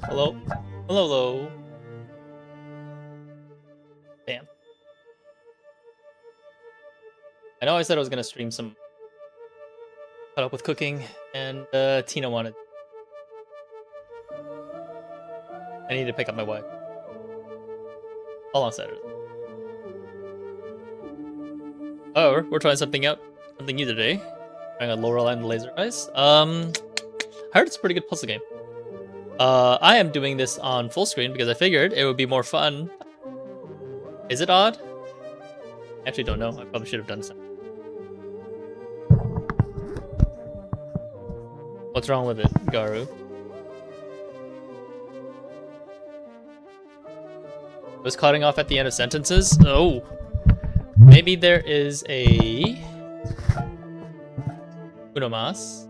Hello? Hello, hello. Bam. I know I said I was gonna stream some caught up with cooking, and Tina wanted. I need to pick up my wife. All on Saturday. Oh, we're trying something out, something new today. Trying a Laurel and the Laser Eyes. I heard it's a pretty good puzzle game. I am doing this on full screen because I figured it would be more fun. Is it odd? I actually don't know. I probably should have done something. What's wrong with it, Garu? Was cutting off at the end of sentences? Oh. Maybe there is a uno mas.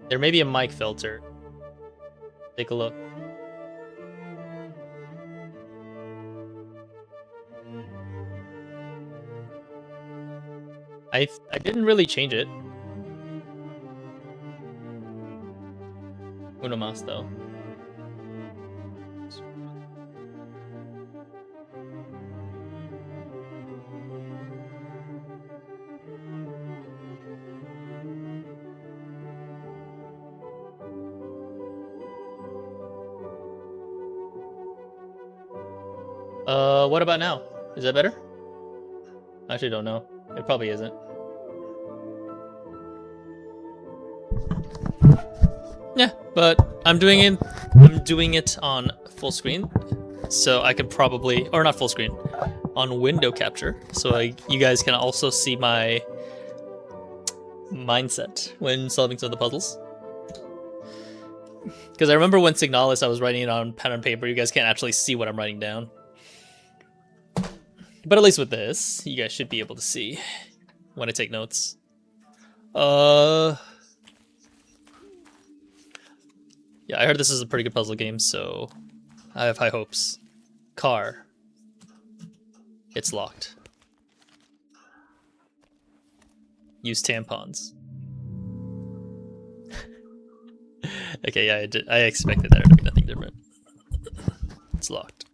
There may be a mic filter. Take a look. I didn't really change it. Uno mas though. What about now? Is that better? I actually don't know. It probably isn't. Yeah, but I'm doing it on full screen, so I could probably, or not full screen, on window capture, so you guys can also see my mindset when solving some of the puzzles. Because I remember when Signalis, I was writing it on pen and paper. You guys can't actually see what I'm writing down. But at least with this, you guys should be able to see when I take notes. Yeah, I heard this is a pretty good puzzle game, so I have high hopes. Car. It's locked. Use tampons. Okay, yeah, I expected there to be nothing different. It's locked.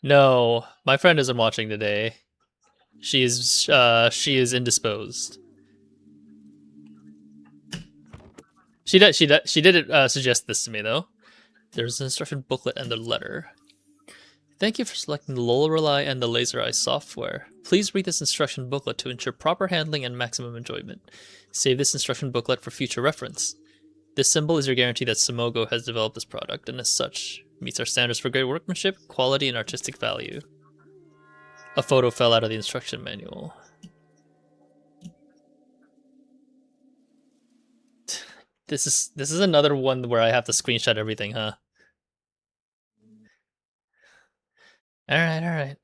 No, my friend isn't watching today. She is indisposed. She did suggest this to me though. There's an instruction booklet and the letter. Thank you for selecting the Lorelei and the Laser Eye software. Please read this instruction booklet to ensure proper handling and maximum enjoyment. Save this instruction booklet for future reference. This symbol is your guarantee that Simogo has developed this product, and as such, meets our standards for great workmanship, quality, and artistic value. A photo fell out of the instruction manual. This is another one where I have to screenshot everything, huh? Alright.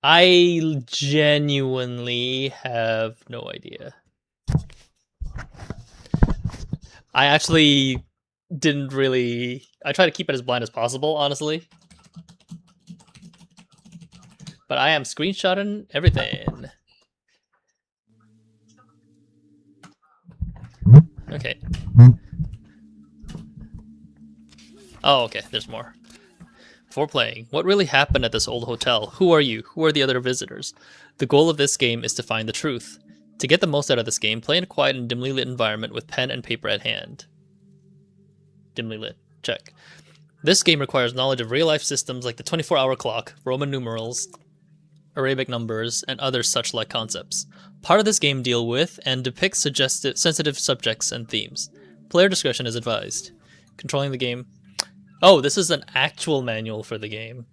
I genuinely have no idea. I actually didn't really... I try to keep it as blind as possible, honestly. But I am screenshotting everything. Okay. Oh, okay, there's more. Before playing, what really happened at this old hotel? Who are you? Who are the other visitors? The goal of this game is to find the truth. To get the most out of this game, play in a quiet and dimly lit environment with pen and paper at hand. Dimly lit. Check. This game requires knowledge of real-life systems like the 24-hour clock, Roman numerals, Arabic numbers, and other such-like concepts. Part of this game deal with and depicts sensitive subjects and themes. Player discretion is advised. Controlling the game... Oh, this is an actual manual for the game.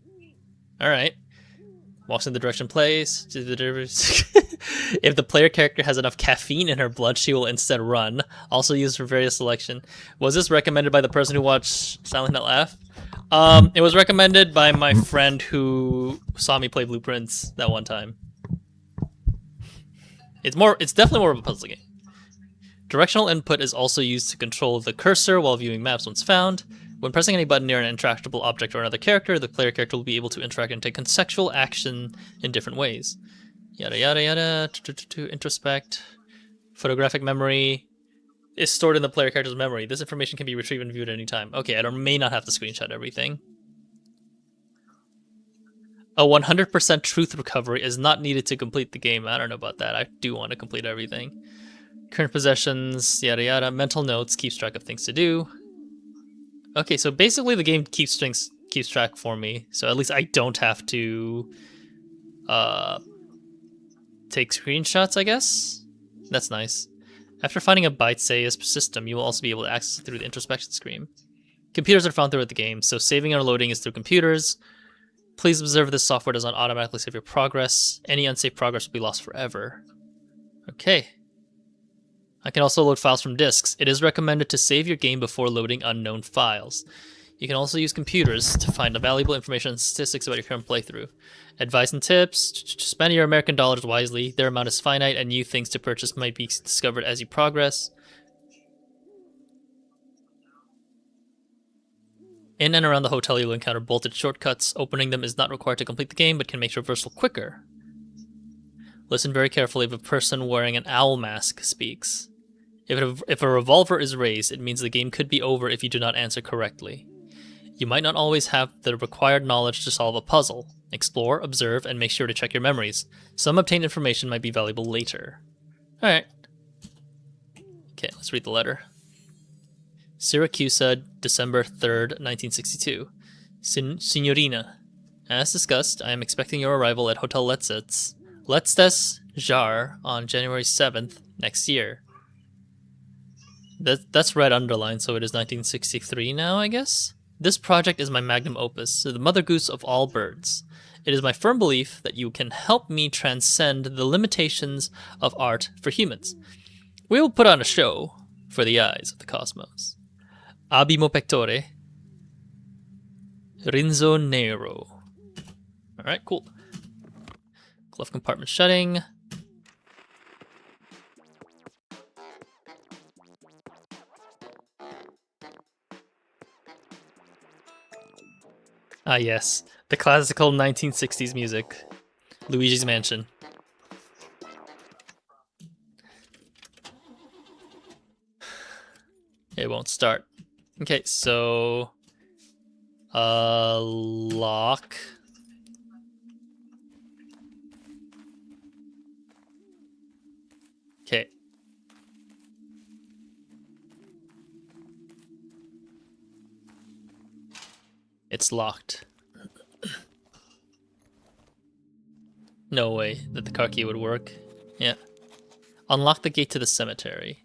Alright. Walks in the direction plays. If the player character has enough caffeine in her blood, she will instead run. Also used for various selection. Was this recommended by the person who watched Silent Hill Laugh? It was recommended by my friend who saw me play Blueprints that one time. It's definitely more of a puzzle game. Directional input is also used to control the cursor while viewing maps once found. When pressing any button near an interactable object or another character, the player character will be able to interact and take contextual action in different ways. Yada yada yada. Introspect. Photographic memory is stored in the player character's memory. This information can be retrieved and viewed at any time. Okay, I may not have to screenshot everything. A 100% truth recovery is not needed to complete the game. I don't know about that. I do want to complete everything. Current possessions, yada yada. Mental notes keeps track of things to do. Okay, so basically the game keeps track for me. So at least I don't have to take screenshots, I guess. That's nice. After finding a byte saves system, you will also be able to access it through the introspection screen. Computers are found throughout the game, so saving or loading is through computers. Please observe this software does not automatically save your progress. Any unsafe progress will be lost forever. Okay. I can also load files from disks. It is recommended to save your game before loading unknown files. You can also use computers to find valuable information and statistics about your current playthrough. Advice and tips: spend your American dollars wisely. Their amount is finite and new things to purchase might be discovered as you progress. In and around the hotel, you'll encounter bolted shortcuts. Opening them is not required to complete the game, but can make traversal quicker. Listen very carefully if a person wearing an owl mask speaks. If a revolver is raised, it means the game could be over if you do not answer correctly. You might not always have the required knowledge to solve a puzzle. Explore, observe, and make sure to check your memories. Some obtained information might be valuable later. Alright. Okay, let's read the letter. Siracusa, December 3rd, 1962. Signorina, as discussed, I am expecting your arrival at Hotel Letztes Jar on January 7th next year. That's red underlined, so it is 1963 now, I guess? This project is my magnum opus, the mother goose of all birds. It is my firm belief that you can help me transcend the limitations of art for humans. We will put on a show for the eyes of the cosmos. Abimo pectore. Rinzo nero. Alright, cool. Glove compartment shutting. Ah yes, the classical 1960s music. Luigi's Mansion. It won't start. Okay, so... lock. Okay. It's locked. No way that the car key would work. Yeah. Unlock the gate to the cemetery.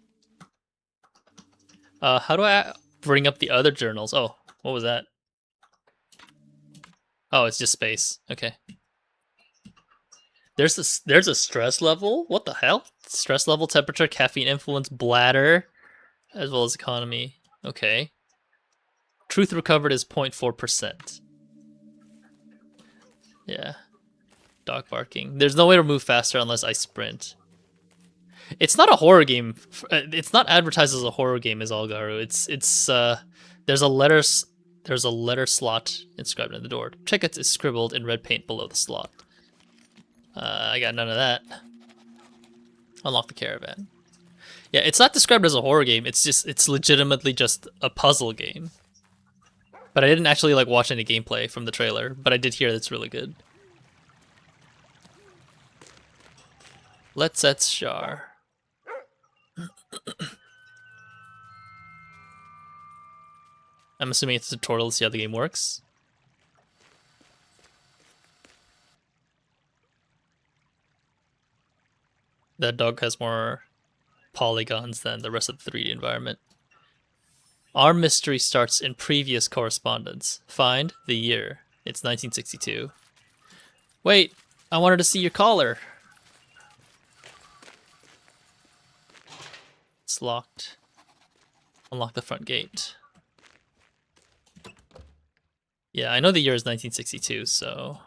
How do I bring up the other journals? Oh, what was that? Oh, it's just space. Okay. There's a stress level? What the hell? Stress level, temperature, caffeine influence, bladder, as well as economy. Okay. Truth recovered is 0.4%. Yeah. Dog barking. There's no way to move faster unless I sprint. It's not a horror game. It's not advertised as a horror game as Algaru. There's a letter slot inscribed in the door. Tickets is scribbled in red paint below the slot. I got none of that. Unlock the caravan. Yeah, it's not described as a horror game. It's legitimately just a puzzle game. But I didn't actually like watch any gameplay from the trailer, but I did hear it's really good. Let's Shar. I'm assuming it's a tutorial to see how the game works. That dog has more polygons than the rest of the 3D environment. Our mystery starts in previous correspondence. Find the year. It's 1962. Wait, I wanted to see your collar. It's locked. Unlock the front gate. Yeah, I know the year is 1962, so...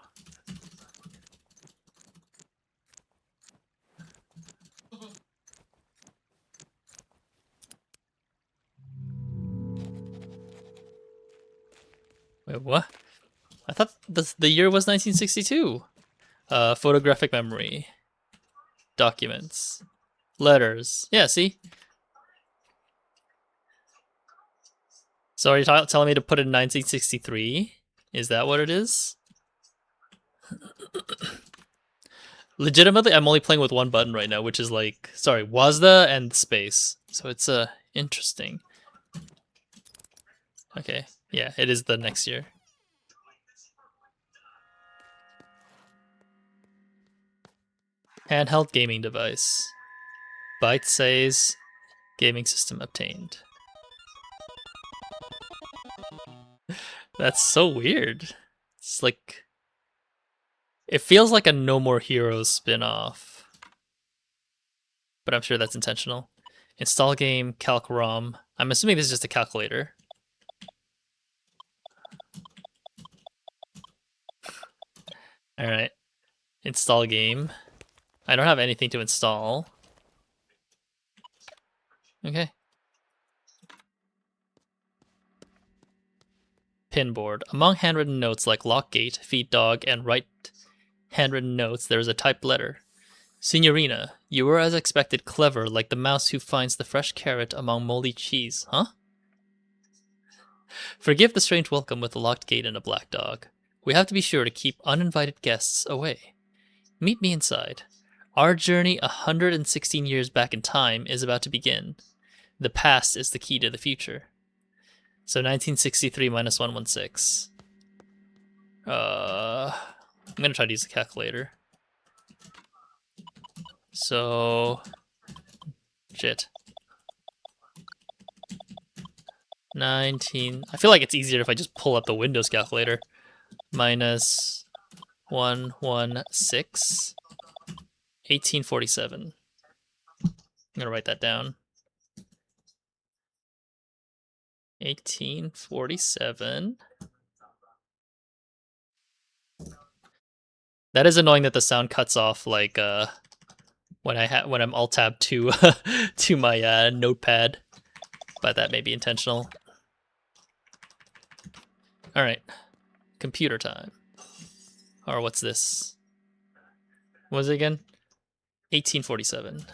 Wait, what? I thought the year was 1962. Photographic memory. Documents. Letters. Yeah, see? So are you telling me to put in 1963? Is that what it is? Legitimately, I'm only playing with one button right now, which is like, sorry, WASDA and space. So it's interesting. Okay, yeah, it is the next year. Handheld gaming device. Byte says gaming system obtained. That's so weird. It's like, it feels like a No More Heroes spin-off. But I'm sure that's intentional. Install game, calc ROM. I'm assuming this is just a calculator. Alright. Install game. I don't have anything to install. Okay. Pinboard. Among handwritten notes like lock gate, feed dog, and right handwritten notes, there is a typed letter. Signorina, you were as expected clever, like the mouse who finds the fresh carrot among moldy cheese, huh? Forgive the strange welcome with a locked gate and a black dog. We have to be sure to keep uninvited guests away. Meet me inside. Our journey 116 years back in time is about to begin. The past is the key to the future. So 1963 minus 116. I'm gonna try to use the calculator. So, shit. 19. I feel like it's easier if I just pull up the Windows calculator. Minus 116. 1847. I'm gonna write that down. 1847. That is annoying that the sound cuts off like when I'm alt tab to to my notepad, but that may be intentional. All right, computer time. Or what's this? What was it again? 1847.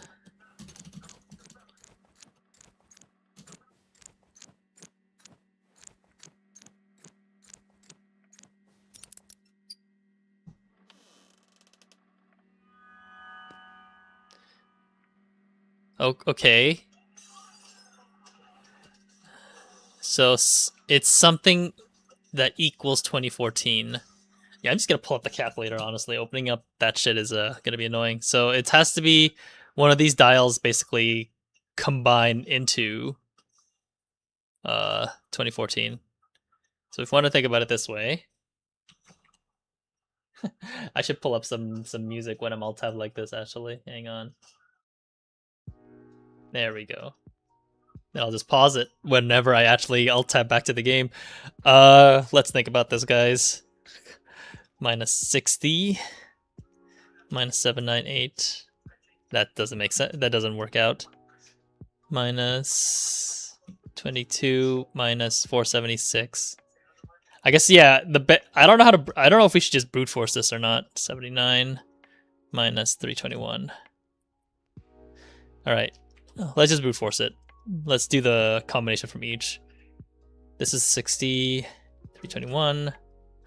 Oh, okay. So it's something that equals 2014. Yeah, I'm just gonna pull up the calculator, honestly. Opening up that shit is gonna be annoying. So it has to be one of these dials basically combined into 2014. So if you want to think about it this way, I should pull up some music when I'm alt tab like this actually. Hang on. There we go. Then I'll just pause it whenever I actually alt tab back to the game. Let's think about this, guys. Minus 60. Minus 798. That doesn't make sense. That doesn't work out. Minus 22 minus 476. I guess, yeah, I don't know if we should just brute force this or not. 79 minus 321. All right, let's just brute force it. Let's do the combination from each. This is 60, 321.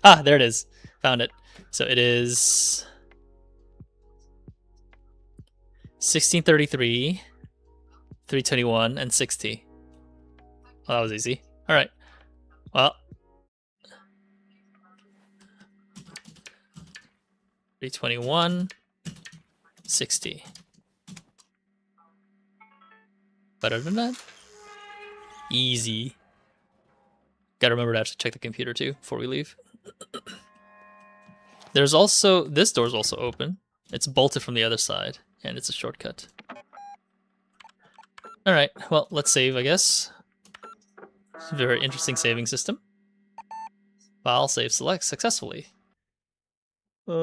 Ah, there it is. Found it. So it is 1633, 321, and 60. Well, that was easy. All right. Well, 321, 60. Better than that? Easy. Gotta remember to actually check the computer too before we leave. There's also, this door's also open. It's bolted from the other side, and it's a shortcut. Alright, well, let's save, I guess. It's a very interesting saving system. File save select successfully. Hang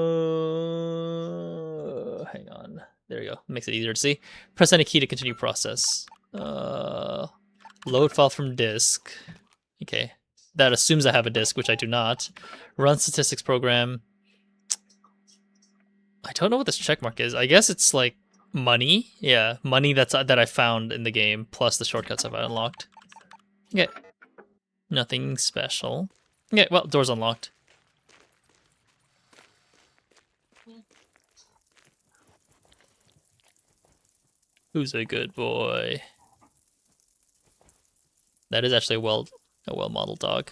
on. There you go. Makes it easier to see. Press any key to continue process. Load file from disk. Okay. that assumes I have a disk, which I do not. Run statistics program. I don't know what this checkmark is. I guess it's like money. Yeah, money that I found in the game, plus the shortcuts I've unlocked. Okay. Nothing special. Okay, well, door's unlocked. Who's a good boy? That is actually a well-modeled dog.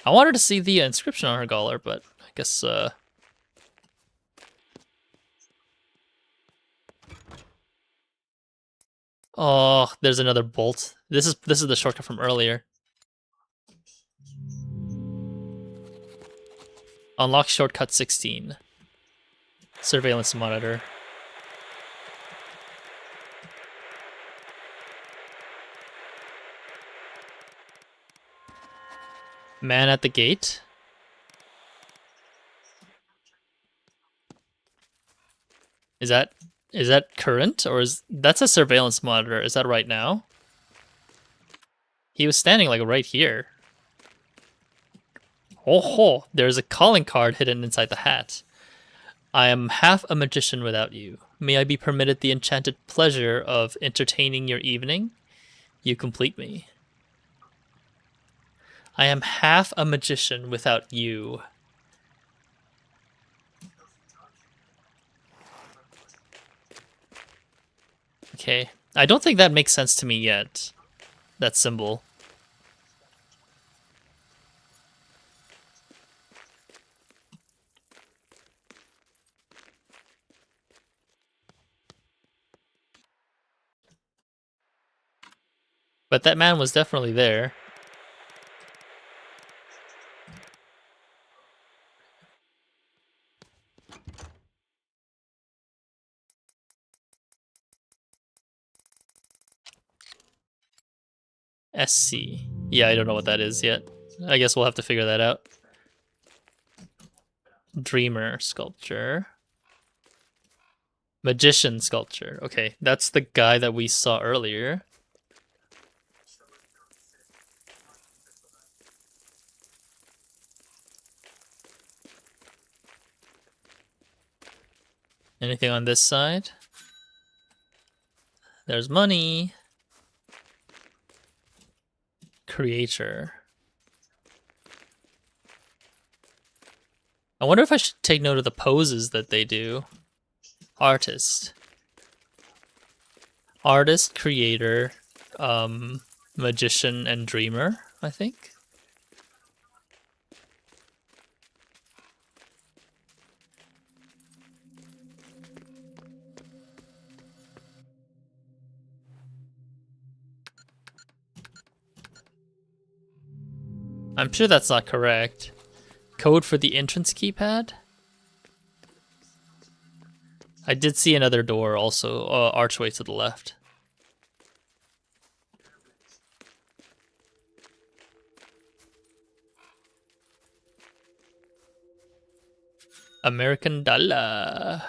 I wanted to see the inscription on her collar, but I guess oh, there's another bolt. This is the shortcut from earlier. Unlock shortcut 16. Surveillance monitor. Man at the gate. Is that current, or is that's a surveillance monitor? Is that right now? He was standing like right here. Oh, there's a calling card hidden inside the hat. I am half a magician without you. May I be permitted the enchanted pleasure of entertaining your evening? You complete me. I am half a magician without you. Okay. I don't think that makes sense to me yet. That symbol. But that man was definitely there. SC. Yeah, I don't know what that is yet. I guess we'll have to figure that out. Dreamer sculpture. Magician sculpture. Okay, that's the guy that we saw earlier. Anything on this side? There's money. Creator. I wonder if I should take note of the poses that they do. Artist. Artist, creator, magician, and dreamer, I think. I'm sure that's not correct. Code for the entrance keypad? I did see another door also, archway to the left. American dollar.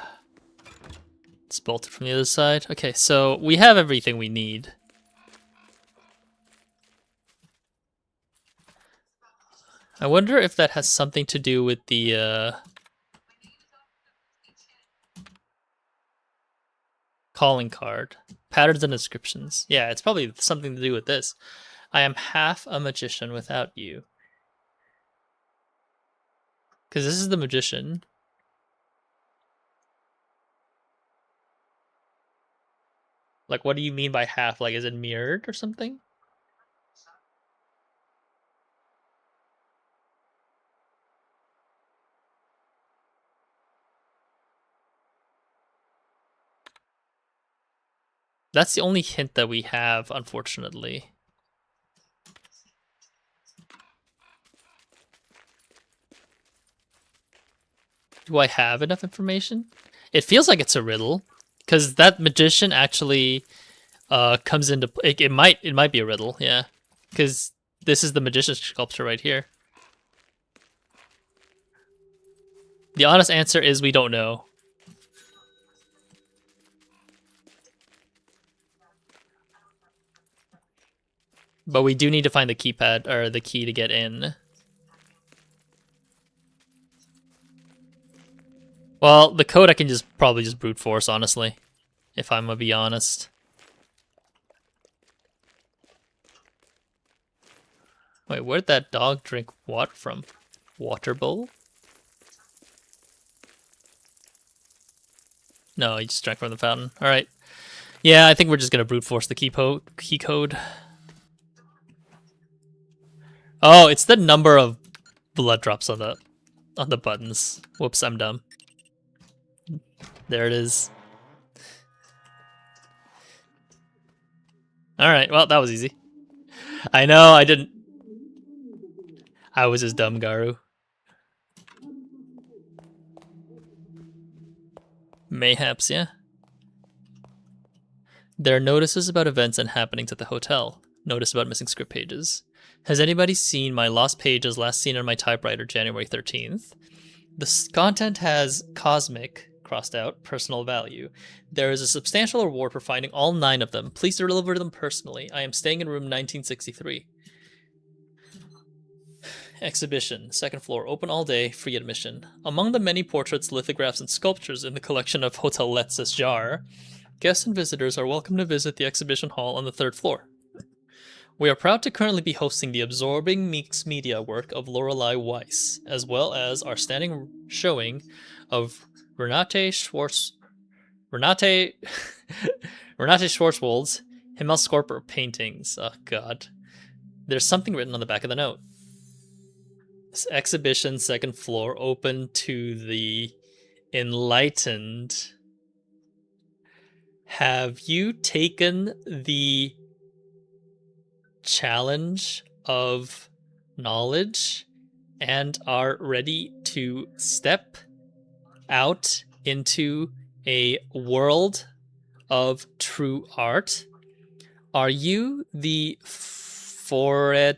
It's bolted from the other side. Okay, so we have everything we need. I wonder if that has something to do with the calling card. Patterns and inscriptions. Yeah, it's probably something to do with this. I am half a magician without you. Because this is the magician. Like, what do you mean by half? Like, is it mirrored or something? That's the only hint that we have, unfortunately. Do I have enough information? It feels like it's a riddle, because that magician actually comes into it might be a riddle, yeah, because this is the magician sculpture right here. The honest answer is we don't know. But we do need to find the keypad or the key to get in. Well, the code I can probably just brute force, honestly, if I'm gonna be honest. Wait, where'd that dog drink water from? Water bowl? No, he just drank from the fountain. All right. Yeah, I think we're just gonna brute force the key code. Oh, it's the number of blood drops on the buttons. Whoops, I'm dumb. There it is. All right. Well, that was easy. I know. I didn't. I was just dumb, Garu. Mayhaps, yeah. There are notices about events and happenings at the hotel. Notice about missing script pages. Has anybody seen my lost pages last seen on my typewriter January 13th? The content has cosmic, crossed out, personal value. There is a substantial reward for finding all 9 of them. Please deliver them personally. I am staying in room 1963. Exhibition, 2nd floor, open all day, free admission. Among the many portraits, lithographs, and sculptures in the collection of Hotel Letz's Jar, guests and visitors are welcome to visit the exhibition hall on the 3rd floor. We are proud to currently be hosting the absorbing mixed media work of Lorelei Weiss, as well as our standing showing of Renate Schwarzwald's Himmelskorper paintings. Oh god. There's something written on the back of the note. This exhibition, 2nd floor, open to the enlightened. Have you taken the challenge of knowledge and are ready to step out into a world of true art? Are you the foretold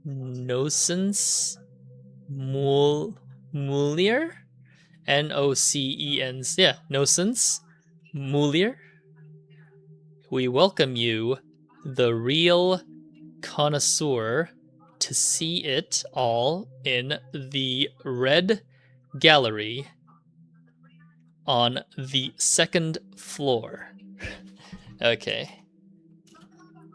Nocens Mulier? Nocens, yeah, Nocens Mulier? We welcome you, the real connoisseur, to see it all in the Red Gallery on the 2nd floor. Okay.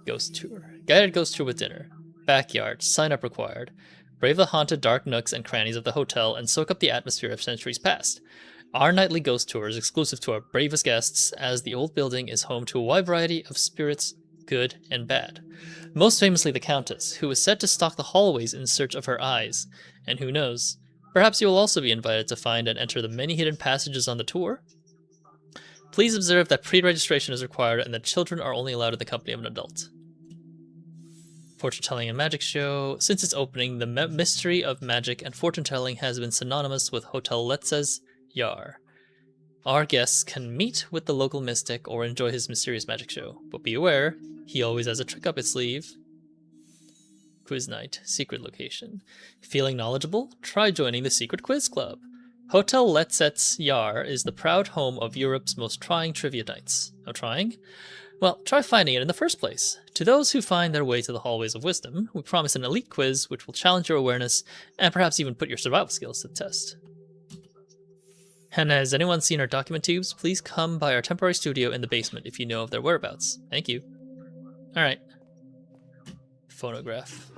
Ghost tour. Guided ghost tour with dinner. Backyard. Sign up required. Brave the haunted dark nooks and crannies of the hotel and soak up the atmosphere of centuries past. Our nightly ghost tour is exclusive to our bravest guests, as the old building is home to a wide variety of spirits, good and bad. Most famously the Countess, who is said to stalk the hallways in search of her eyes. And who knows, perhaps you will also be invited to find and enter the many hidden passages on the tour. Please observe that pre-registration is required and that children are only allowed in the company of an adult. Fortune-telling and magic show. Since its opening, the mystery of magic and fortune-telling has been synonymous with Hotel Letz's Yar. Our guests can meet with the local mystic or enjoy his mysterious magic show, but be aware, he always has a trick up his sleeve. Quiz night, secret location. Feeling knowledgeable? Try joining the secret quiz club. Hotel Letz's Yar is the proud home of Europe's most trying trivia nights. No trying? Well, try finding it in the first place. To those who find their way to the hallways of wisdom, we promise an elite quiz which will challenge your awareness and perhaps even put your survival skills to the test. And has anyone seen our document tubes? Please come by our temporary studio in the basement if you know of their whereabouts. Thank you. Alright. Phonograph.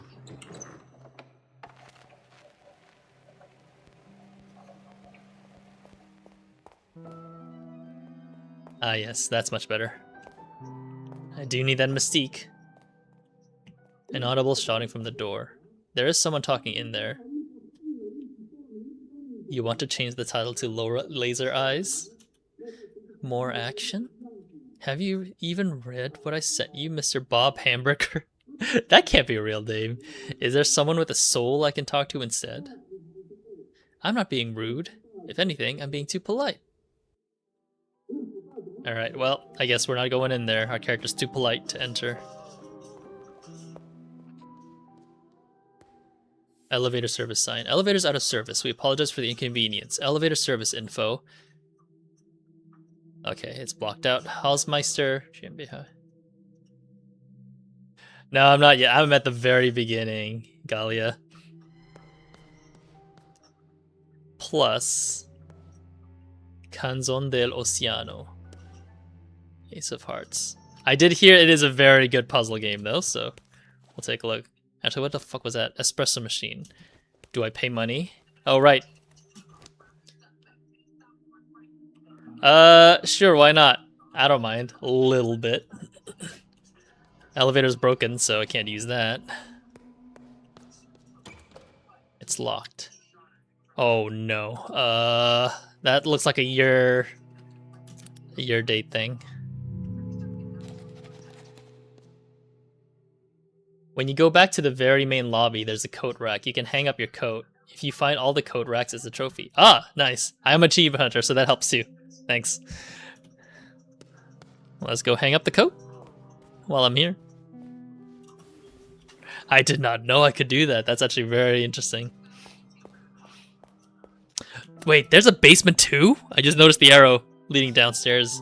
Ah yes, that's much better. I do need that mystique. Inaudible shouting from the door. There is someone talking in there. You want to change the title to Laser Eyes? More action? Have you even read what I sent you, Mr. Bob Hamburger? That can't be a real name. Is there someone with a soul I can talk to instead? I'm not being rude. If anything, I'm being too polite. Alright, well, I guess we're not going in there. Our character's too polite to enter. Elevator service sign. Elevator's out of service. We apologize for the inconvenience. Elevator service info. Okay, it's blocked out. Hausmeister. GmbH. No, I'm not yet. I'm at the very beginning, Galia. plus Canzon del Oceano. Ace of Hearts. I did hear it is a very good puzzle game though, so we'll take a look. Actually, what the fuck was that? Espresso machine. Do I pay money? Oh, right. Sure, why not? I don't mind. A little bit. Elevator's broken, so I can't use that. It's locked. Oh no. That looks like a year date thing. When you go back to the very main lobby, there's a coat rack. You can hang up your coat. If you find all the coat racks, it's a trophy. Ah, nice. I'm a achievement hunter, so that helps too. Thanks. Let's go hang up the coat while I'm here. I did not know I could do that. That's actually very interesting. Wait, there's a basement too? I just noticed the arrow leading downstairs.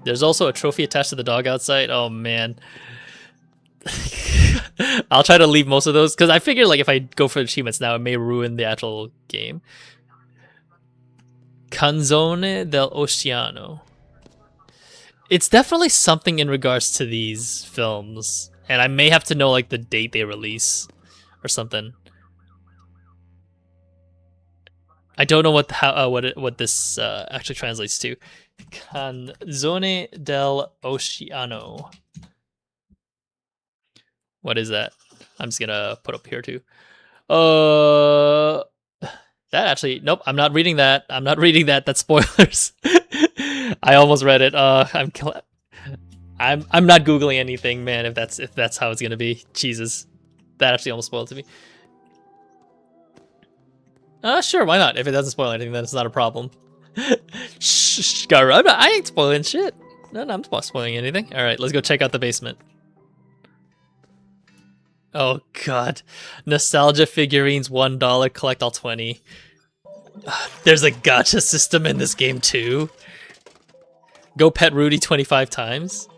There's also a trophy attached to the dog outside. Oh man. I'll try to leave most of those because I figure like if I go for achievements now, it may ruin the actual game. Canzone del Oceano. It's definitely something in regards to these films, and I may have to know like the date they release or something. I don't know what this actually translates to. Canzone del Oceano. What is that? I'm just gonna put up here too. That actually, nope. I'm not reading that. I'm not reading that. That's spoilers. I almost read it. I'm not googling anything, man. If that's how it's gonna be. Jesus, that actually almost spoiled it to me. Sure, why not? If it doesn't spoil anything, then it's not a problem. Shh, I ain't spoiling shit. No, I'm not spoiling anything. All right, let's go check out the basement. Oh god. Nostalgia figurines, $1, collect all 20. There's a gacha system in this game too. Go pet Rudy 25 times.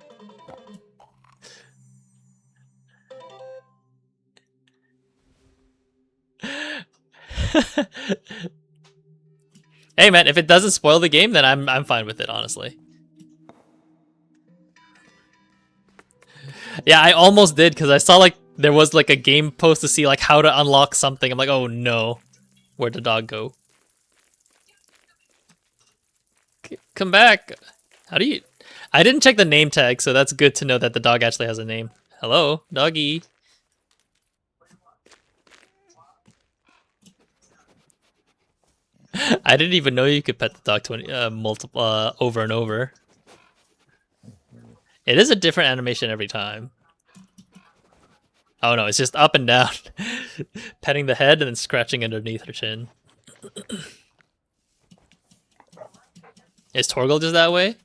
Hey man, if it doesn't spoil the game, then I'm fine with it, honestly. Yeah, I almost did because I saw like there was like a game post to see like how to unlock something. I'm like, oh no, where'd the dog go? Come back. How do you? I didn't check the name tag, so that's good to know that the dog actually has a name. Hello, doggy. I didn't even know you could pet the dog over and over. It is a different animation every time. Oh no, it's just up and down. Petting the head and then scratching underneath her chin. Is Torgal just that way?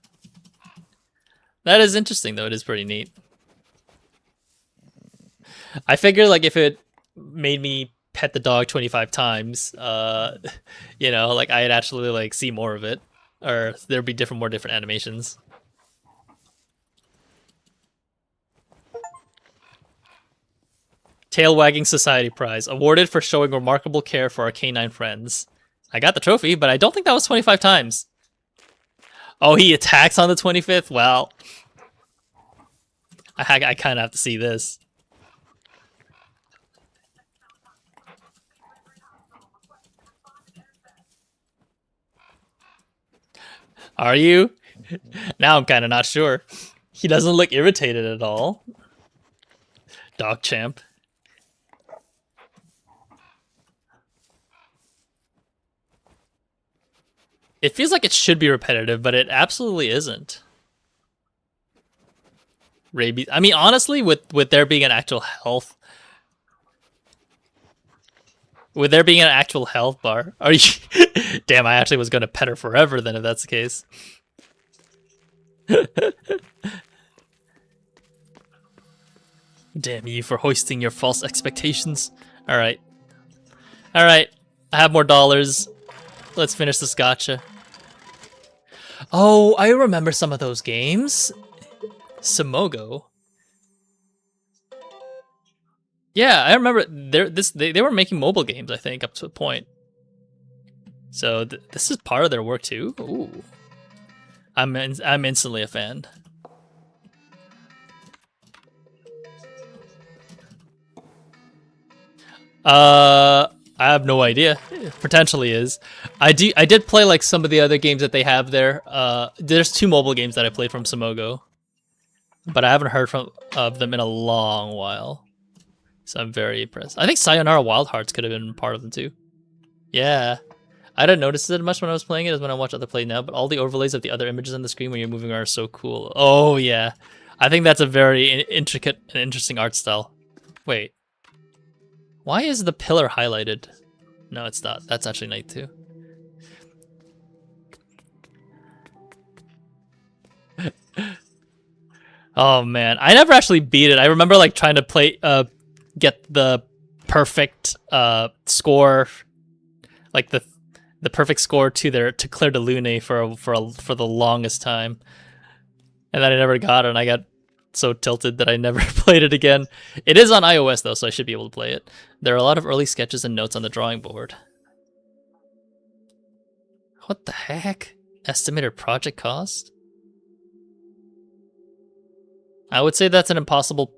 That is interesting though, it is pretty neat. I figure like if it made me pet the dog 25 times, you know, like I'd actually like see more of it. Or there'd be more different animations. Tail Wagging Society Prize. Awarded for showing remarkable care for our canine friends. I got the trophy, but I don't think that was 25 times. Oh, he attacks on the 25th? Well, I kind of have to see this. Are you? Now I'm kind of not sure. He doesn't look irritated at all. Dog champ. It feels like it should be repetitive, but it absolutely isn't. Rabies. I mean, honestly, with there being an actual health, bar, are you? Damn, I actually was gonna pet her forever then, if that's the case. Damn you for hoisting your false expectations. All right. I have more dollars. Let's finish this gacha. Oh, I remember some of those games. Simogo. Yeah, I remember they were making mobile games, I think, up to a point. So this is part of their work too. Ooh, I'm instantly a fan. I have no idea. Potentially is. I did play like some of the other games that they have there. There's 2 mobile games that I played from Simogo, but I haven't heard of them in a long while. So I'm very impressed. I think Sayonara Wild Hearts could have been part of them too. Yeah. I didn't notice it much when I was playing it as when I watch other play now, but all the overlays of the other images on the screen when you're moving are so cool. Oh yeah. I think that's a very intricate and interesting art style. Wait. Why is the pillar highlighted? No, it's not. That's actually night too. Oh man, I never actually beat it. I remember like trying to play, get the perfect score, like the perfect score to Claire de Lune for the longest time, and then I never got it. And I got so tilted that I never played it again. It is on iOS though, so I should be able to play it. There are a lot of early sketches and notes on the drawing board. What the heck? Estimated project cost? I would say that's an impossible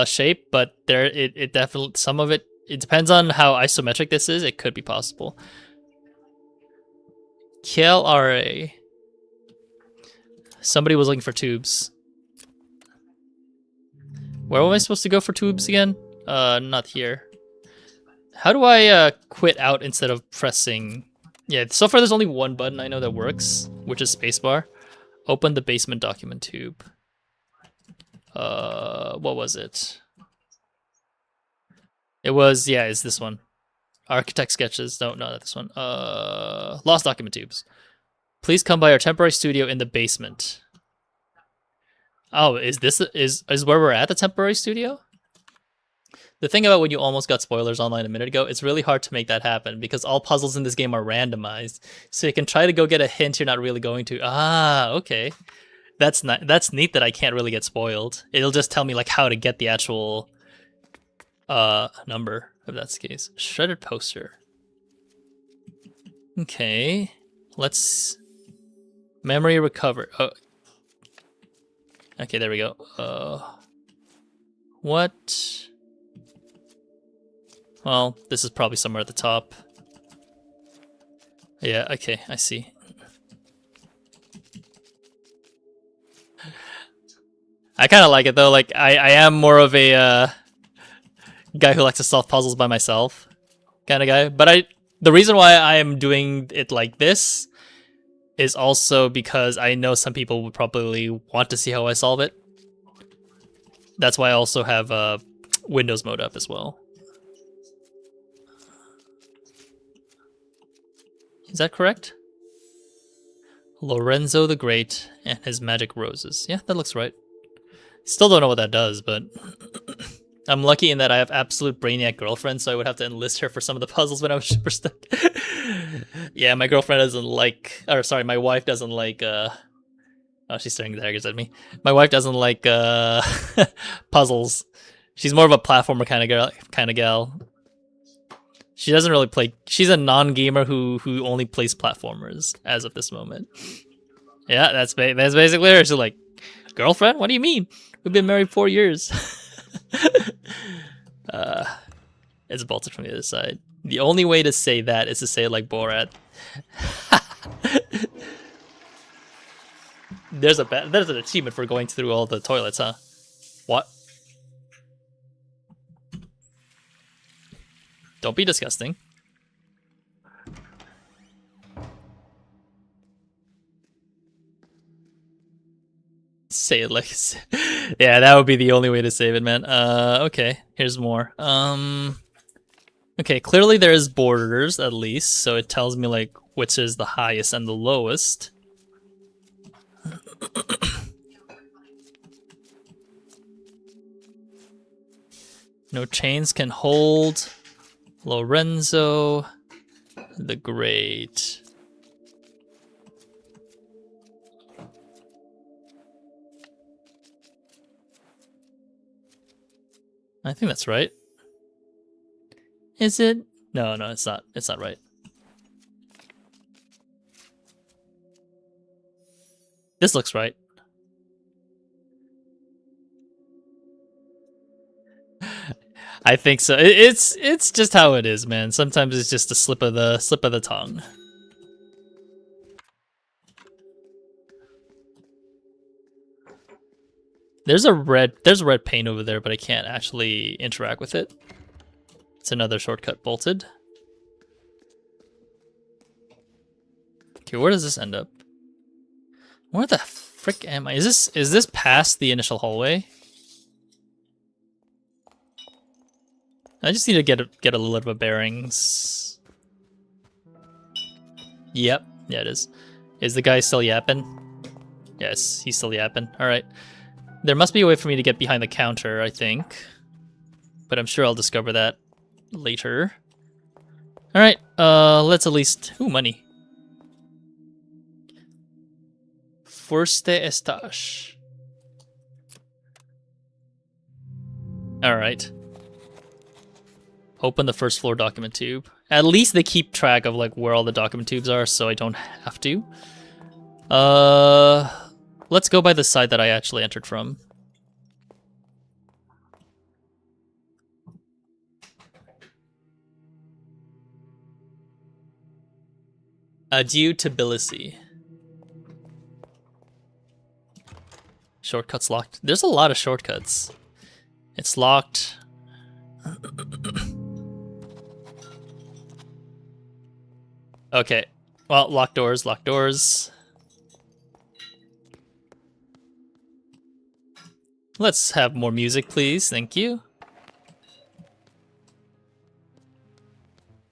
shape, but it definitely, some of it depends on how isometric this is. It could be possible. KLRA. Somebody was looking for tubes. Where am I supposed to go for tubes again? Not here. How do I quit out instead of pressing? Yeah, so far there's only one button I know that works, which is spacebar. Open the basement document tube. What was it? It was, yeah, it's this one. Architect sketches. No, not this one. Lost document tubes. Please come by our temporary studio in the basement. Oh, is this where we're at, the temporary studio? The thing about when you almost got spoilers online a minute ago, it's really hard to make that happen because all puzzles in this game are randomized. So you can try to go get a hint you're not really going to. Ah, okay. That's neat that I can't really get spoiled. It'll just tell me like how to get the actual number, if that's the case. Shredded poster. Okay. Let's memory recover. Oh. Okay, there we go. What? Well, this is probably somewhere at the top. Yeah, okay, I see. I kind of like it though. Like I am more of a guy who likes to solve puzzles by myself kind of guy. But the reason why I am doing it like this is also because I know some people would probably want to see how I solve it. That's why I also have Windows mode up as well. Is that correct? Lorenzo the Great and his magic roses. Yeah, that looks right. Still don't know what that does, but I'm lucky in that I have absolute brainiac girlfriend, so I would have to enlist her for some of the puzzles when I was super stuck. Yeah, my girlfriend doesn't like, or sorry, my wife doesn't like, oh, she's staring daggers at me. My wife doesn't like puzzles. She's more of a platformer kind of gal. She doesn't really play. She's a non-gamer who only plays platformers as of this moment. Yeah, that's basically her. She's like, girlfriend? What do you mean? We've been married 4 years. It's bolted from the other side. The only way to say that is to say it like Borat. There's an achievement for going through all the toilets, huh? What? Don't be disgusting. Say it like, yeah, that would be the only way to save it, man. Okay, here's more. Okay, clearly there's borders at least, so it tells me like which is the highest and the lowest. No chains can hold Lorenzo the Great. I think that's right. Is it? No, it's not. It's not right. This looks right. I think so. It's just how it is, man. Sometimes it's just a slip of the tongue. There's a red paint over there, but I can't actually interact with it. It's another shortcut bolted. Okay, where does this end up? Where the frick am I? Is this past the initial hallway? I just need to get a little bit of bearings. Yep, yeah it is. Is the guy still yapping? Yes, he's still yapping. All right. There must be a way for me to get behind the counter, I think. But I'm sure I'll discover that later. All right, let's at least... Ooh, money. Fuerte estás. All right. Open the first floor document tube. At least they keep track of like where all the document tubes are, so I don't have to. Let's go by the side that I actually entered from. Adieu to Tbilisi. Shortcuts locked. There's a lot of shortcuts. It's locked. Okay. Well, locked doors, locked doors. Let's have more music, please. Thank you.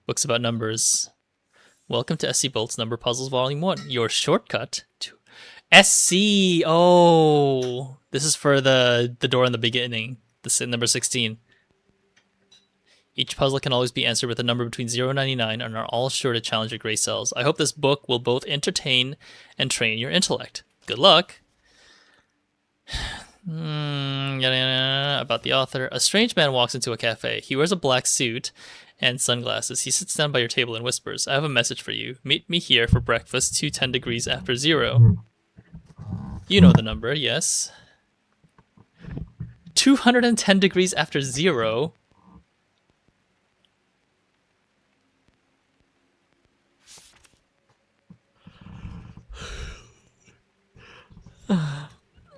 Books about numbers. Welcome to SC Bolt's Number Puzzles Volume 1. Your shortcut to SC. Oh, this is for the door in the beginning. This is number 16. Each puzzle can always be answered with a number between 0 and 99 and are all sure to challenge your gray cells. I hope this book will both entertain and train your intellect. Good luck. About the author. A strange man walks into a cafe. He wears a black suit and sunglasses. He sits down by your table and whispers, I have a message for you. Meet me here for breakfast 210 degrees after 0. You know the number, yes. 210 degrees after 0.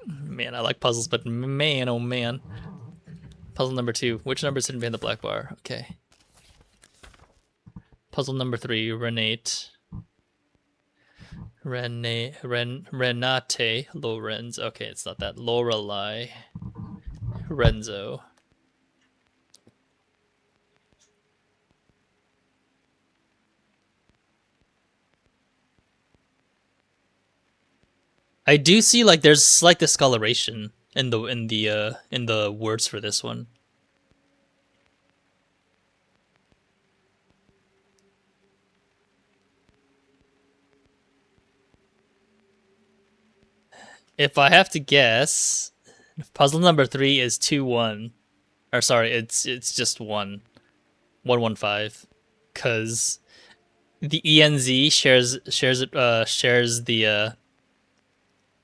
Man, I like puzzles, but man, oh man. Puzzle number 2. Which number is hidden behind the black bar? Okay. Puzzle number 3. Renate Lorenz. Okay, it's not that. Lorelei. Renzo. I do see like there's slight discoloration in the words for this one. If I have to guess, puzzle number 3 is 2-1. Or sorry, it's just 115. Cause the ENZ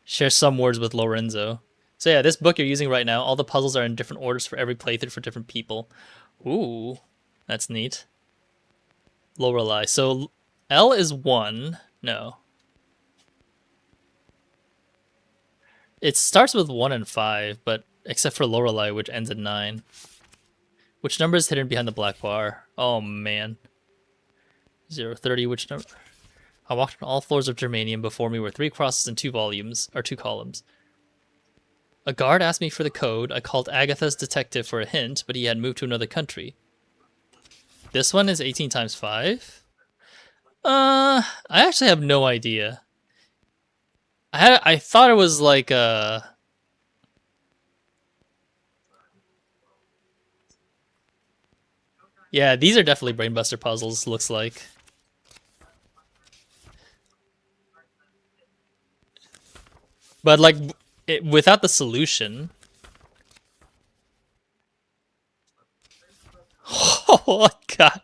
shares some words with Lorenzo. So yeah, this book you're using right now, all the puzzles are in different orders for every playthrough for different people. Ooh, that's neat. Lorelei. So L is 1. No. It starts with 1 and 5, but except for Lorelei, which ends in 9. Which number is hidden behind the black bar? Oh man. 030, which number? I walked on all floors of Germanium. Before me were 3 crosses and 2 volumes, or 2 columns. A guard asked me for the code. I called Agatha's detective for a hint, but he had moved to another country. This one is 18 times 5? I actually have no idea. I thought it was like yeah, these are definitely brainbuster puzzles, looks like. But like without the solution. Oh god.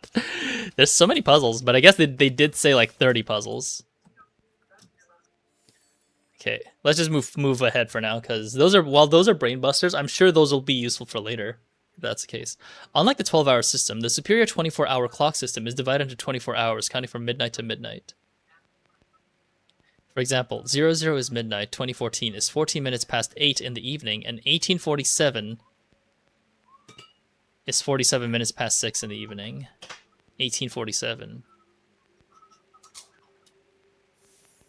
There's so many puzzles, but I guess they did say like 30 puzzles. Okay, let's just move ahead for now, because while those are brain busters, I'm sure those will be useful for later. If that's the case. Unlike the 12-hour system, the superior 24-hour clock system is divided into 24 hours, counting from midnight to midnight. For example, 00 is midnight, 2014 is 14 minutes past 8 in the evening, and 1847 is 47 minutes past 6 in the evening. 1847.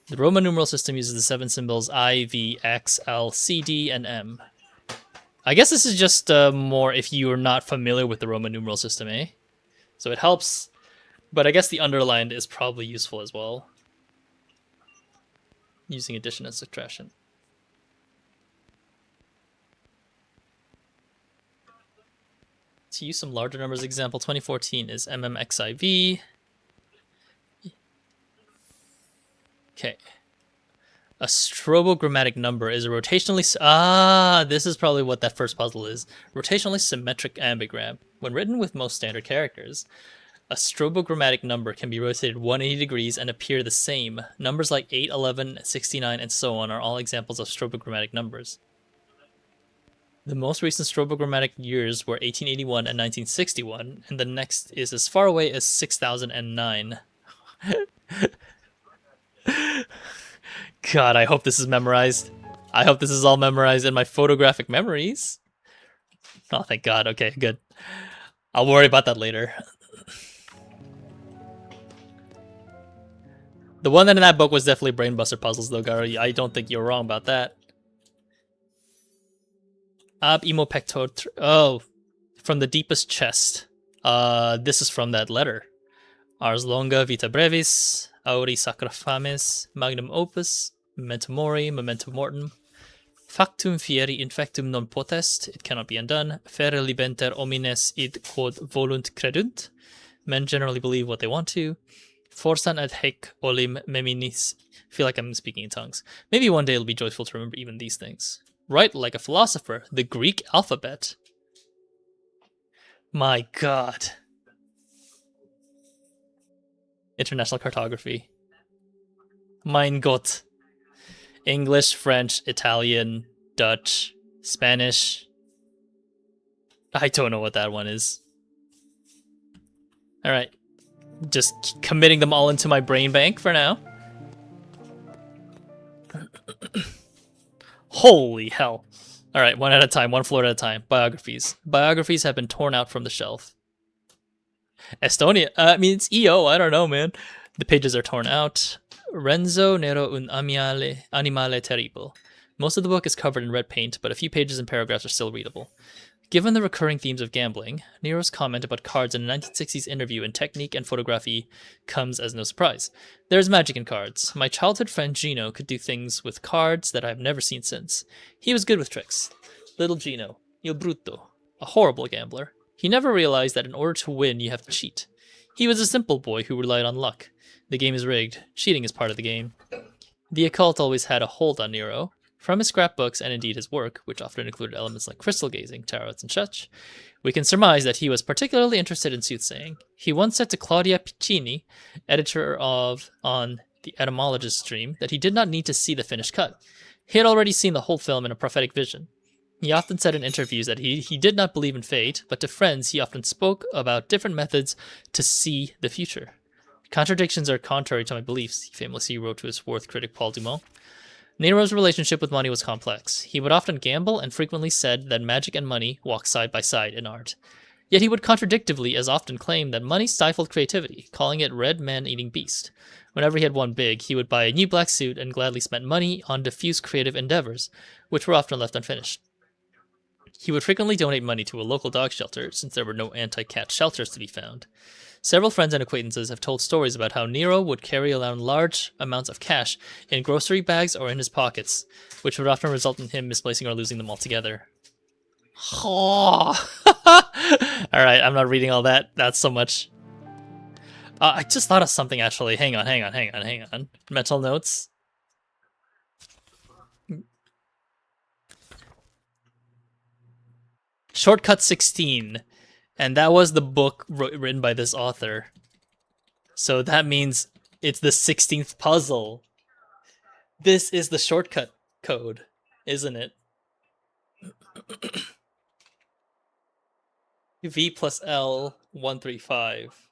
The Roman numeral system uses the 7 symbols I, V, X, L, C, D, and M. I guess this is just more if you are not familiar with the Roman numeral system, eh? So it helps, but I guess the underlined is probably useful as well. Using addition and subtraction. To use some larger numbers, example 2014 is MMXIV. Okay. A strobogrammatic number is a rotationally... this is probably what that first puzzle is. Rotationally symmetric ambigram. When written with most standard characters, a strobogrammatic number can be rotated 180 degrees and appear the same. Numbers like 8, 11, 69, and so on are all examples of strobogrammatic numbers. The most recent strobogrammatic years were 1881 and 1961, and the next is as far away as 6009. God, I hope this is memorized. I hope this is all memorized in my photographic memories. Oh, thank God. Okay, good. I'll worry about that later. The one in that book was definitely brainbuster puzzles, though, Garo. I don't think you're wrong about that. Ab imo pector... Oh, from the deepest chest. This is from that letter. Ars longa vita brevis, auri sacra fames, magnum opus, memento mori, memento mortem. Factum fieri infectum non potest, it cannot be undone. Ferre libenter homines id quod volunt credunt. Men generally believe what they want to. Forsan ad hec olim meminis. I feel like I'm speaking in tongues. Maybe one day it'll be joyful to remember even these things. Write like a philosopher, the Greek alphabet. My God. International cartography. Mein Gott. English, French, Italian, Dutch, Spanish. I don't know what that one is. All right. Just committing them all into my brain bank for now. Holy hell. All right, one at a time, one floor at a time. Biographies. Biographies have been torn out from the shelf. Estonia. I mean, it's EO. I don't know, man. The pages are torn out. Renzo Nero un animale terrible. Most of the book is covered in red paint, but a few pages and paragraphs are still readable. Given the recurring themes of gambling, Nero's comment about cards in a 1960s interview in Technique and Photography comes as no surprise. There's magic in cards. My childhood friend Gino could do things with cards that I've never seen since. He was good with tricks. Little Gino, il brutto, a horrible gambler. He never realized that in order to win, you have to cheat. He was a simple boy who relied on luck. The game is rigged. Cheating is part of the game. The occult always had a hold on Nero. From his scrapbooks and indeed his work, which often included elements like crystal gazing, tarots, and such, we can surmise that he was particularly interested in soothsaying. He once said to Claudia Piccini, editor of On the Etymologist's Stream, that he did not need to see the finished cut. He had already seen the whole film in a prophetic vision. He often said in interviews that he did not believe in fate, but to friends he often spoke about different methods to see the future. Contradictions are contrary to my beliefs, he famously wrote to his Worth critic Paul Dumont. Nero's relationship with money was complex. He would often gamble and frequently said that magic and money walk side by side in art. Yet he would contradictively as often claim that money stifled creativity, calling it red man-eating beast. Whenever he had won big, he would buy a new black suit and gladly spent money on diffuse creative endeavors, which were often left unfinished. He would frequently donate money to a local dog shelter, since there were no anti-cat shelters to be found. Several friends and acquaintances have told stories about how Nero would carry around large amounts of cash in grocery bags or in his pockets, which would often result in him misplacing or losing them altogether. Oh. Alright, I'm not reading all that. That's so much. I just thought of something, actually. Hang on. Mental notes. Shortcut 16. And that was the book written by this author. So that means it's the 16th puzzle. This is the shortcut code, isn't it? V plus L 135.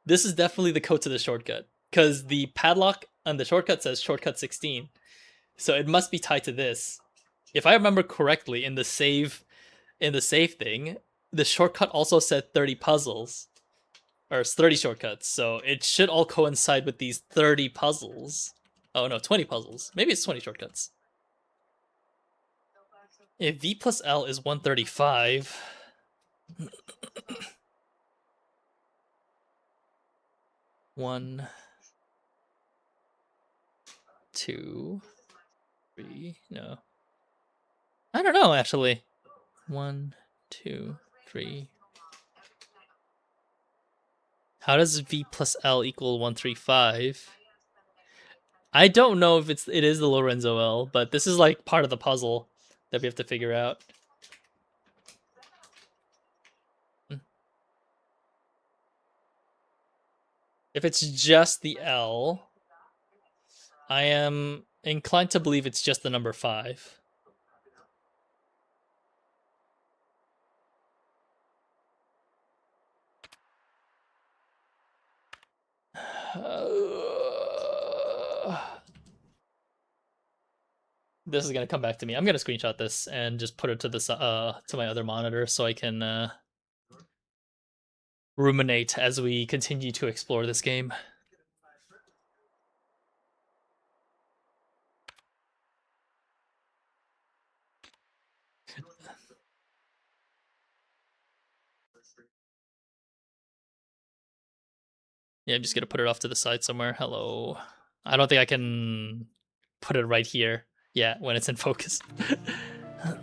This is definitely the code to the shortcut because the padlock on the shortcut says shortcut 16. So it must be tied to this. If I remember correctly, in the save thing, the shortcut also said 30 puzzles or 30 shortcuts. So it should all coincide with these 30 puzzles. Oh no, 20 puzzles. Maybe it's 20 shortcuts. If V plus L is 135, 1, 2, 3, no. I don't know, actually. 1, 2, 3. How does V plus L equal 135? I don't know if it is the Lorenzo L, but this is like part of the puzzle that we have to figure out. If it's just the L, I am inclined to believe it's just the number 5. This is gonna come back to me. I'm gonna screenshot this and just put it to this to my other monitor so I can ruminate as we continue to explore this game. Yeah, I'm just gonna put it off to the side somewhere. Hello. I don't think I can put it right here. Yeah, when it's in focus. All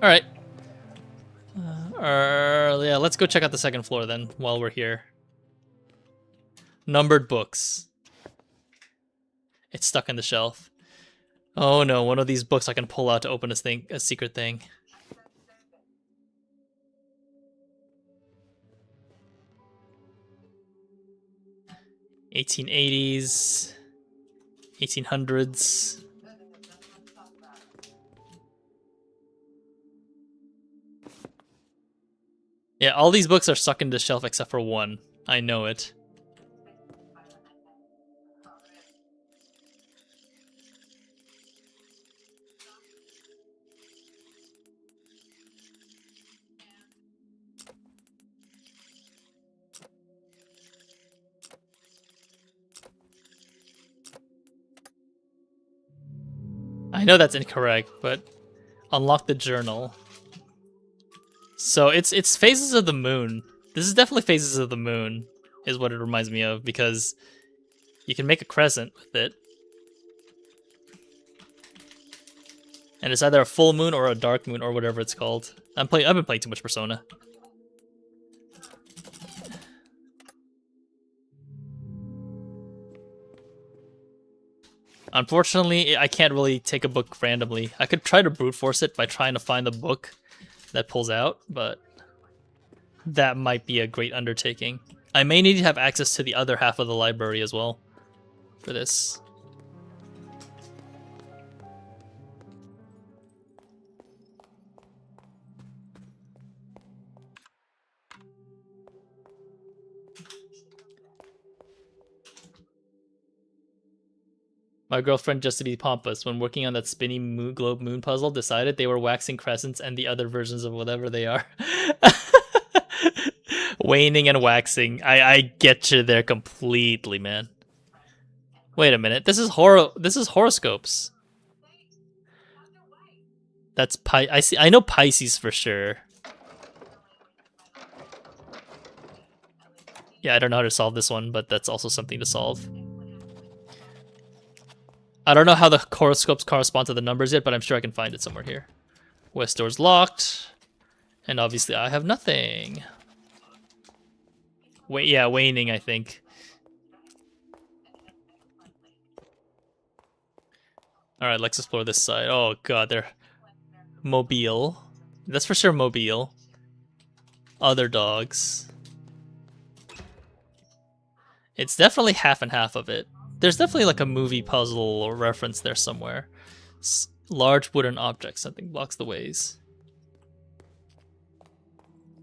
right. Yeah, let's go check out the second floor then while we're here. Numbered books. It's stuck in the shelf. Oh no, one of these books I can pull out to open a secret thing. (1880s), 1800s. Yeah, all these books are stuck in the shelf except for one. I know it. I know that's incorrect, but unlock the journal. So it's Phases of the Moon. This is definitely Phases of the Moon, is what it reminds me of, because you can make a crescent with it. And it's either a full moon or a dark moon or whatever it's called. I've been playing too much Persona. Unfortunately, I can't really take a book randomly. I could try to brute force it by trying to find the book that pulls out, but that might be a great undertaking. I may need to have access to the other half of the library as well for this. My girlfriend, just to be pompous, when working on that spinny globe moon puzzle, decided they were waxing crescents and the other versions of whatever they are. Waning and waxing. I get you there completely, man. Wait a minute. This is horoscopes. That's I know Pisces for sure. Yeah, I don't know how to solve this one, but that's also something to solve. I don't know how the horoscopes correspond to the numbers yet, but I'm sure I can find it somewhere here. West door's locked. And obviously I have nothing. Wait, yeah, waning, I think. Alright, let's explore this side. Oh god, they're... Mobile. That's for sure Mobile. Other dogs. It's definitely half and half of it. There's definitely like a movie puzzle or reference there somewhere. Large wooden object, something blocks the ways.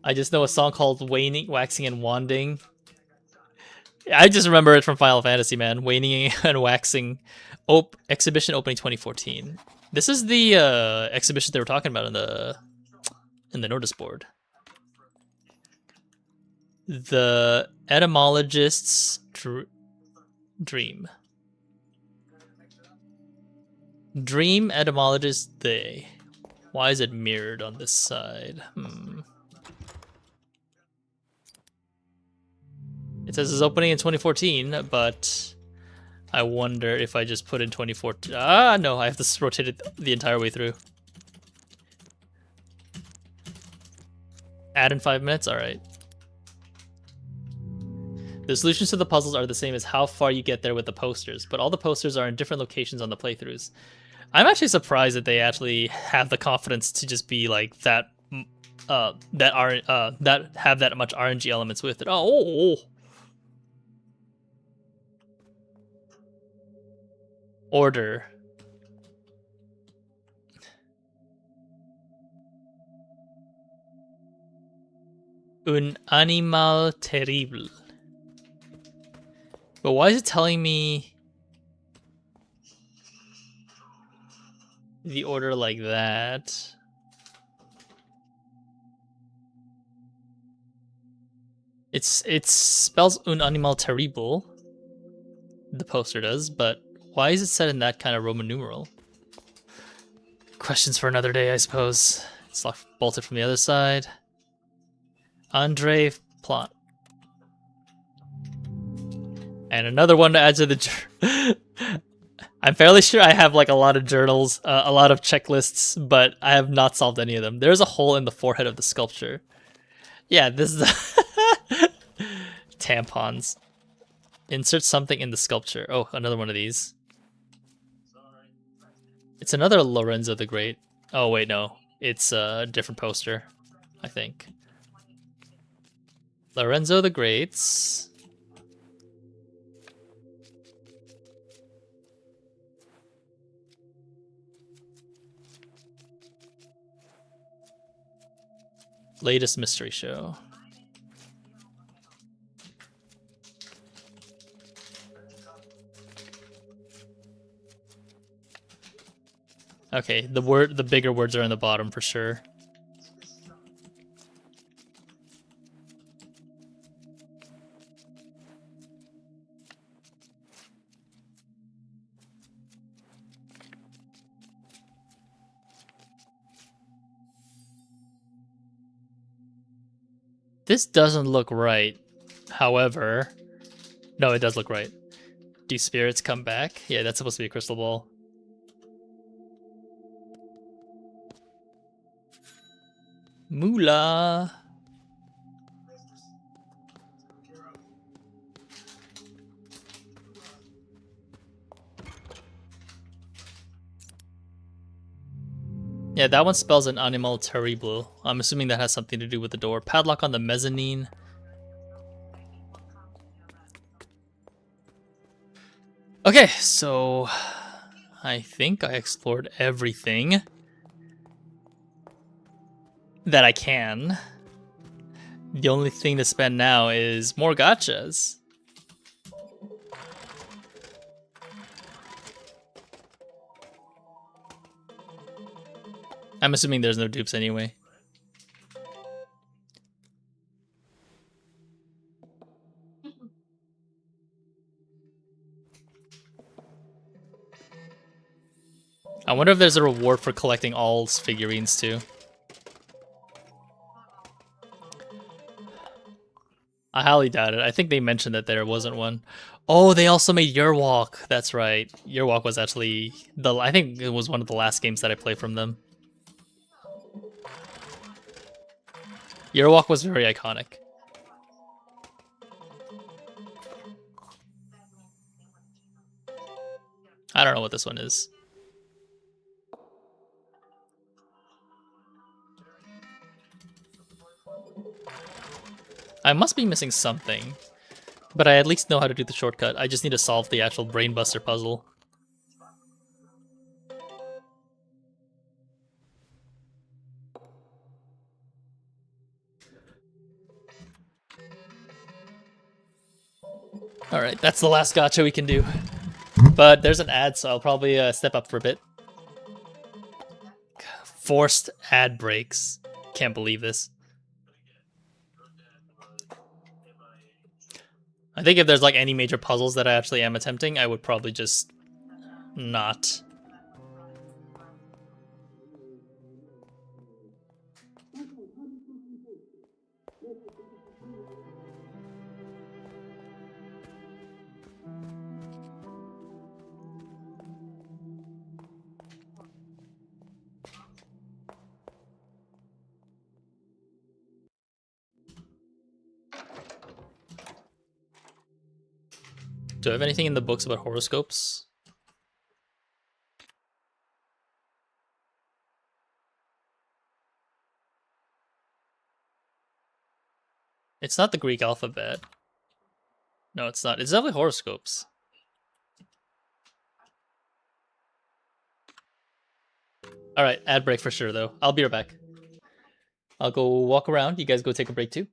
I just know a song called Waning, Waxing, and Wanding. I just remember it from Final Fantasy, man. Waning and Waxing exhibition opening 2014. This is the exhibition they were talking about in the notice board. The etymologist's dream. Dream etymologist they. Why is it mirrored on this side? It says it's opening in 2014, but I wonder if I just put in 2014. Ah, no, I have to rotate it the entire way through. Add in 5 minutes? Alright. The solutions to the puzzles are the same as how far you get there with the posters, but all the posters are in different locations on the playthroughs. I'm actually surprised that they actually have the confidence to just be like that, that have that much RNG elements with it. Oh. Order. Un animal terrible. But why is it telling me the order like that? It spells un animal terrible. The poster does, but why is it set in that kind of Roman numeral? Questions for another day, I suppose. It's locked, bolted from the other side. Andre Plot. And another one to add to the... I'm fairly sure I have like a lot of journals, a lot of checklists, but I have not solved any of them. There's a hole in the forehead of the sculpture. Yeah, this is... Tampons. Insert something in the sculpture. Oh, another one of these. It's another Lorenzo the Great. Oh, wait, no. It's a different poster, I think. Lorenzo the Great's... latest mystery show. Okay, the bigger words are in the bottom for sure. This doesn't look right. However, no, it does look right. Do spirits come back? Yeah, that's supposed to be a crystal ball. Moolah. Yeah, that one spells an animal terrible. I'm assuming that has something to do with the door. Padlock on the mezzanine. Okay, so I think I explored everything that I can. The only thing to spend now is more gachas. I'm assuming there's no dupes anyway. I wonder if there's a reward for collecting all figurines too. I highly doubt it. I think they mentioned that there wasn't one. Oh, they also made Your Walk. That's right. Your Walk was actually I think it was one of the last games that I played from them. Your Walk was very iconic. I don't know what this one is. I must be missing something. But I at least know how to do the shortcut. I just need to solve the actual brainbuster puzzle. Alright, that's the last gacha we can do. But there's an ad, so I'll probably step up for a bit. Forced ad breaks. Can't believe this. I think if there's like any major puzzles that I actually am attempting, I would probably just not. Do I have anything in the books about horoscopes? It's not the Greek alphabet. No, it's not. It's definitely horoscopes. Alright, ad break for sure, though. I'll be right back. I'll go walk around. You guys go take a break, too.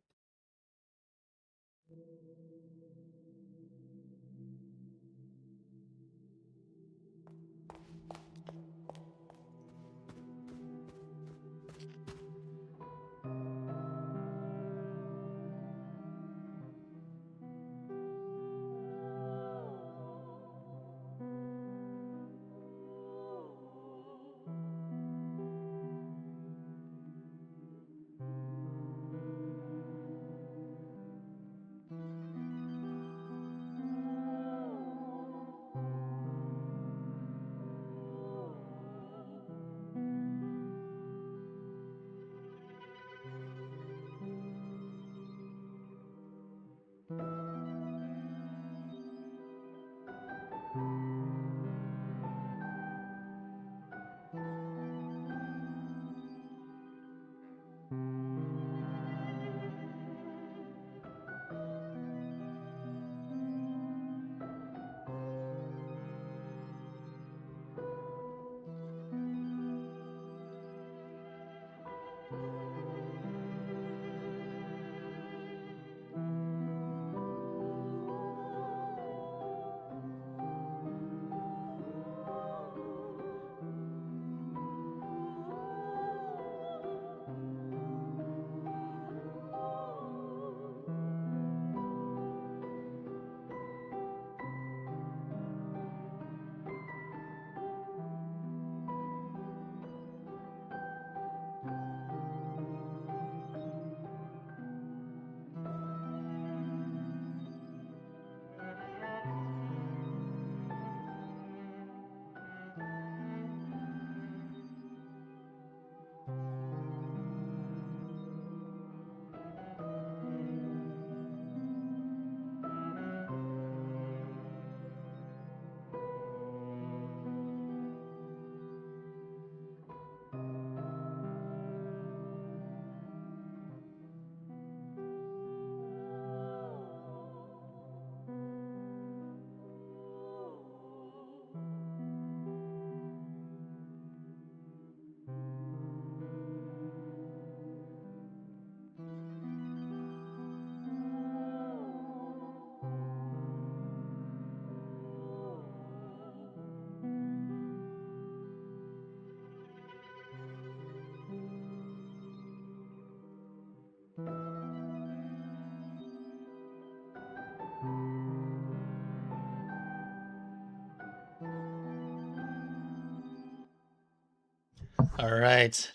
All right,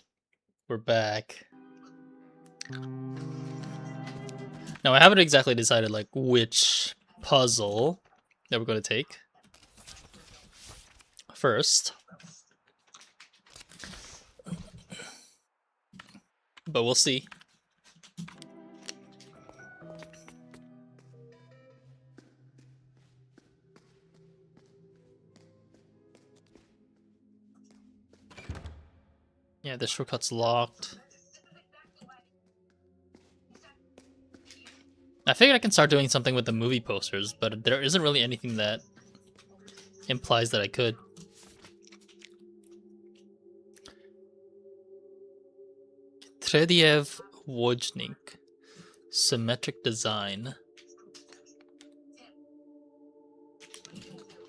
we're back. Now I haven't exactly decided like which puzzle that we're going to take first, but we'll see. Yeah, the shortcut's locked. I figured I can start doing something with the movie posters, but there isn't really anything that implies that I could. Trediev Wojnik. Symmetric design.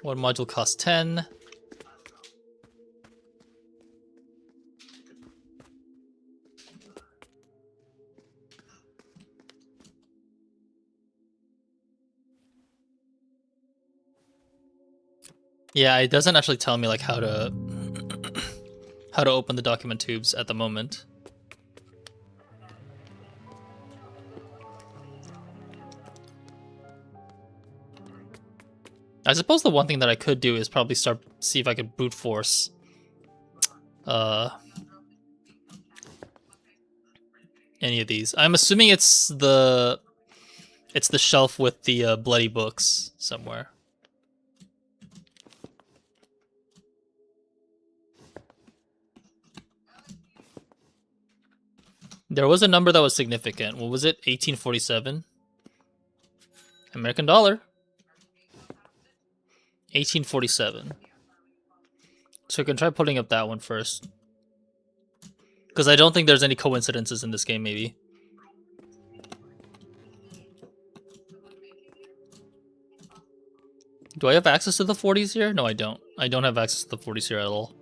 One module costs 10. Yeah, it doesn't actually tell me like how to open the document tubes at the moment. I suppose the one thing that I could do is probably see if I could brute force any of these. I'm assuming it's the shelf with the bloody books somewhere. There was a number that was significant. What was it? 1847? American dollar. 1847. So we can try putting up that one first. Because I don't think there's any coincidences in this game, maybe. Do I have access to the 40s here? No, I don't. I don't have access to the 40s here at all.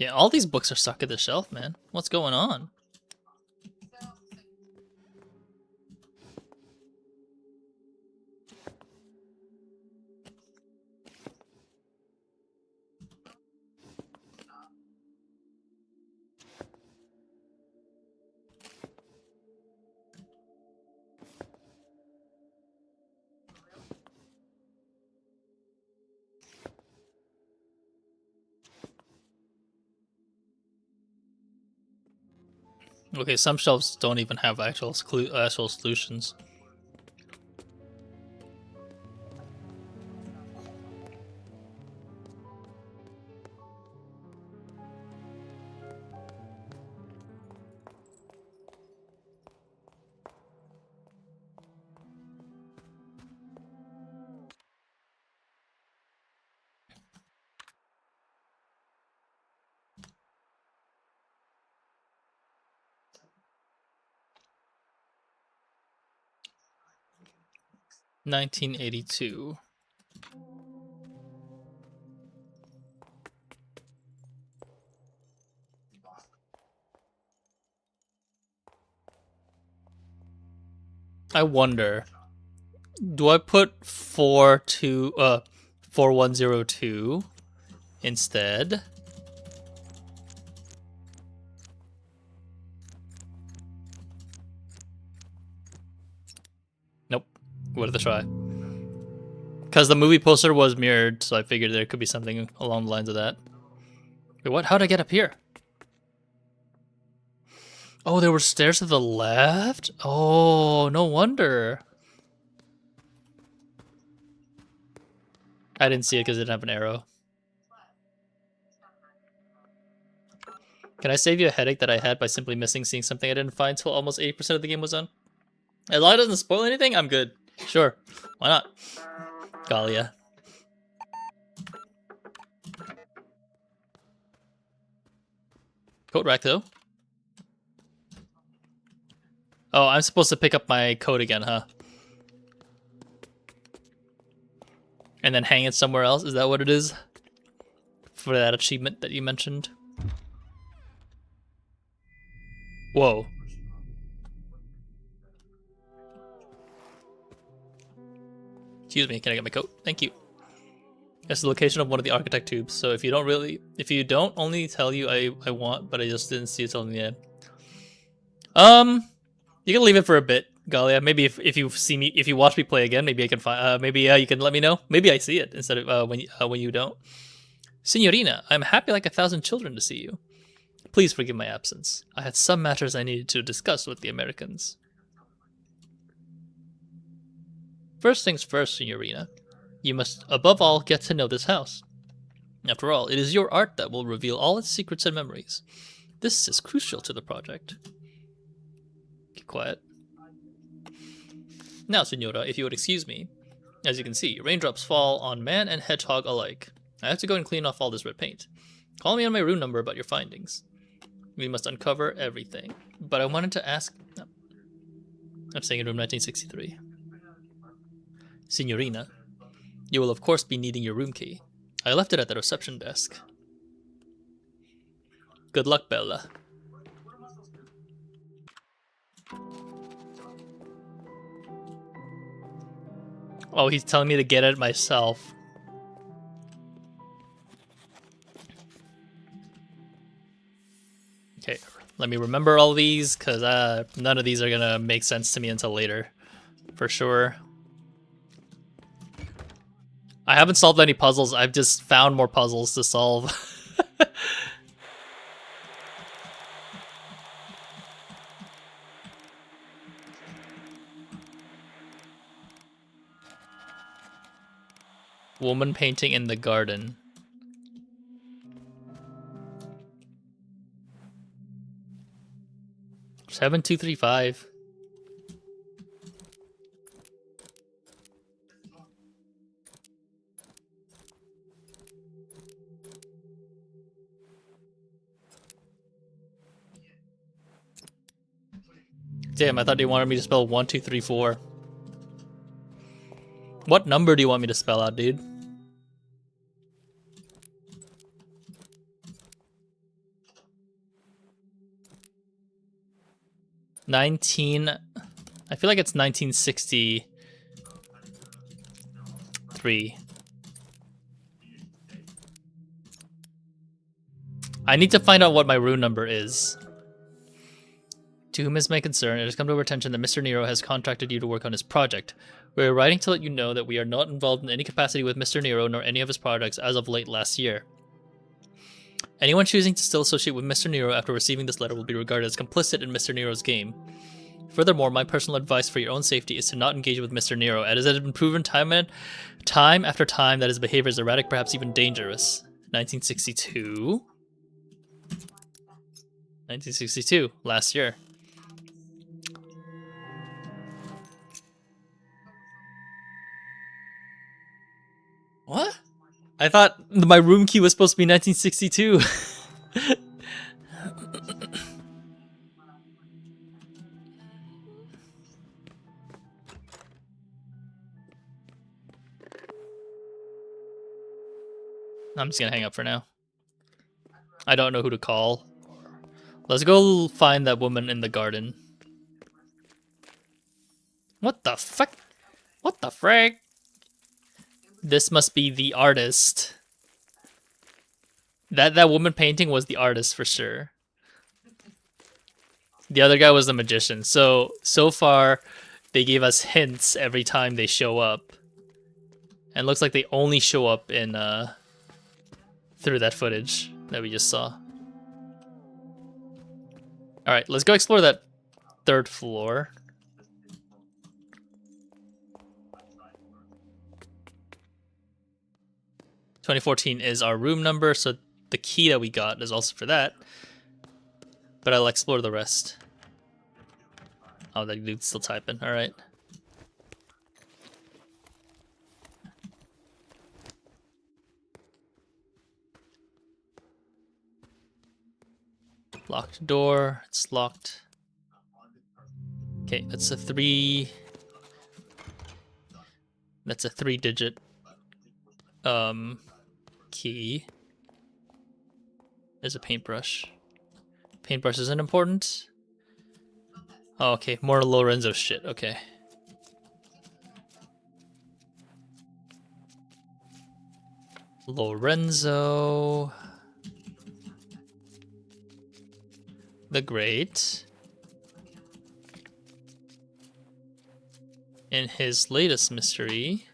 Yeah, all these books are stuck at the shelf, man. What's going on? Okay, some shelves don't even have actual solutions. $1982. I wonder, do I put 4102 instead? Nope. Worth a try. Because the movie poster was mirrored, so I figured there could be something along the lines of that. Wait, what? How'd I get up here? Oh, there were stairs to the left? Oh, no wonder. I didn't see it because it didn't have an arrow. Can I save you a headache that I had by simply seeing something I didn't find until almost 80% of the game was done? As long as it doesn't spoil anything, I'm good. Sure. Why not? Galia. Code rack, though. Oh, I'm supposed to pick up my code again, huh? And then hang it somewhere else? Is that what it is? For that achievement that you mentioned? Whoa. Excuse me, can I get my coat? Thank you. That's the location of one of the architect tubes, so if you don't only tell you I want, but I just didn't see it till the end. You can leave it for a bit, Galia. Maybe if you watch me play again, maybe I can find. Maybe you can let me know. Maybe I see it instead of when you don't. Signorina, I'm happy like 1,000 children to see you. Please forgive my absence. I had some matters I needed to discuss with the Americans. First things first, Signorina. You must, above all, get to know this house. After all, it is your art that will reveal all its secrets and memories. This is crucial to the project. Keep quiet. Now, Signora, if you would excuse me. As you can see, raindrops fall on man and hedgehog alike. I have to go and clean off all this red paint. Call me on my room number about your findings. We must uncover everything. But I wanted to ask... No. I'm staying in room 1963. Signorina, you will of course be needing your room key. I left it at the reception desk. Good luck, Bella. Oh, he's telling me to get it myself. Okay, let me remember all these, because none of these are going to make sense to me until later. For sure. I haven't solved any puzzles, I've just found more puzzles to solve. Woman painting in the garden. Seven, 2, 3, 5. Damn, I thought you wanted me to spell 1, 2, 3, 4. What number do you want me to spell out, dude? I feel like it's 1963. I need to find out what my room number is. To whom is my concern, it has come to our attention that Mr. Nero has contracted you to work on his project. We are writing to let you know that we are not involved in any capacity with Mr. Nero nor any of his projects as of late last year. Anyone choosing to still associate with Mr. Nero after receiving this letter will be regarded as complicit in Mr. Nero's game. Furthermore, my personal advice for your own safety is to not engage with Mr. Nero, as it has been proven time after time that his behavior is erratic, perhaps even dangerous. 1962? 1962, last year. What? I thought my room key was supposed to be 1962. I'm just gonna hang up for now. I don't know who to call. Let's go find that woman in the garden. What the fuck? What the frick? This must be the artist. That woman painting was the artist for sure. The other guy was the magician. So far, they gave us hints every time they show up. And it looks like they only show up in through that footage that we just saw. Alright, let's go explore that third floor. $2014 is our room number, so the key that we got is also for that. But I'll explore the rest. Oh, that dude's still typing. Alright. Locked door. It's locked. Okay, that's a 3. That's a 3-digit key. There's a paintbrush. Paintbrush isn't important. Oh, okay, more Lorenzo shit. Okay. Lorenzo the Great, in his latest mystery,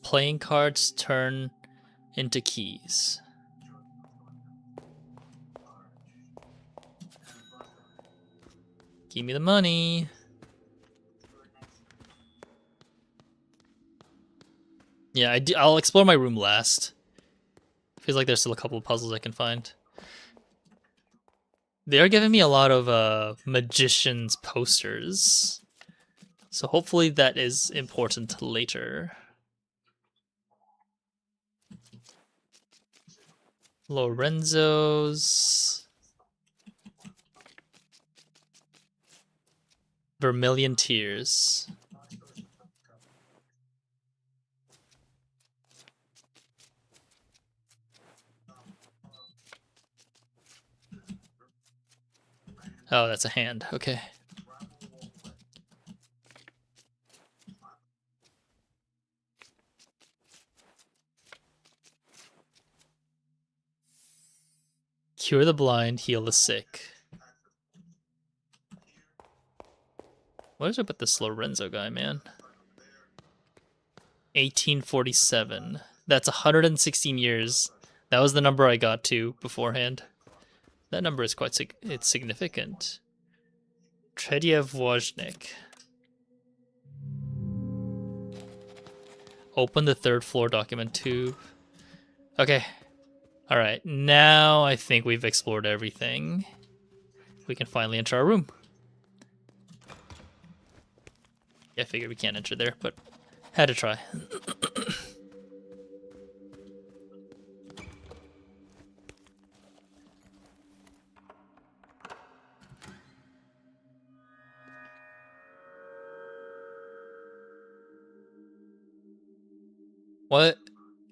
Playing cards turn into keys. Give me the money. Yeah, I'll explore my room last. Feels like there's still a couple of puzzles I can find. They are giving me a lot of magician's posters. So hopefully that is important later. Lorenzo's. Vermilion Tears. Oh, that's a hand. Okay. Cure the blind, heal the sick. What is up with this Lorenzo guy, man? 1847. That's 116 years. That was the number I got to beforehand. That number is quite it's significant. Trediev Wozniak. Open the third floor document tube. Okay. All right. Now I think we've explored everything. We can finally enter our room. Yeah, I figured we can't enter there, but had to try. What?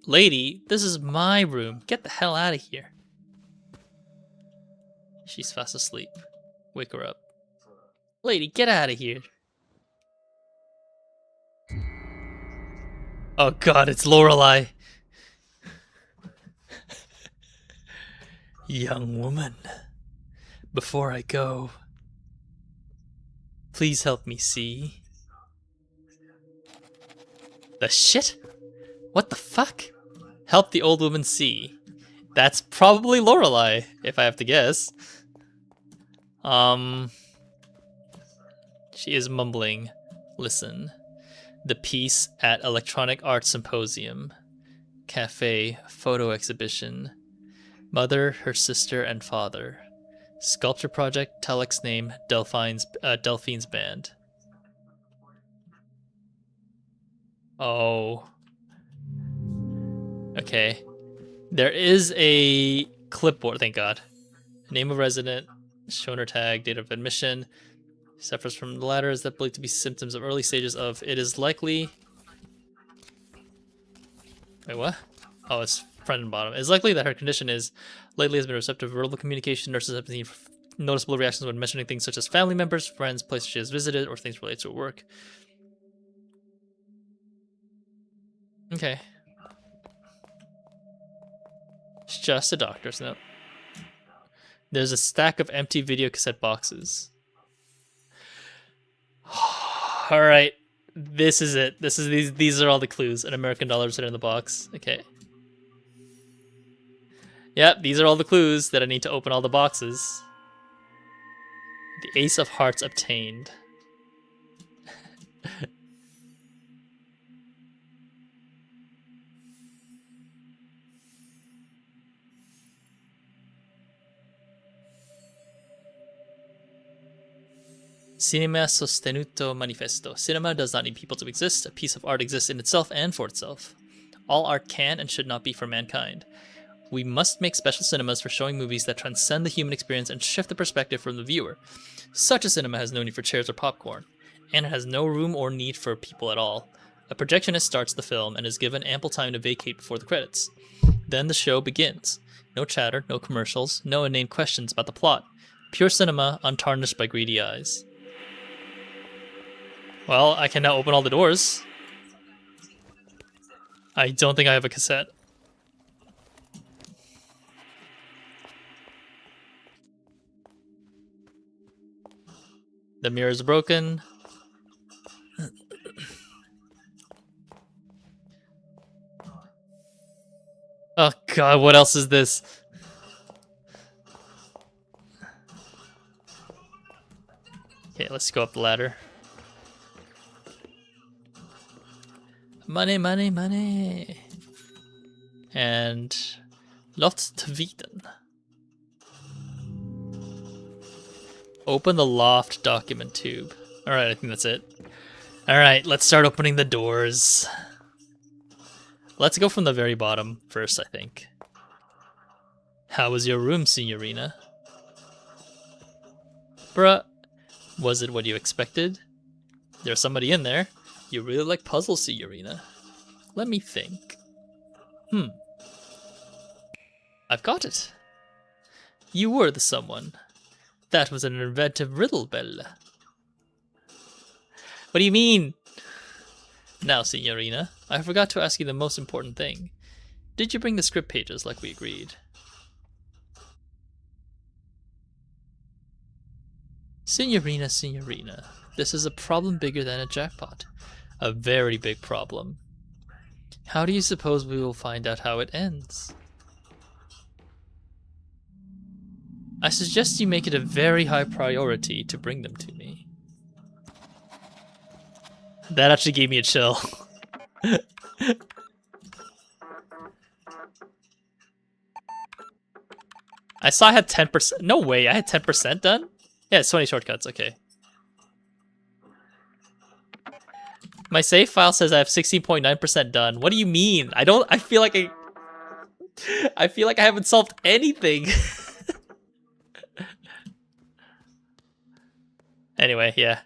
Lady, this is my room. Get the hell out of here. She's fast asleep. Wake her up. Lady, get out of here. Oh god, it's Lorelei. Young woman, before I go, please help me see. The shit? What the fuck? Help the old woman see. That's probably Lorelei, if I have to guess. She is mumbling. Listen. The piece at Electronic Arts Symposium. Cafe, photo exhibition. Mother, her sister, and father. Sculpture project, telex name, Delphine's band. Oh. Okay. There is a clipboard, thank God. Name of resident, shown her tag, date of admission. Suffers from the latter is that believed to be symptoms of early stages of it is likely. Wait, what? Oh, it's front and bottom. It's likely that her condition is lately has been receptive to verbal communication. Nurses have seen noticeable reactions when mentioning things such as family members, friends, places she has visited, or things related to her work. Okay. It's just a doctor's note. There's a stack of empty video cassette boxes. All right, this is it. This is these are all the clues. An American dollar is in the box. Okay. Yep, these are all the clues that I need to open all the boxes. The Ace of Hearts obtained. Cinema sostenuto manifesto. Cinema does not need people to exist. A piece of art exists in itself and for itself. All art can and should not be for mankind. We must make special cinemas for showing movies that transcend the human experience and shift the perspective from the viewer. Such a cinema has no need for chairs or popcorn, and it has no room or need for people at all. A projectionist starts the film and is given ample time to vacate before the credits. Then the show begins. No chatter, no commercials, no inane questions about the plot. Pure cinema, untarnished by greedy eyes. Well, I can now open all the doors. I don't think I have a cassette. The mirror is broken. God, what else is this? Okay, let's go up the ladder. Money, money, money. And lots to Viten. Open the loft document tube. Alright, I think that's it. Alright, let's start opening the doors. Let's go from the very bottom first, I think. How was your room, Signorina? Bruh, was it what you expected? There's somebody in there. You really like puzzles, Signorina. Let me think. I've got it. You were the someone. That was an inventive riddle, Bella. What do you mean? Now, Signorina, I forgot to ask you the most important thing. Did you bring the script pages like we agreed? Signorina, Signorina, this is a problem bigger than a jackpot. A very big problem. How do you suppose we will find out how it ends? I suggest you make it a very high priority to bring them to me. That actually gave me a chill. I saw I had 10%. No way, I had 10% done? Yeah, it's 20 shortcuts, okay. My save file says I have 16.9% done. What do you mean? I feel like I haven't solved anything. Anyway, yeah.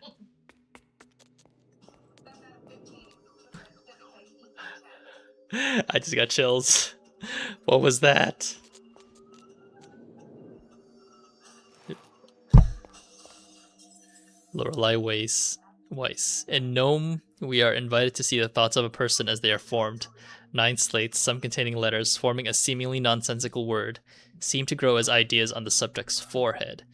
I just got chills. What was that? Lorelei Weiss. In Gnome, we are invited to see the thoughts of a person as they are formed. 9 slates, some containing letters, forming a seemingly nonsensical word, seem to grow as ideas on the subject's forehead.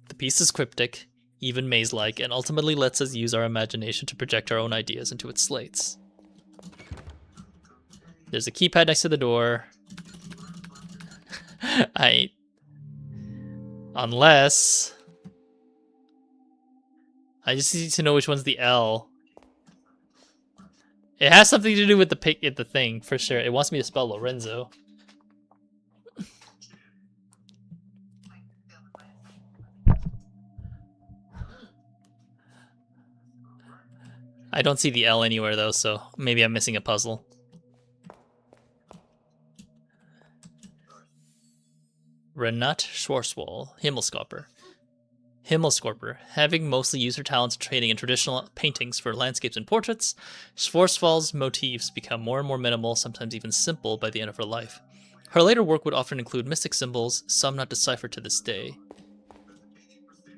The piece is cryptic, even maze-like, and ultimately lets us use our imagination to project our own ideas into its slates. There's a keypad next to the door. Unless... I just need to know which one's the L. It has something to do with the thing, for sure. It wants me to spell Lorenzo. I don't see the L anywhere, though, so maybe I'm missing a puzzle. Renat Schwarzwald, Himmelskorper. Having mostly used her talents training in traditional paintings for landscapes and portraits, Schwarzwald's motifs become more and more minimal, sometimes even simple, by the end of her life. Her later work would often include mystic symbols, some not deciphered to this day.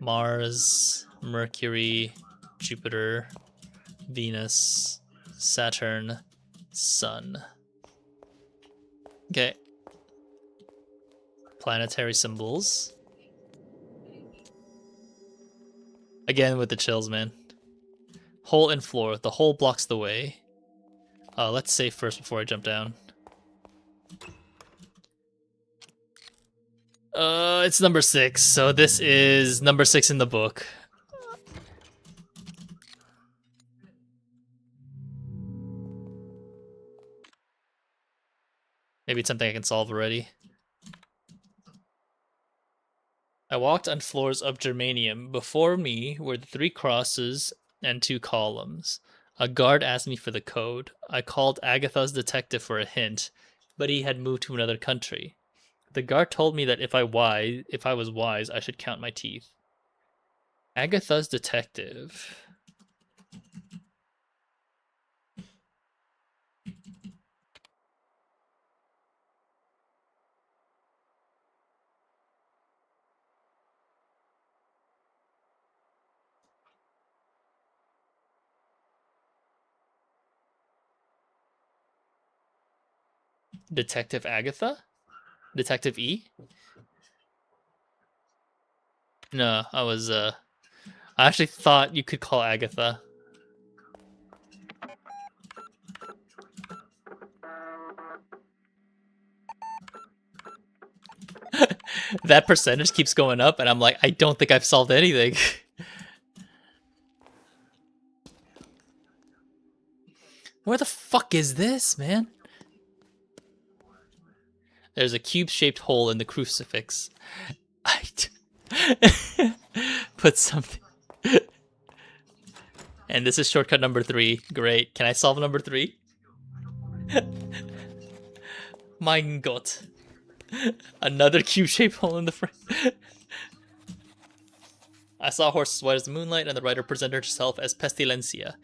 Mars, Mercury, Jupiter, Venus, Saturn, Sun. Okay. Planetary symbols. Again with the chills, man. Hole in floor. The hole blocks the way. Let's save first before I jump down. It's number 6, so this is number 6 in the book. Maybe it's something I can solve already. I walked on floors of germanium. Before me were the 3 crosses and 2 columns. A guard asked me for the code. I called Agatha's detective for a hint, but he had moved to another country. The guard told me that if I was wise, I should count my teeth. Agatha's detective. Detective Agatha? Detective E? No, I actually thought you could call Agatha. That percentage keeps going up, and I'm like, I don't think I've solved anything. Where the fuck is this, man? There's a cube-shaped hole in the crucifix. I put something. And this is shortcut number 3. Great. Can I solve number 3? Mein Gott. Another cube-shaped hole in the frame. I saw a horse as white as the moonlight, and the rider presented herself as Pestilencia.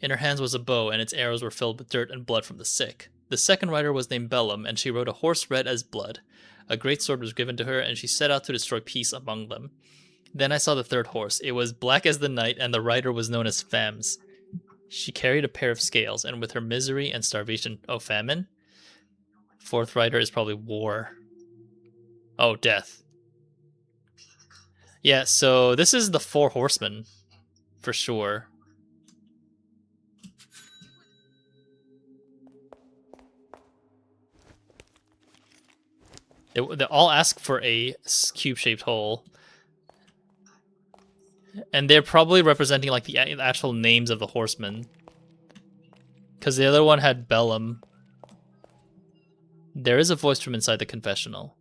In her hands was a bow, and its arrows were filled with dirt and blood from the sick. The second rider was named Bellum, and she rode a horse red as blood. A great sword was given to her, and she set out to destroy peace among them. Then I saw the third horse. It was black as the night, and the rider was known as Fams. She carried a pair of scales, and with her misery and starvation... Oh, famine? Fourth rider is probably war. Oh, death. Yeah, so this is the 4 horsemen, for sure. They all ask for a cube-shaped hole. And they're probably representing like the actual names of the horsemen. Because the other one had Bellum. There is a voice from inside the confessional.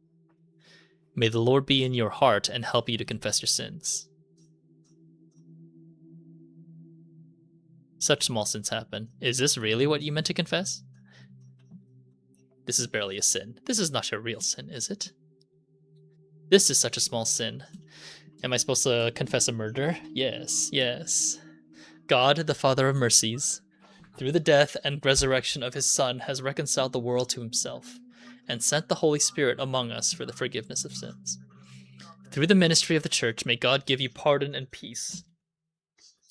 May the Lord be in your heart and help you to confess your sins. Such small sins happen. Is this really what you meant to confess? This is barely a sin. This is not your real sin, is it? This is such a small sin. Am I supposed to confess a murder? Yes, yes. God, the Father of mercies, through the death and resurrection of his Son, has reconciled the world to himself, and sent the Holy Spirit among us for the forgiveness of sins. Through the ministry of the Church, may God give you pardon and peace.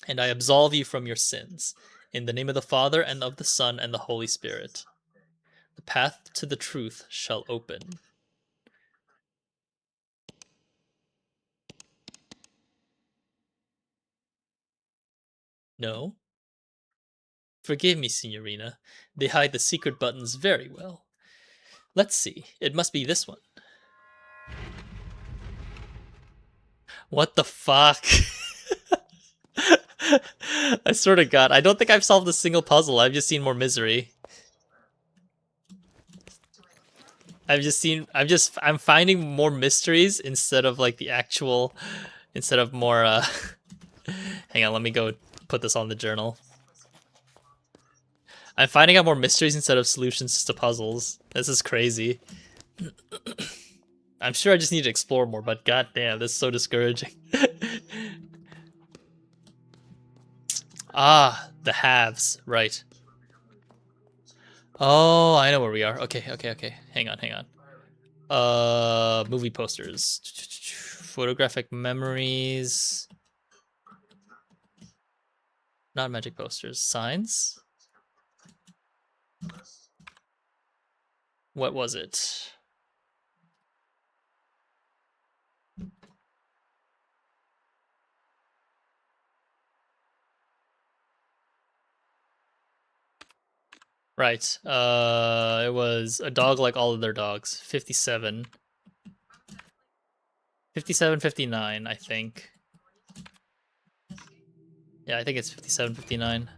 And I absolve you from your sins, in the name of the Father, and of the Son, and the Holy Spirit. The path to the truth shall open. No? Forgive me, Signorina. They hide the secret buttons very well. Let's see. It must be this one. What the fuck? I swear to God, I don't think I've solved a single puzzle. I've just seen more misery. I'm finding more mysteries instead of like the actual, instead of more, hang on, let me go put this on the journal. I'm finding out more mysteries instead of solutions to puzzles. This is crazy. I'm sure I just need to explore more, but goddamn, this is so discouraging. Ah, the halves, right. Oh, I know where we are. Okay. Hang on. Movie posters. Photographic memories. Not magic posters. Signs? What was it? Right. It was a dog like all of their dogs. 57. 57, 59, I think. Yeah, I think it's 57, 59.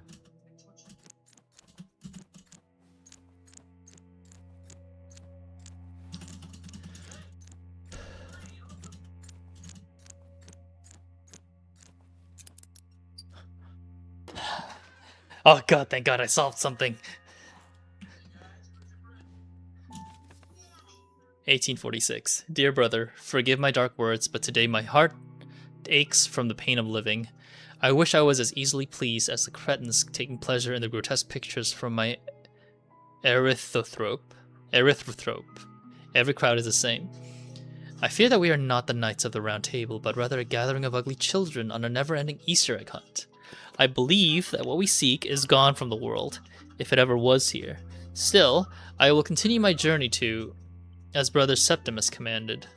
Oh god, thank god I solved something. 1846. Dear brother, forgive my dark words, but today my heart aches from the pain of living. I wish I was as easily pleased as the cretins taking pleasure in the grotesque pictures from my erythrothrope. Every crowd is the same. I fear that we are not the Knights of the Round Table, but rather a gathering of ugly children on a never-ending Easter egg hunt. I believe that what we seek is gone from the world, if it ever was here. Still, I will continue my journey to, as Brother Septimus commanded.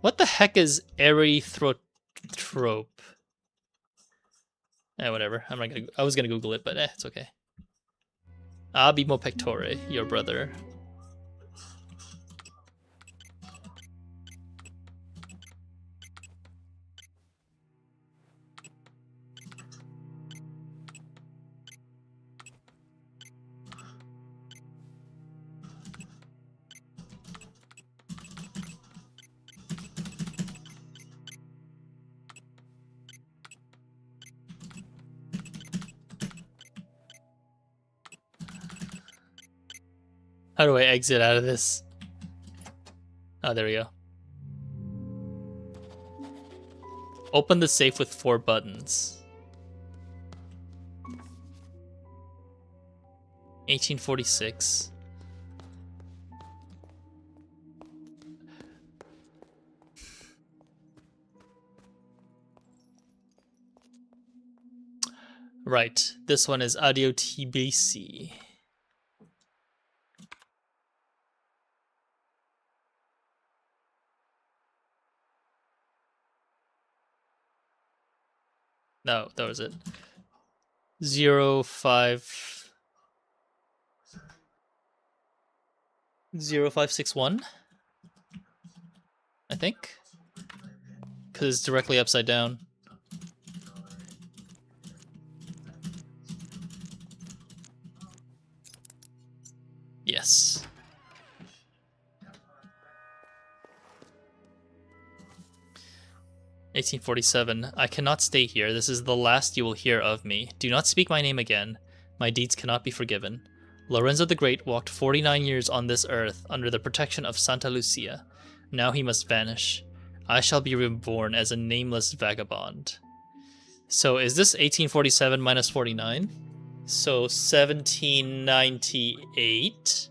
What the heck is erythrotrope? Whatever. I was gonna Google it, but it's okay. Abimo pectore, your brother. How do I exit out of this? Oh, there we go. Open the safe with 4 buttons. 1846. Right, this one is Audio TBC. No, that was it. 05 0561, I think, because it's directly upside down. Yes. "1847. I cannot stay here. This is the last you will hear of me. Do not speak my name again. My deeds cannot be forgiven. Lorenzo the Great walked 49 years on this earth under the protection of Santa Lucia. Now he must vanish. I shall be reborn as a nameless vagabond." So is this 1847 minus 49? So 1798.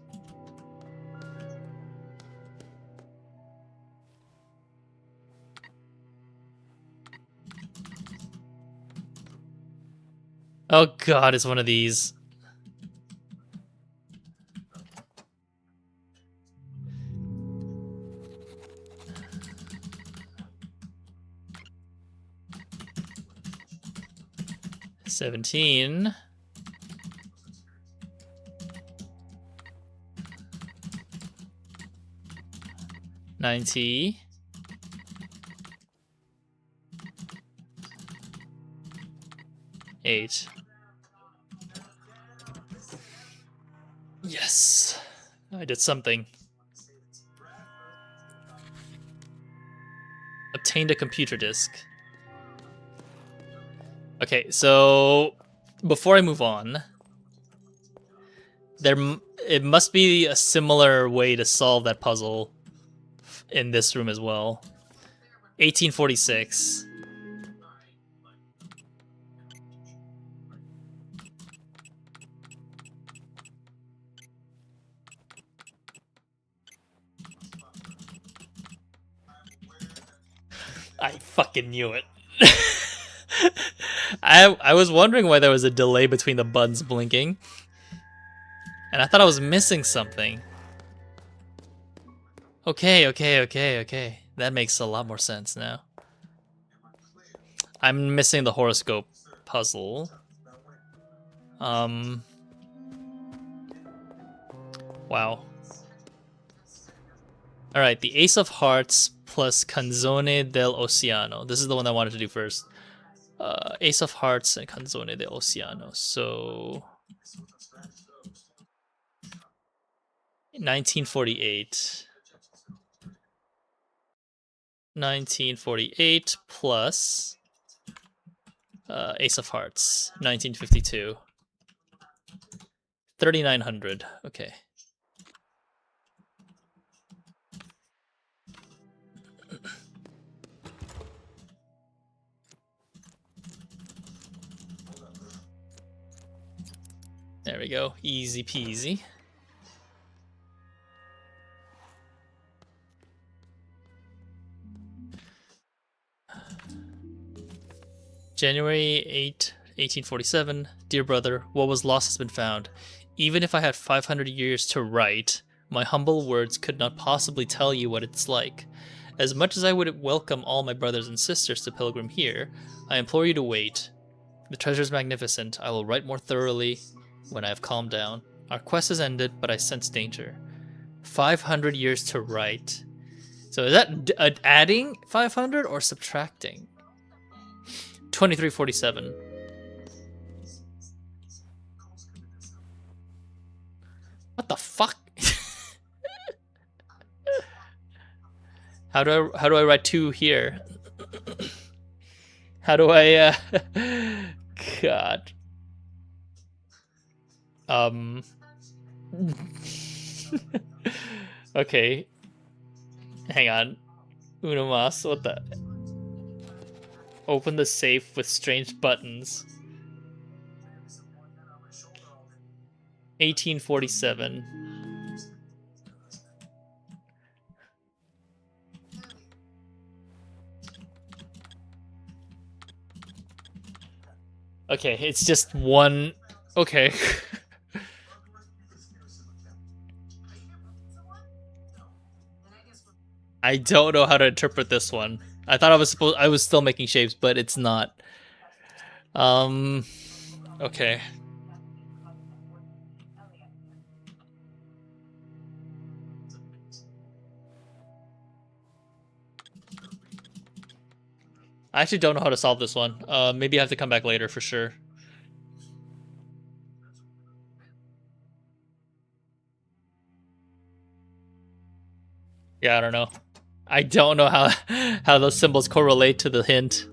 Oh god, it's one of these. "17 90 8." Yes, I did something. Obtained a computer disk. Okay, so before I move on, it must be a similar way to solve that puzzle in this room as well. 1846. I fucking knew it. I was wondering why there was a delay between the buttons blinking. And I thought I was missing something. Okay. That makes a lot more sense now. I'm missing the horoscope puzzle. Wow. Alright, the Ace of Hearts plus Canzone del Oceano. This is the one I wanted to do first. Ace of Hearts and Canzone del Oceano. So 1948. 1948 plus Ace of Hearts. 1952. 3900. Okay. There we go. Easy peasy. January 8, 1847. Dear brother, what was lost has been found. Even if I had 500 years to write, my humble words could not possibly tell you what it's like. As much as I would welcome all my brothers and sisters to pilgrim here, I implore you to wait. The treasure is magnificent. I will write more thoroughly when I have calmed down. Our quest has ended, but I sense danger. 500 years to write. So is that adding 500 or subtracting? 2347. What the fuck? How do I write 2 here? How do I God. Okay. Hang on. Uno mas. What the? Open the safe with strange buttons. 1847. Okay, it's just one. Okay. I don't know how to interpret this one. I thought I was still making shapes, but it's not. Okay. I actually don't know how to solve this one. Maybe I have to come back later for sure. Yeah, I don't know. I don't know how how those symbols correlate to the hint.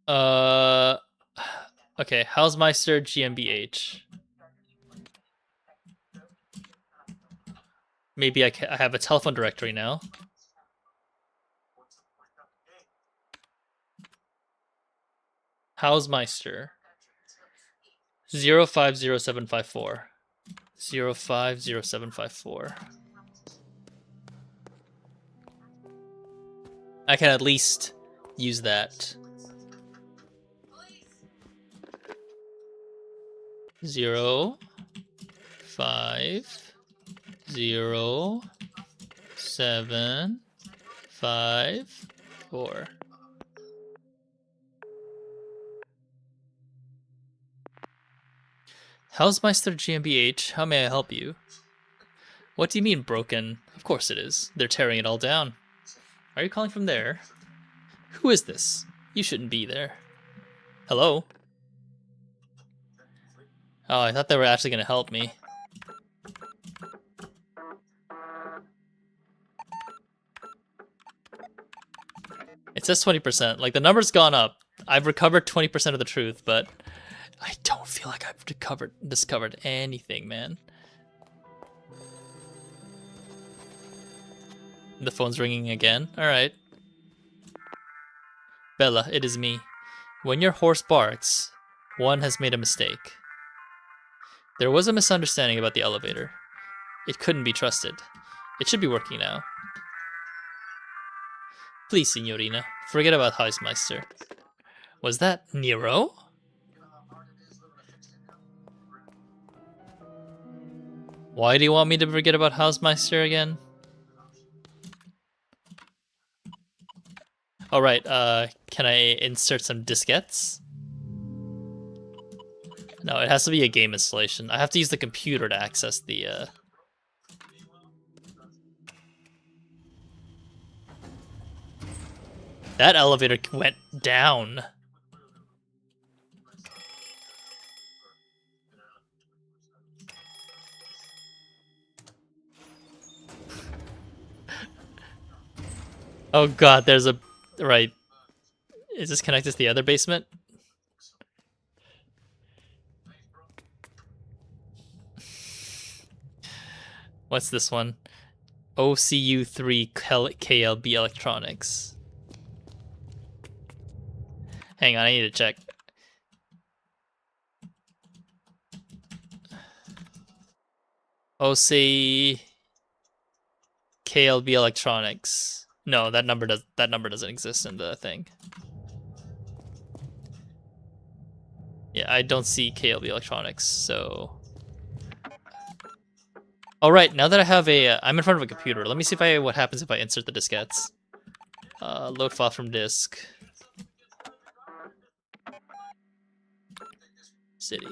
Uh, okay. Hausmeister GmbH. Maybe I have a telephone directory now. Hausmeister 050754. 050754. I can at least use that. 050754. Hausmeister GmbH, how may I help you? What do you mean broken? Of course it is. They're tearing it all down. Are you calling from there? Who is this? You shouldn't be there. Hello? Oh, I thought they were actually going to help me. It says 20%. Like, the number's gone up. I've recovered 20% of the truth, but I don't feel like I've discovered anything, man. The phone's ringing again. Alright. Bella, it is me. When your horse barks, one has made a mistake. There was a misunderstanding about the elevator. It couldn't be trusted. It should be working now. Please, Signorina, forget about Hausmeister. Was that Nero? Why do you want me to forget about Hausmeister again? Alright, can I insert some diskettes? No, it has to be a game installation. I have to use the computer to access the, That elevator went down. Oh god, there's a... Right. Is this connected to the other basement? What's this one? OCU3 KLB Electronics. Hang on, I need to check. OC KLB Electronics. No, that number doesn't exist in the thing. Yeah, I don't see KLB Electronics, so... All right, now that I have a, I'm in front of a computer. Let me see what happens if I insert the diskettes. Load file from disk. City.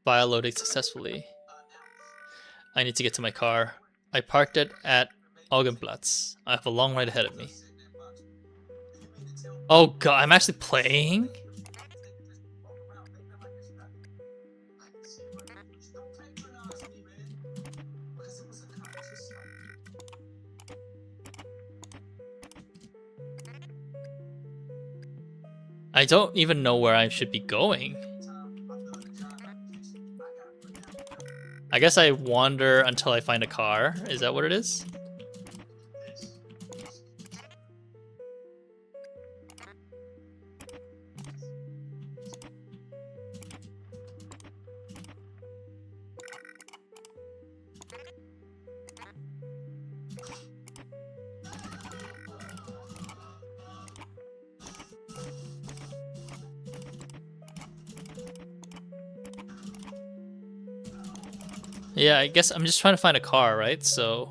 File loading successfully. I need to get to my car. I parked it at Augenplatz. I have a long ride ahead of me. Oh god, I'm actually playing? I don't even know where I should be going. I guess I wander until I find a car. Is that what it is? Yeah, I guess I'm just trying to find a car, right? So...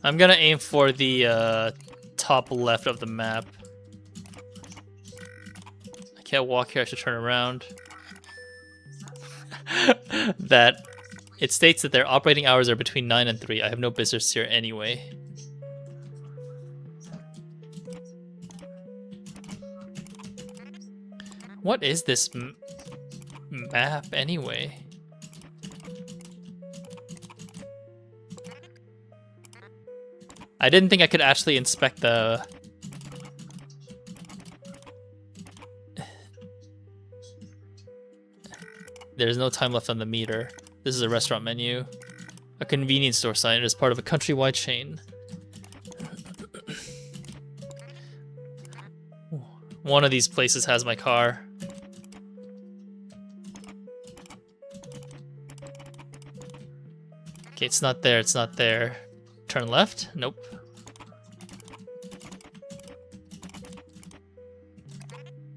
I'm gonna aim for the top left of the map. I can't walk here, I should turn around. That... It states that their operating hours are between 9 and 3. I have no business here anyway. What is this map anyway? I didn't think I could actually inspect the... There's no time left on the meter. This is a restaurant menu. A convenience store sign. It is part of a countrywide chain. One of these places has my car. Okay, it's not there, it's not there. Turn left? Nope.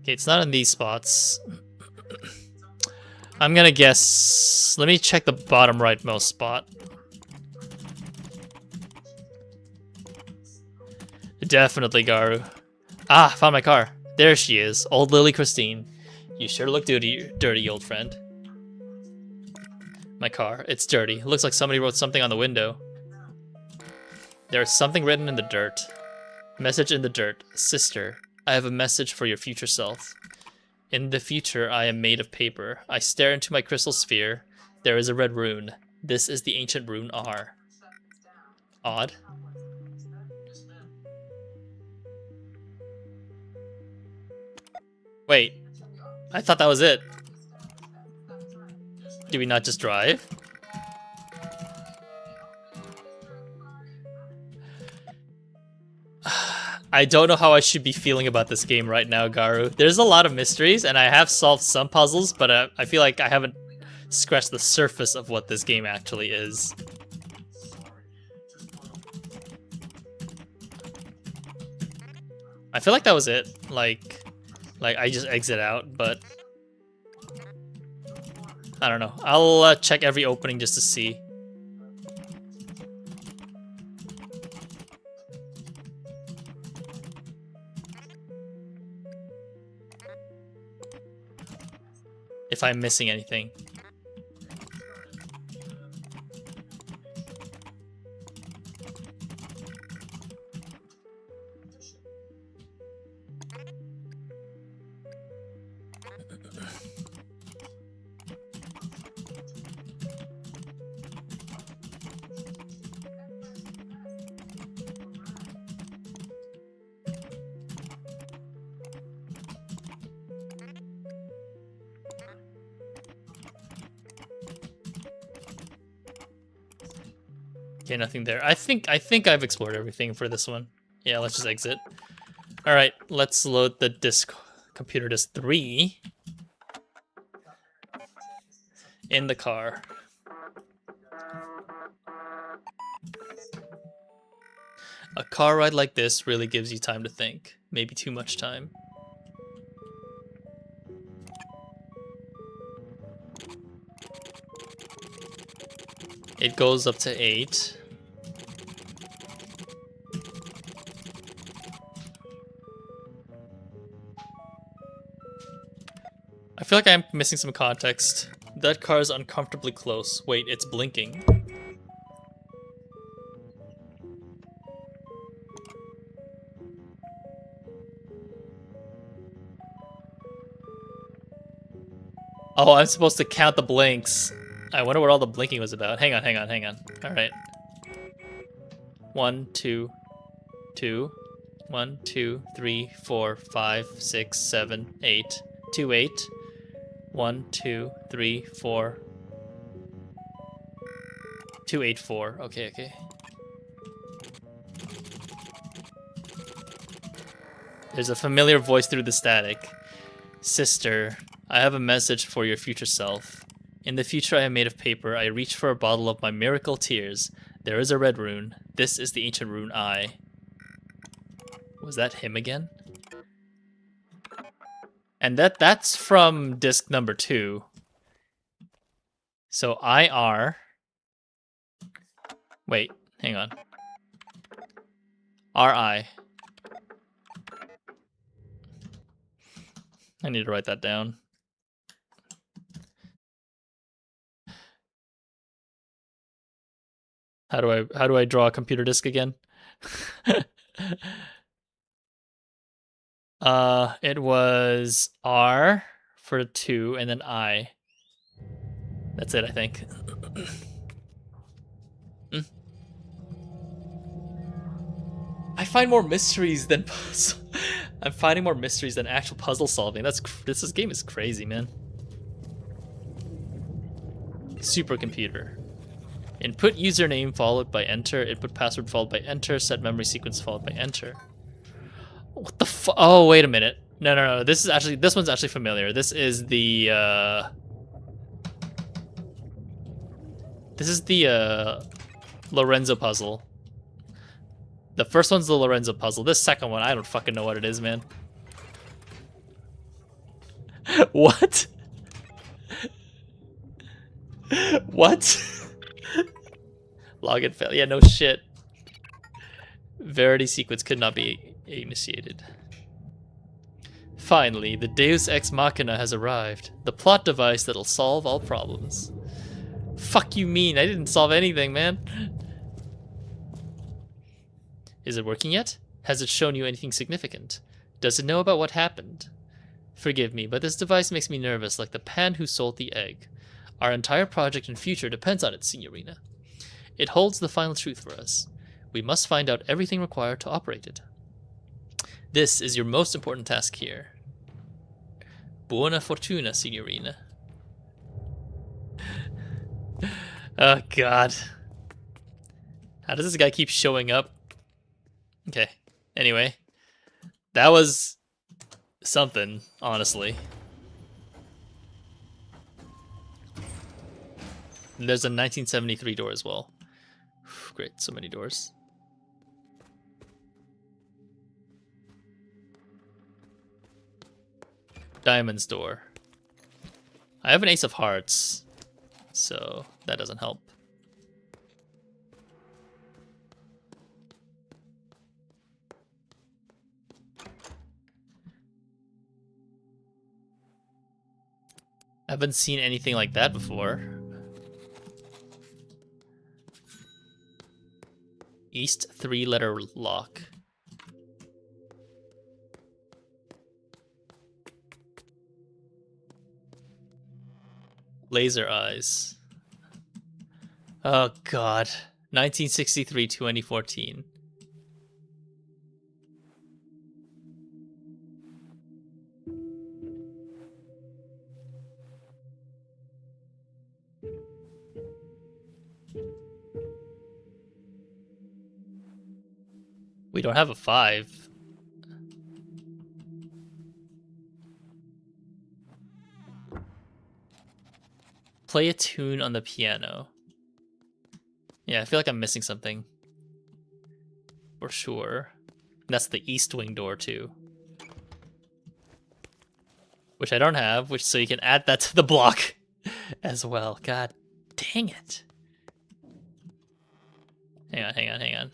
Okay, it's not in these spots. I'm gonna guess... Let me check the bottom rightmost spot. Definitely Garu. Ah, found my car. There she is, old Lily Christine. You sure look dirty, old friend. My car. It's dirty. Looks like somebody wrote something on the window. There's something written in the dirt. Message in the dirt. Sister, I have a message for your future self. In the future, I am made of paper. I stare into my crystal sphere. There is a red rune. This is the ancient rune R. Odd. Wait. I thought that was it. Do we not just drive? I don't know how I should be feeling about this game right now, Garu. There's a lot of mysteries, and I have solved some puzzles, but I feel like I haven't scratched the surface of what this game actually is. I feel like that was it. Like I just exit out, but... I don't know. I'll check every opening just to see. If I'm missing anything. Okay, nothing there. I think I've explored everything for this one. Yeah, let's just exit. All right, let's load the disk, computer disk 3 in the car. A car ride like this really gives you time to think. Maybe too much time. It goes up to 8. I feel like I'm missing some context. That car is uncomfortably close. Wait, it's blinking. Oh, I'm supposed to count the blinks. I wonder what all the blinking was about. Hang on. Alright. 1, 2, 2. 1, 2, 3, 4, 5, 6, 7, 8. 2, 8. 1, 2, 3, 4. 2, 8, 4. Okay, okay. There's a familiar voice through the static. Sister, I have a message for your future self. In the future I am made of paper. I reach for a bottle of my miracle tears. There is a red rune. This is the ancient rune I. Was that him again? And that's from disc number 2. So IR. Wait, hang on. RI. I need to write that down. How do I draw a computer disk again? It was R for 2 and then I. That's it, I think. I find more mysteries than puzzle. I'm finding more mysteries than actual puzzle solving. This game is crazy, man. Supercomputer. Input username followed by enter. Input password followed by enter. Set memory sequence followed by enter. What the fu- Oh, wait a minute. No. This one's actually familiar. This is the Lorenzo puzzle. The first one's the Lorenzo puzzle. This second one, I don't fucking know what it is, man. What? What? Login fail. Yeah, no shit. Verity sequence could not be initiated. Finally, the Deus Ex Machina has arrived. The plot device that'll solve all problems. Fuck you mean? I didn't solve anything, man. Is it working yet? Has it shown you anything significant? Does it know about what happened? Forgive me, but this device makes me nervous like the pan who sold the egg. Our entire project and future depends on it, Signorina. It holds the final truth for us. We must find out everything required to operate it. This is your most important task here. Buona fortuna, Signorina. Oh, God. How does this guy keep showing up? Okay. Anyway. That was something, honestly. And there's a 1973 door as well. Great, so many doors. Diamond's door. I have an ace of hearts, so that doesn't help. I haven't seen anything like that before. East 3-letter lock. Laser eyes. Oh God. 1963, 2014. We don't have a 5. Play a tune on the piano. Yeah, I feel like I'm missing something. For sure. And that's the east wing door too. Which I don't have, so you can add that to the block as well. God dang it. Hang on.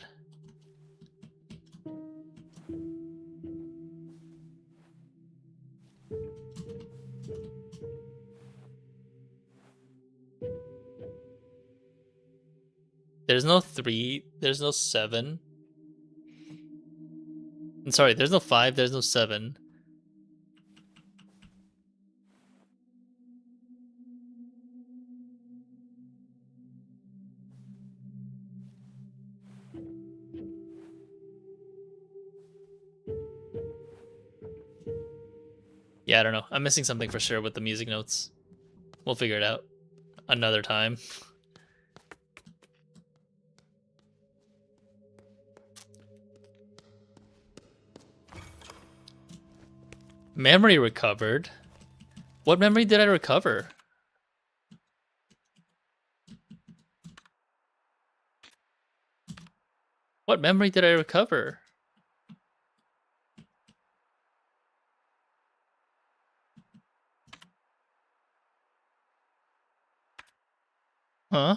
There's no 3, there's no 7. I'm sorry, there's no 5, there's no 7. Yeah, I don't know. I'm missing something for sure with the music notes. We'll figure it out another time. Memory recovered. What memory did I recover? What memory did I recover? Huh?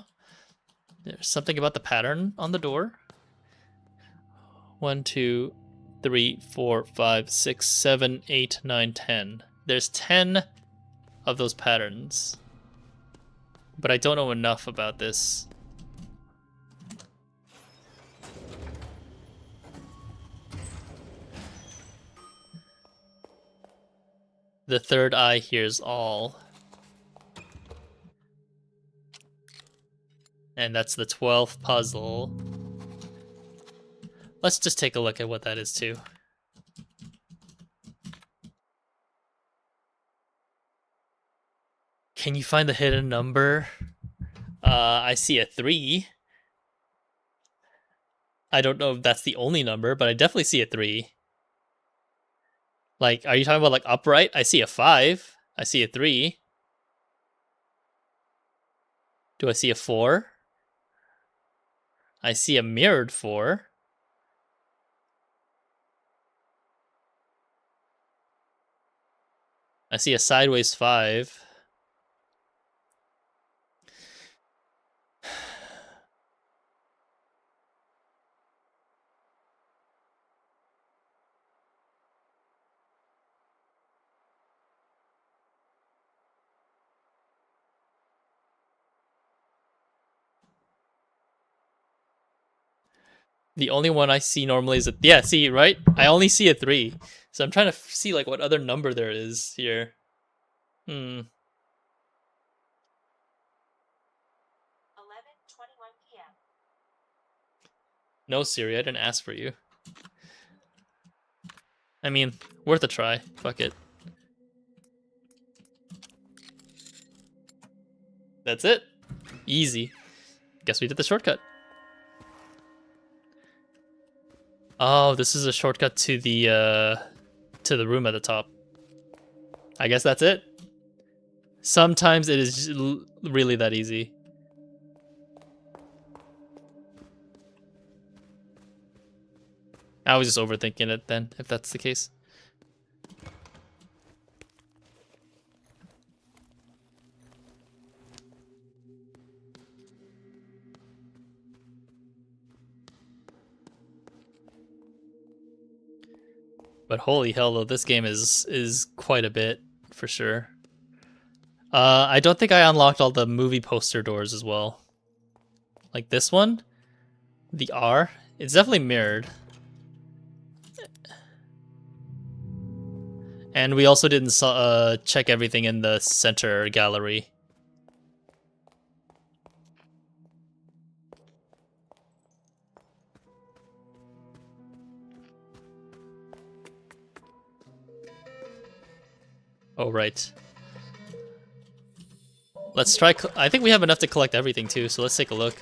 There's something about the pattern on the door. 1, 2, 3, 4, 5, 6, 7, 8, 9, 10. There's 10 of those patterns. But I don't know enough about this. The third eye hears all. And that's the 12th puzzle. Let's just take a look at what that is too. Can you find the hidden number? I see a 3. I don't know if that's the only number, but I definitely see a 3. Like, are you talking about like upright? I see a 5. I see a 3. Do I see a 4? I see a mirrored 4. I see a sideways 5. The only one I see normally is a... Yeah, see, right? I only see a 3. So I'm trying to see like what other number there is here. Hmm. 11:21 p.m. No, Siri, I didn't ask for you. I mean, worth a try. Fuck it. That's it. Easy. Guess we did the shortcut. Oh, this is a shortcut to the room at the top. I guess that's it. Sometimes it is really that easy. I was just overthinking it then, if that's the case. But holy hell, though, this game is quite a bit for sure. I don't think I unlocked all the movie poster doors as well. Like this one, the R, it's definitely mirrored. And we also didn't check everything in the center gallery. Oh, right. Let's try... I think we have enough to collect everything, too, so let's take a look.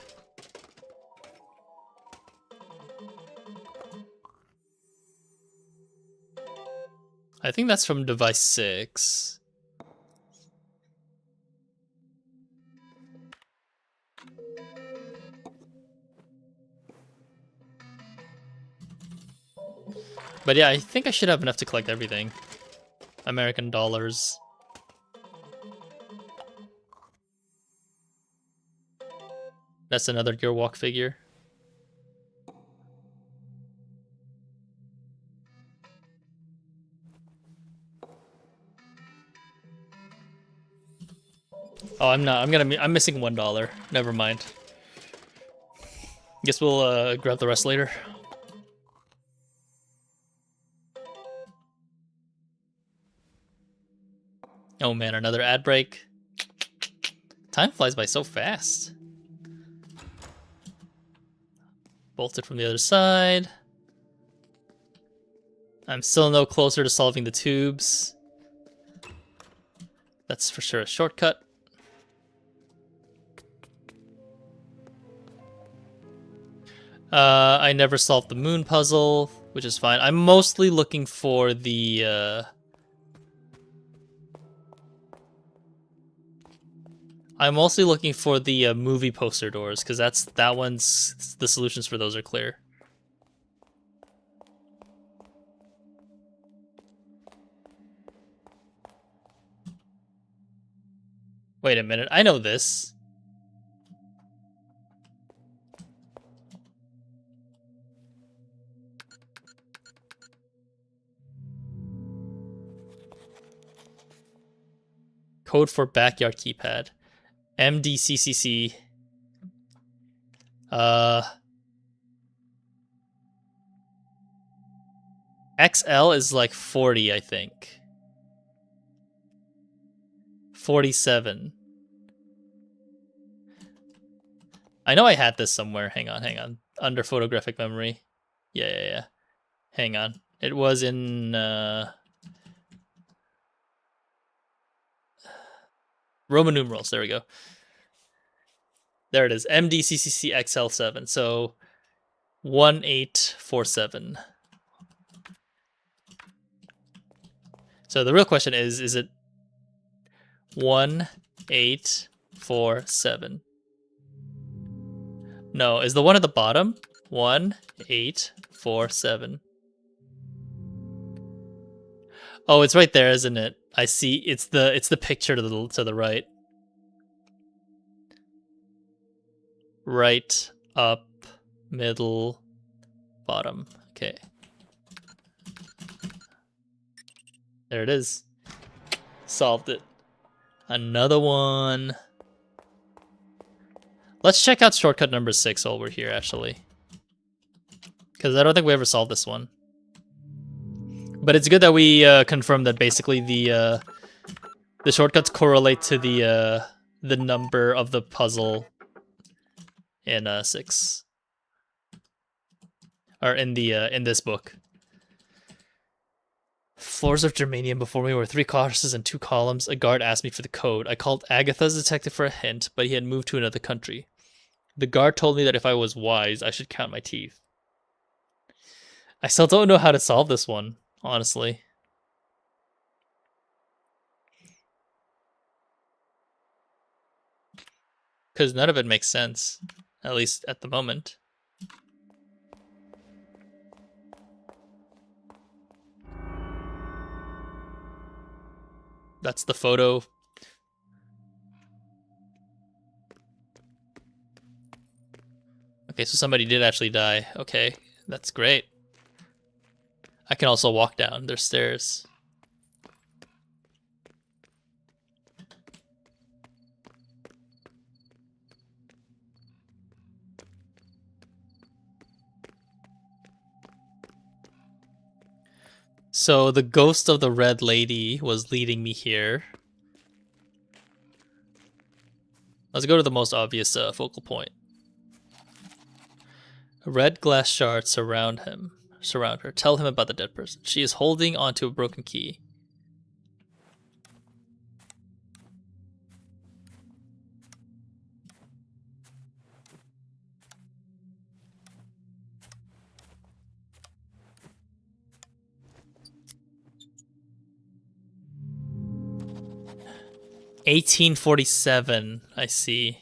I think that's from device 6. But yeah, I think I should have enough to collect everything. American dollars. That's another Gearwalk figure. Oh, I'm missing $1. Never mind. Guess we'll grab the rest later. Oh man, another ad break. Time flies by so fast. Bolted from the other side. I'm still no closer to solving the tubes. That's for sure a shortcut. I never solved the moon puzzle, which is fine. I'm mostly looking for the movie poster doors, because that one's the solutions for those are clear. Wait a minute, I know this. Code for backyard keypad. MDCCC. XL is like 40, I think. 47. I know I had this somewhere. Hang on. Under photographic memory. Yeah. Hang on. It was in Roman numerals. There we go. There it is. MDCCCXL7. So 1847. So the real question is it 1847? No, is the one at the bottom? 1847. Oh, it's right there, isn't it? I see. It's the picture to the right. Right, up, middle, bottom. Okay. There it is. Solved it. Another one. Let's check out shortcut number 6 while we're here, actually. Because I don't think we ever solved this one. But it's good that we confirmed that basically the shortcuts correlate to the number of the puzzle in 6. Or in this book. Floors of germanium before me were 3 crosses and 2 columns. A guard asked me for the code. I called Agatha's detective for a hint, but he had moved to another country. The guard told me that if I was wise, I should count my teeth. I still don't know how to solve this one, honestly. Because none of it makes sense, at least at the moment. That's the photo. Okay, so somebody did actually die. Okay, that's great. I can also walk down. There's stairs. So the ghost of the red lady was leading me here. Let's go to the most obvious focal point. Red glass shards surround her. Tell him about the dead person. She is holding onto a broken key. $1847, I see.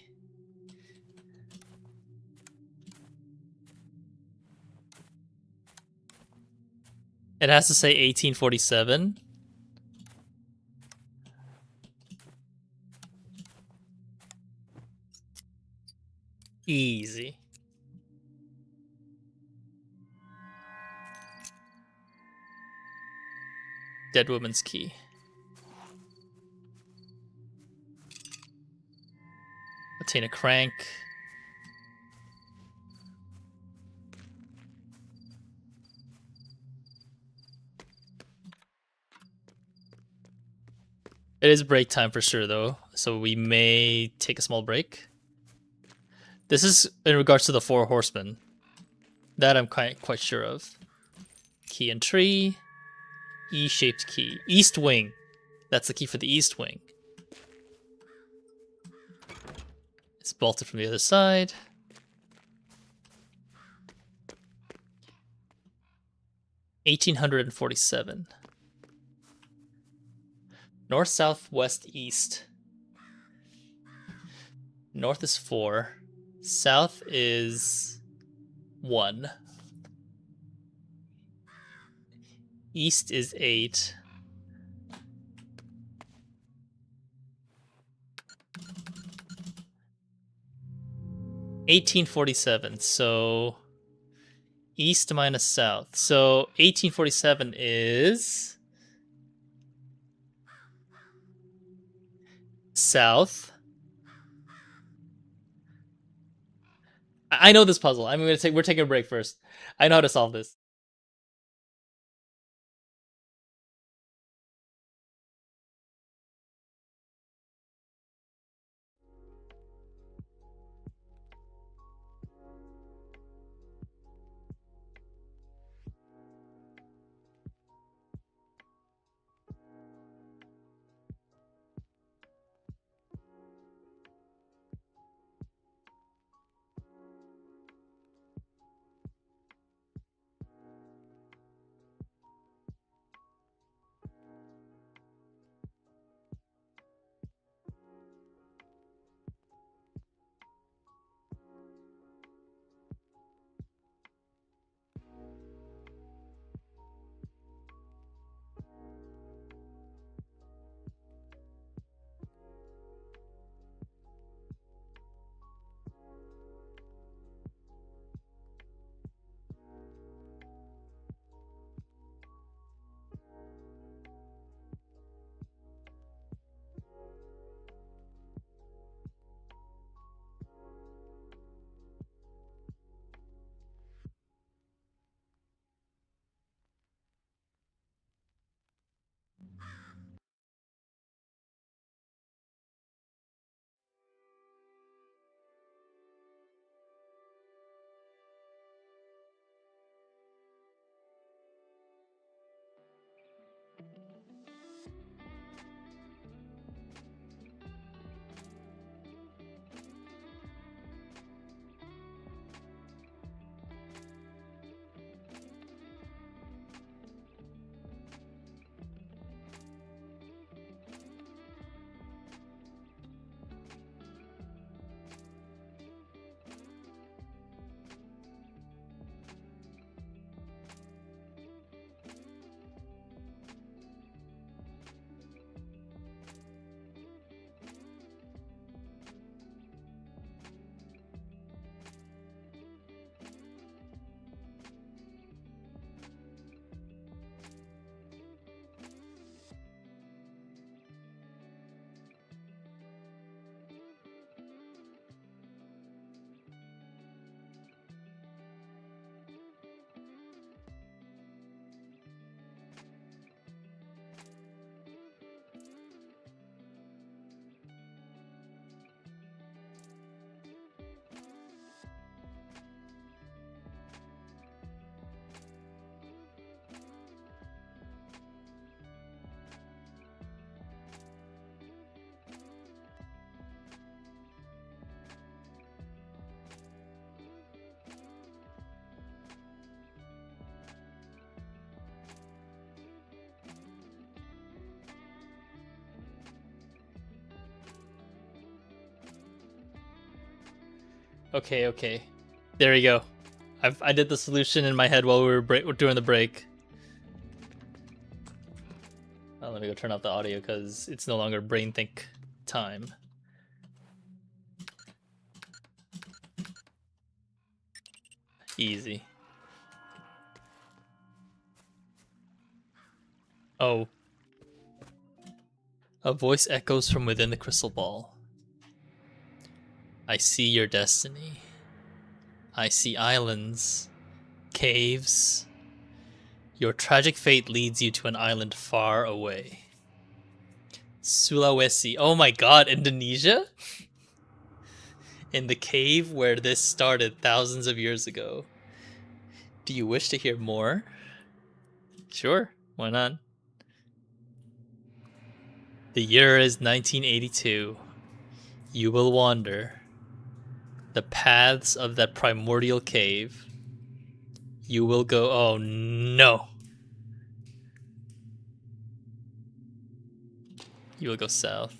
It has to say 1847. Easy. Dead woman's key. Obtain a crank. It is break time for sure, though, so we may take a small break. This is in regards to the 4 horsemen. That I'm quite sure of. Key and tree. E-shaped key. East wing. That's the key for the east wing. It's bolted from the other side. $1,847. North, south, west, east. North is 4. South is 1. East is 8. $1,847. So east minus south. So 1847 is south. I know this puzzle. We're taking a break first. I know how to solve this. Okay. There you go. I did the solution in my head while we were doing the break. Let me go turn off the audio because it's no longer brain think time. Easy. Oh. A voice echoes from within the crystal ball. I see your destiny. I see islands, caves. Your tragic fate leads you to an island far away. Sulawesi. Oh my god, Indonesia? In the cave where this started thousands of years ago. Do you wish to hear more? Sure, why not? The year is 1982. You will wander. the paths of that primordial cave. You will go. Oh no. You will go south.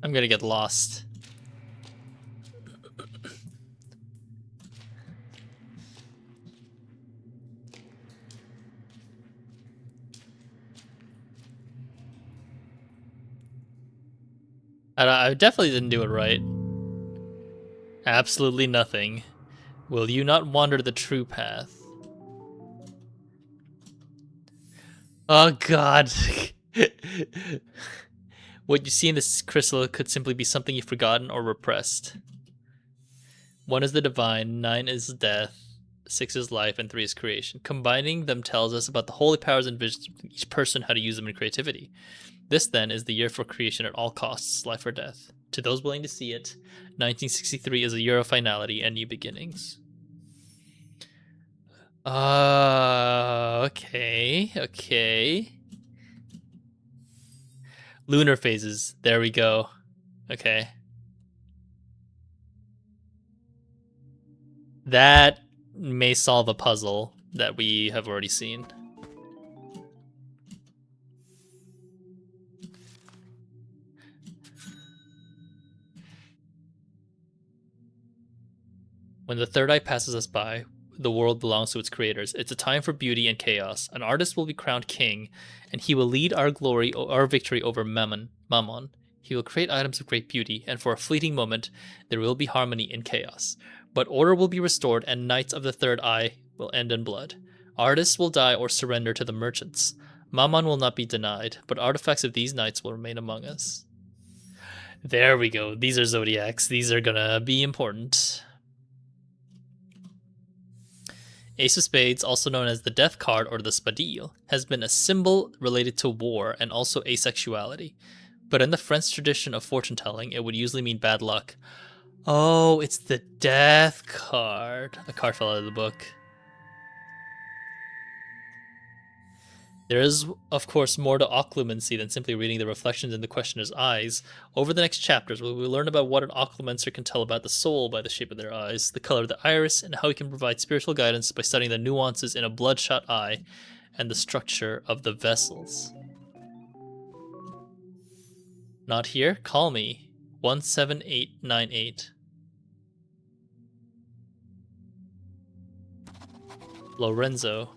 I'm gonna get lost. I definitely didn't do it right. Absolutely nothing. Will you not wander the true path? Oh god. What you see in this crystal could simply be something you've forgotten or repressed. 1 is the divine, 9 is death, 6 is life, and 3 is creation. Combining them tells us about the holy powers and visions of each person, how to use them in creativity. This, then, is the year for creation at all costs, life or death. To those willing to see it, 1963 is a year of finality and new beginnings. Okay. Lunar phases. There we go. Okay. That may solve a puzzle that we have already seen. When the third eye passes us by, the world belongs to its creators. It's a time for beauty and chaos. An artist will be crowned king, and he will lead our victory over Mammon. He will create items of great beauty, and for a fleeting moment, there will be harmony in chaos. But order will be restored, and knights of the third eye will end in blood. Artists will die or surrender to the merchants. Mammon will not be denied, but artifacts of these knights will remain among us. There we go. These are zodiacs. These are gonna be important. Ace of Spades, also known as the Death card or the Spadille, has been a symbol related to war and also asexuality. But in the French tradition of fortune telling, it would usually mean bad luck. Oh, it's the Death card. A card fell out of the book. There is, of course, more to occlumency than simply reading the reflections in the questioner's eyes. Over the next chapters, we will learn about what an occlumencer can tell about the soul by the shape of their eyes, the color of the iris, and how he can provide spiritual guidance by studying the nuances in a bloodshot eye and the structure of the vessels. Not here? Call me. 17898. Lorenzo.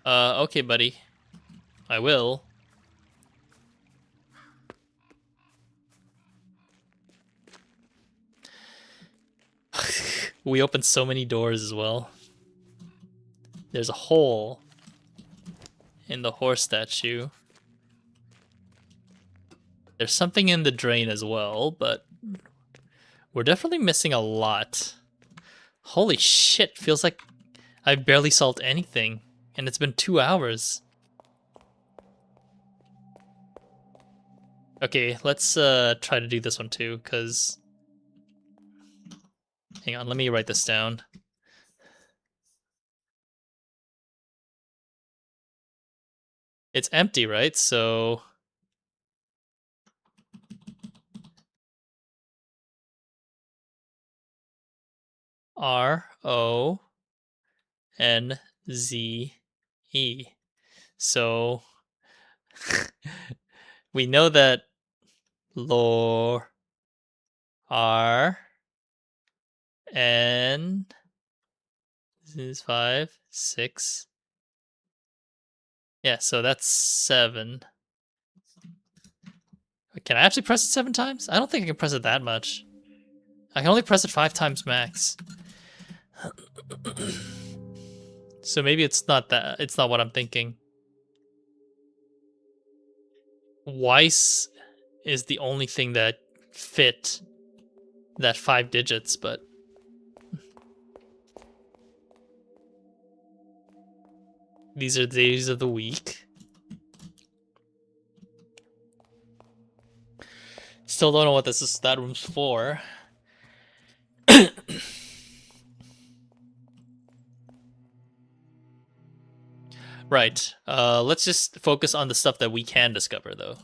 Okay, buddy. I will. We opened so many doors as well. There's a hole in the horse statue. There's something in the drain as well, but we're definitely missing a lot. Holy shit, feels like I've barely solved anything, and it's been 2 hours. Okay, let's try to do this one too, because... Hang on, let me write this down. It's empty, right? So... R-O-N-Z-E. So... we know that lore R N this is 5, 6. Yeah, so that's 7. Can I actually press it 7 times? I don't think I can press it that much. I can only press it 5 times max. So maybe it's not what I'm thinking. Weiss is the only thing that fit that 5 digits, but these are the days of the week. Still don't know what that room's for. Right. Let's just focus on the stuff that we can discover, though.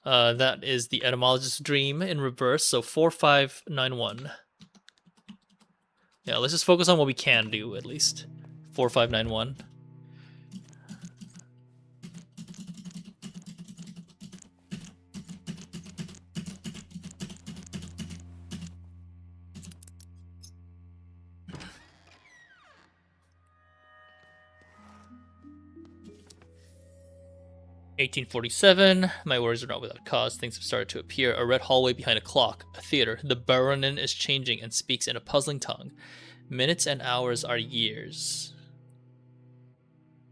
That is the etymologist's dream in reverse, so 4591. Yeah, let's just focus on what we can do, at least. 4591. "1847. My worries are not without cause. Things have started to appear. A red hallway behind a clock. A theater. The Baronin is changing and speaks in a puzzling tongue. Minutes and hours are years.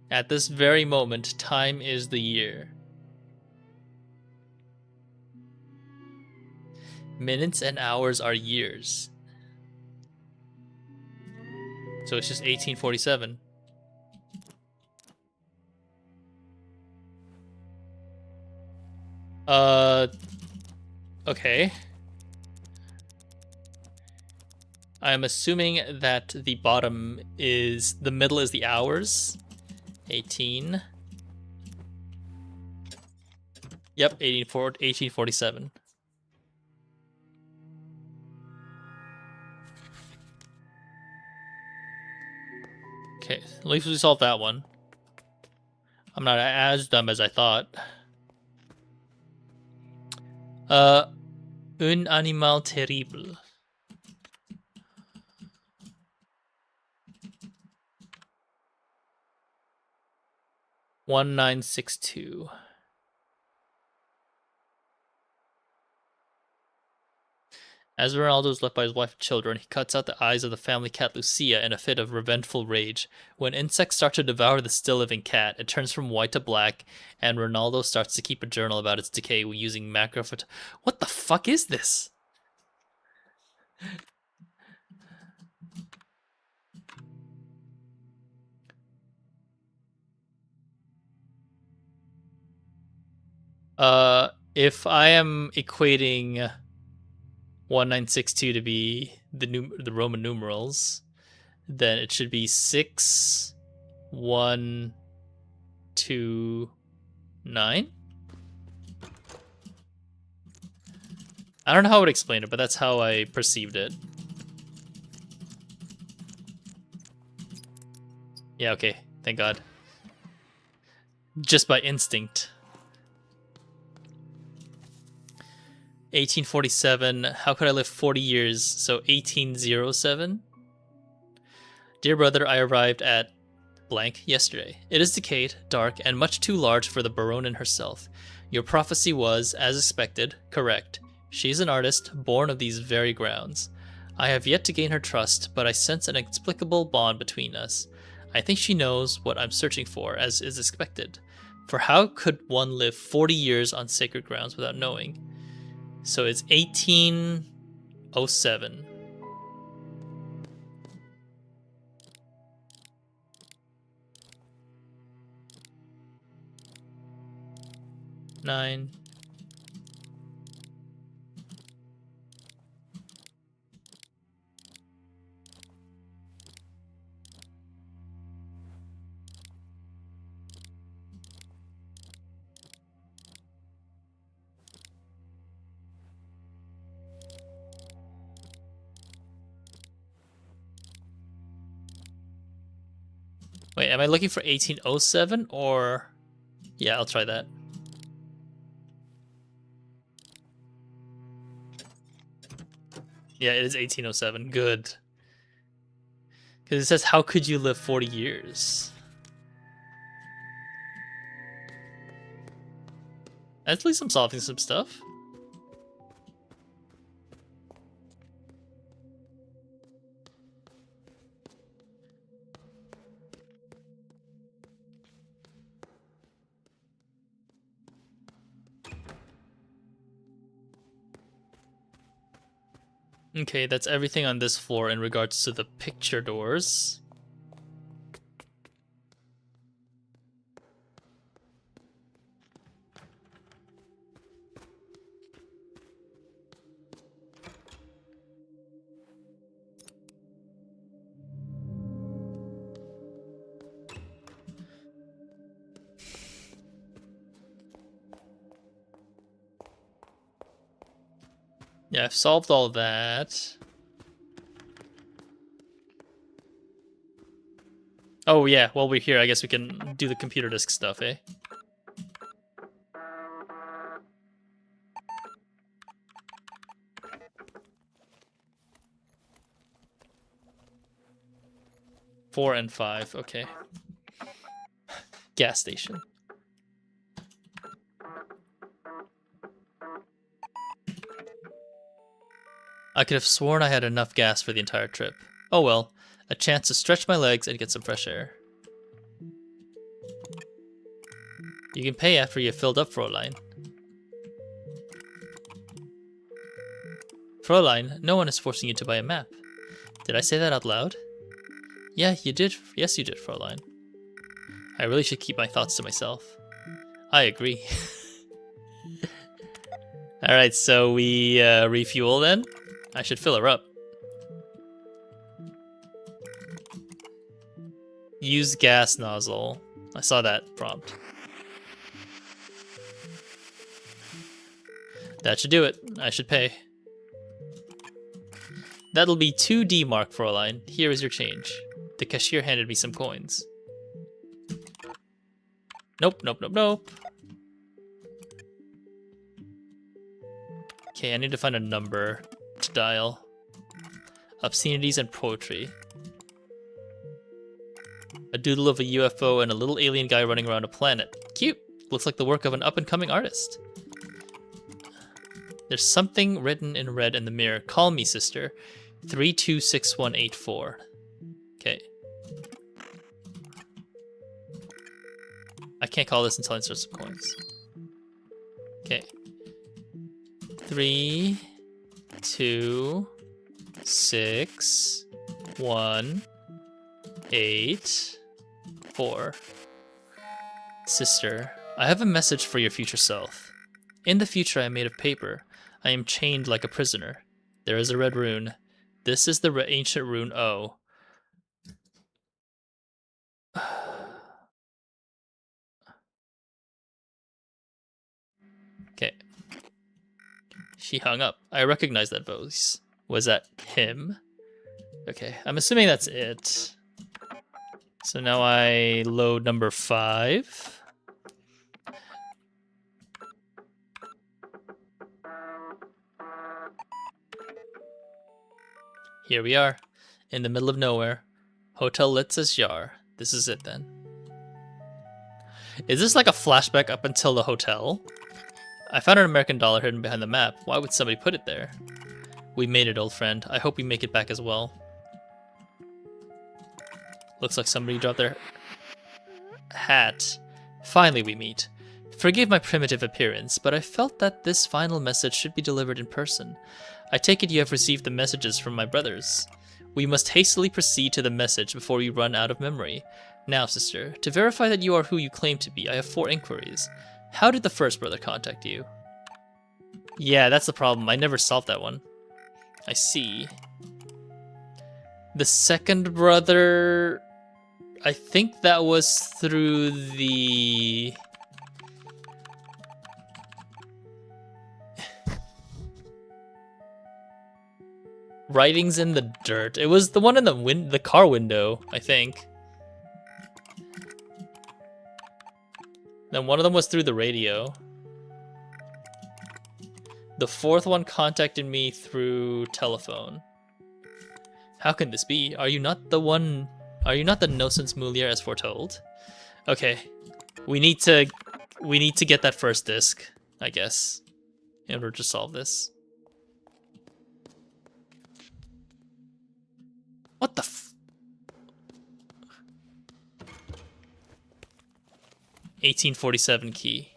At this very moment, time is the year. Minutes and hours are years." So it's just 1847. Okay. I'm assuming that the bottom is, the middle is the hours. 18. Yep, 1847. Okay, at least we solved that one. I'm not as dumb as I thought. Un animal terrible. 1962. As Ronaldo is left by his wife and children, he cuts out the eyes of the family cat Lucia in a fit of revengeful rage. When insects start to devour the still living cat, it turns from white to black, and Ronaldo starts to keep a journal about its decay using macrophot. What the fuck is this? If I am equating 1962 to be the Roman numerals, then it should be 6 1 2 9. I don't know how I would explain it, but that's how I perceived it. Yeah, okay. Thank God. Just by instinct. 1847. How could I live 40 years? So 1807. Dear brother, I arrived at blank yesterday. It is decayed, dark, and much too large for the Baronin herself. Your prophecy was, as expected, correct. She is an artist, born of these very grounds. I have yet to gain her trust, but I sense an inexplicable bond between us. I think she knows what I'm searching for, as is expected. For how could one live 40 years on sacred grounds without knowing? So it's 1807. 9. Wait, am I looking for 1807 or... Yeah, I'll try that. Yeah, it is 1807. Good. Because it says, how could you live 40 years? At least I'm solving some stuff. Okay, that's everything on this floor in regards to the picture doors. Yeah, I've solved all that. Oh yeah, while we're here, I guess we can do the computer disk stuff, eh? Four and 5, okay. Gas station. I could have sworn I had enough gas for the entire trip. Oh well, a chance to stretch my legs and get some fresh air. You can pay after you've filled up, Fräulein. Fräulein, no one is forcing you to buy a map. Did I say that out loud? Yeah, you did. Yes, you did, Fräulein. I really should keep my thoughts to myself. I agree. Alright, so we refuel then? I should fill her up. Use gas nozzle. I saw that prompt. That should do it. I should pay. That'll be 2 D-mark, Fräulein. Here is your change. The cashier handed me some coins. Nope, nope, nope, nope. Okay, I need to find a number to dial. Obscenities and poetry. A doodle of a UFO and a little alien guy running around a planet. Cute. Looks like the work of an up-and-coming artist. There's something written in red in the mirror. Call me, sister. 326184. Okay. I can't call this until I insert some coins. Okay. 3, 2, 6, 1, 8, 4. Sister, I have a message for your future self. In the future I am made of paper. I am chained like a prisoner. There is a red rune. This is the ancient rune O. Okay. She hung up. I recognize that voice. Was that him? Okay, I'm assuming that's it. So now I load number 5. Here we are, in the middle of nowhere. Hotel Litz's Jar. This is it then. Is this like a flashback up until the hotel? I found an American dollar hidden behind the map. Why would somebody put it there? We made it, old friend. I hope we make it back as well. Looks like somebody dropped their hat. Finally we meet. Forgive my primitive appearance, but I felt that this final message should be delivered in person. I take it you have received the messages from my brothers. We must hastily proceed to the message before we run out of memory. Now, sister, to verify that you are who you claim to be, I have 4 inquiries. How did the first brother contact you? Yeah, that's the problem. I never solved that one. I see. The second brother... I think that was through the... Writings in the dirt. It was the one in the car window, I think. Then one of them was through the radio. The fourth one contacted me through telephone. How can this be? Are you not the one... Are you not the Nocens Mulier as foretold? Okay. We need to get that first disc, I guess, in order to solve this. What the f... 1847 key.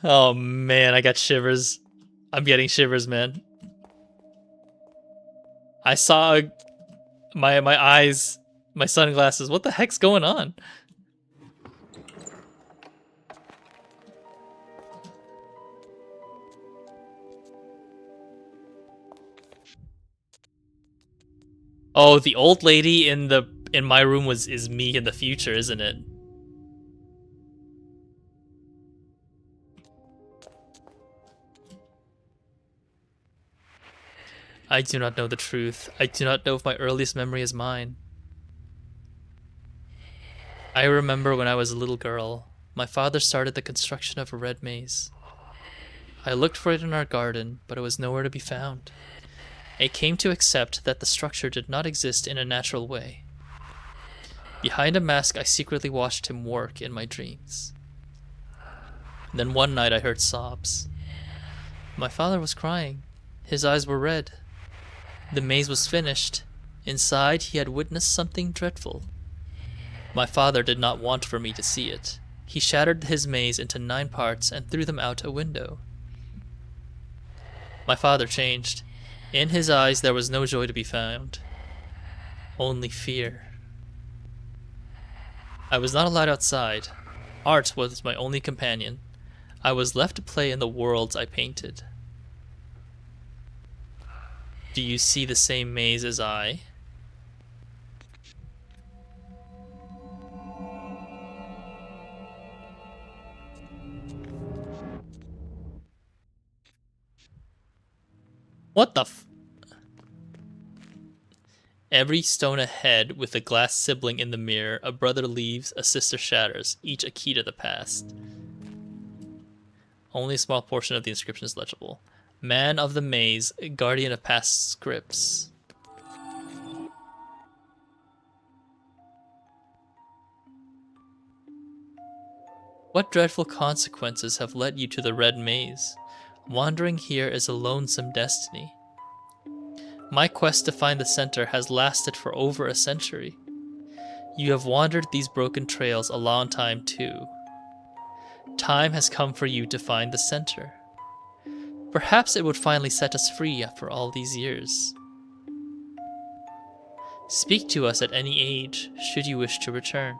Oh man, I got shivers. I'm getting shivers, man. I saw my eyes, my sunglasses. What the heck's going on? Oh, the old lady in my room is me in the future, isn't it? I do not know the truth. I do not know if my earliest memory is mine. I remember when I was a little girl, my father started the construction of a red maze. I looked for it in our garden, but it was nowhere to be found. I came to accept that the structure did not exist in a natural way. Behind a mask, I secretly watched him work in my dreams. Then one night I heard sobs. My father was crying. His eyes were red. The maze was finished. Inside, he had witnessed something dreadful. My father did not want for me to see it. He shattered his maze into 9 parts and threw them out a window. My father changed. In his eyes there was no joy to be found. Only fear. I was not allowed outside. Art was my only companion. I was left to play in the worlds I painted. Do you see the same maze as I? What the f- Every stone ahead with a glass sibling in the mirror, a brother leaves, a sister shatters, each a key to the past. Only a small portion of the inscription is legible. Man of the maze, guardian of past scripts. What dreadful consequences have led you to the red maze? Wandering here is a lonesome destiny. My quest to find the center has lasted for over a century. You have wandered these broken trails a long time too. Time has come for you to find the center. Perhaps it would finally set us free after all these years. Speak to us at any age, should you wish to return.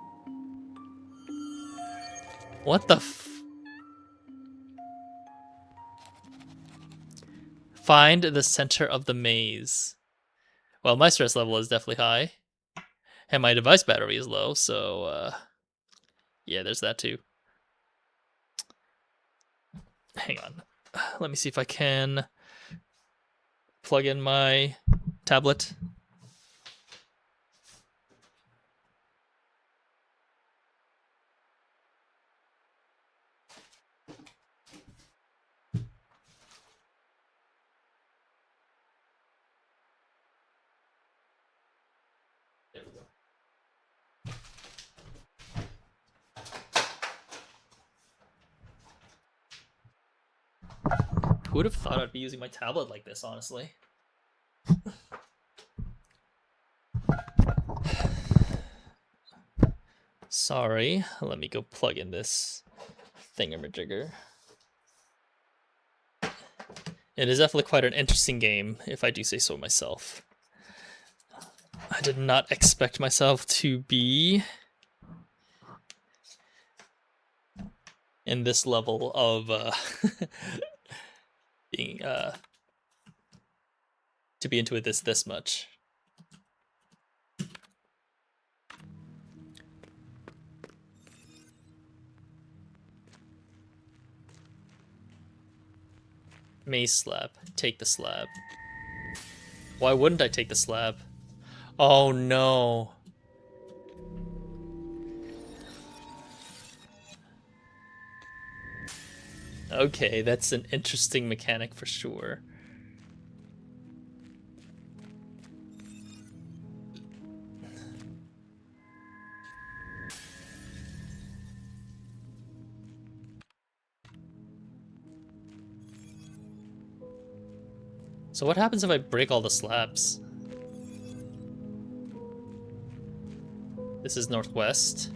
What the f- Find the center of the maze. Well, my stress level is definitely high. And my device battery is low, so, yeah, there's that too. Hang on. Let me see if I can plug in my tablet. There we go. Who would have thought I'd be using my tablet like this, honestly? Sorry, let me go plug in this thingamajigger. It is definitely quite an interesting game, if I do say so myself. I did not expect myself to be in this level of being to be into it this much. Maze slab. Take the slab. Why wouldn't I take the slab? Oh no. Okay, that's an interesting mechanic for sure. So what happens if I break all the slabs? This is northwest.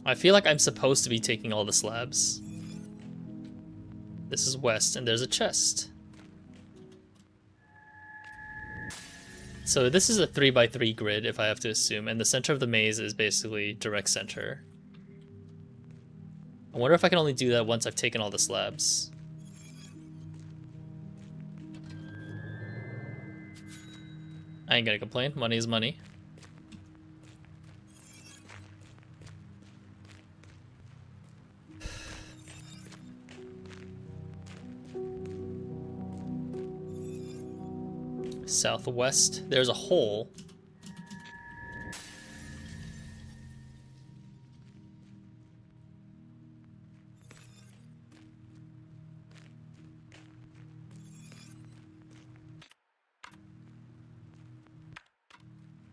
I feel like I'm supposed to be taking all the slabs. This is west, and there's a chest. So this is a 3x3 grid, if I have to assume, and the center of the maze is basically direct center. I wonder if I can only do that once I've taken all the slabs. I ain't gonna complain. Money is money. Southwest. There's a hole.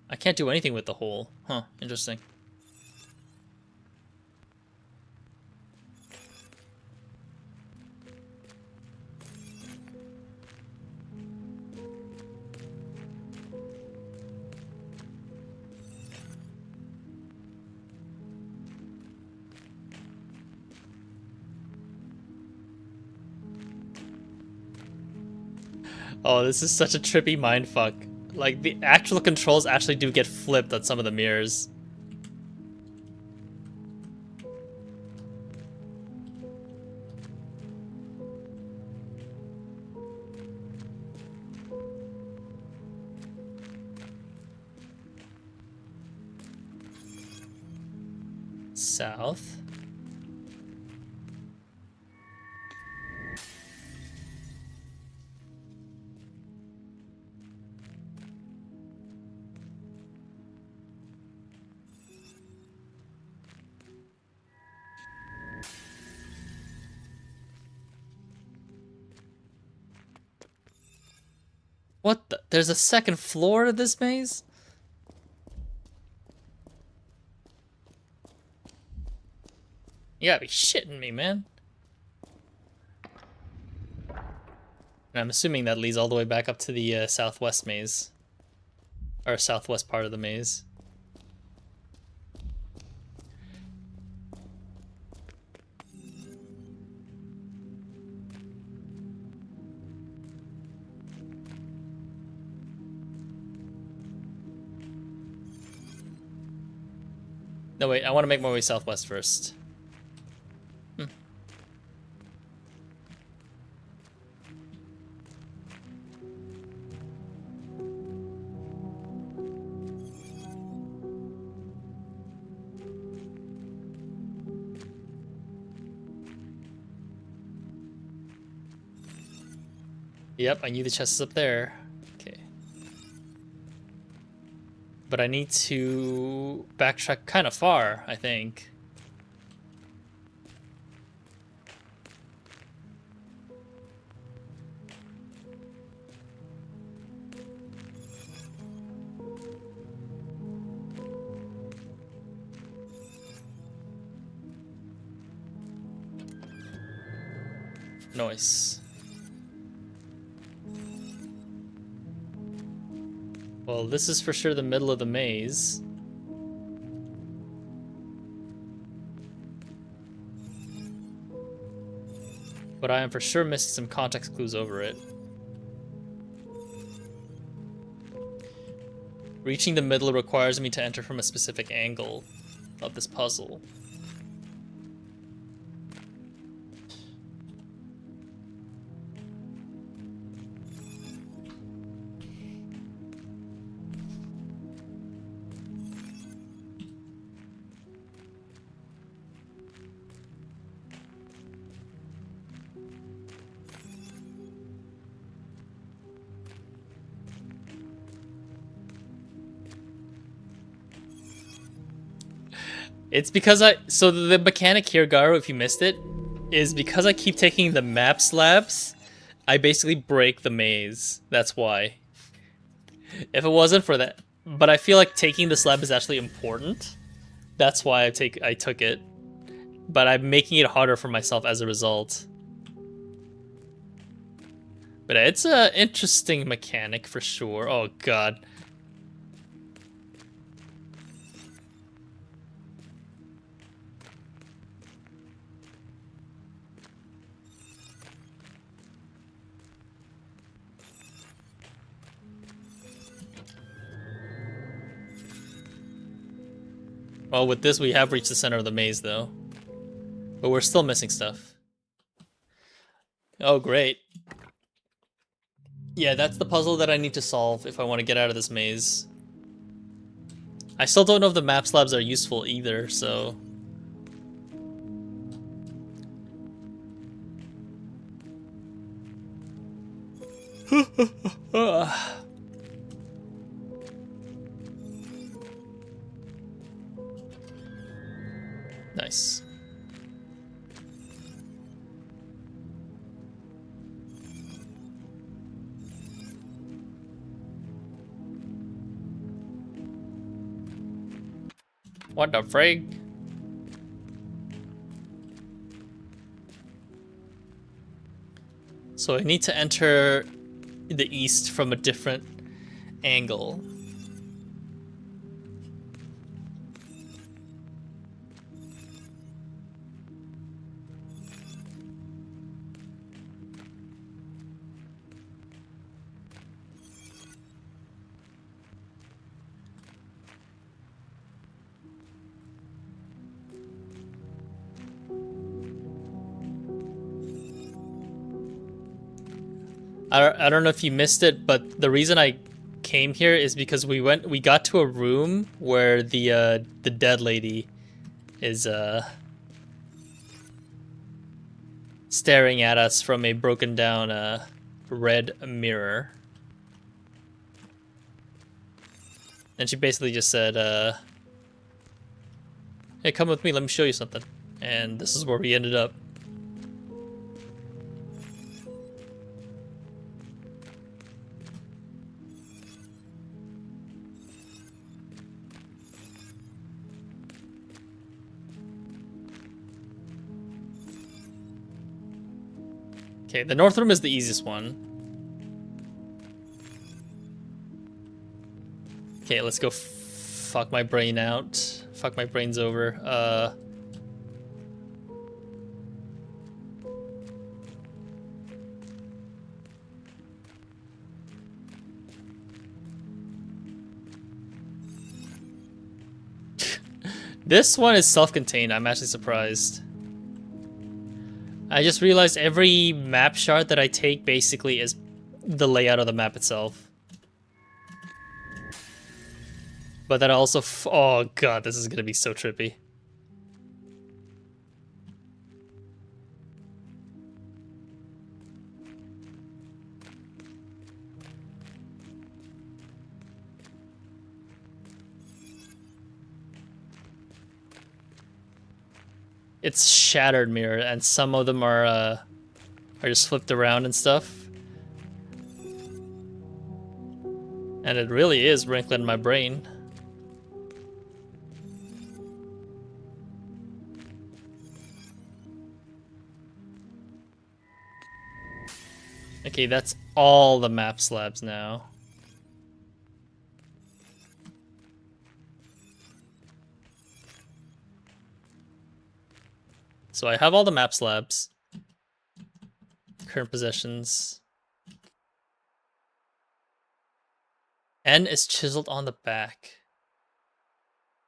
I can't do anything with the hole. Huh, interesting. Oh, this is such a trippy mindfuck. Like, the actual controls actually do get flipped on some of the mirrors. South. What the? There's a second floor to this maze? You gotta be shitting me, man. And I'm assuming that leads all the way back up to the southwest maze. Or southwest part of the maze. No, wait, I want to make my way southwest first. Yep, I knew the chest is up there. Okay. But I need to backtrack kind of far, I think. Nice. Well, this is for sure the middle of the maze. But I am for sure missing some context clues over it. Reaching the middle requires me to enter from a specific angle of this puzzle. It's because so the mechanic here, Garo, if you missed it, is because I keep taking the map slabs, I basically break the maze. That's why. If it wasn't for that, but I feel like taking the slab is actually important. That's why I took it. But I'm making it harder for myself as a result. But it's an interesting mechanic for sure. Oh god. Well, with this, we have reached the center of the maze, though. But we're still missing stuff. Oh, great. Yeah, that's the puzzle that I need to solve if I want to get out of this maze. I still don't know if the map slabs are useful either, so... Nice. What the frig? So I need to enter the east from a different angle. I don't know if you missed it, but the reason I came here is because we got to a room where the dead lady is staring at us from a broken down red mirror. And she basically just said, hey, come with me, let me show you something. And this is where we ended up. Okay, the north room is the easiest one. Okay, let's go fuck my brain out. Fuck my brains over. This one is self-contained. I'm actually surprised. I just realized every map shard that I take basically is the layout of the map itself. But that also... oh god, this is gonna be so trippy. It's shattered mirror, and some of them are just flipped around and stuff. And it really is wrinkling my brain. Okay, that's all the map slabs now. So I have all the map slabs. Current possessions. N is chiseled on the back.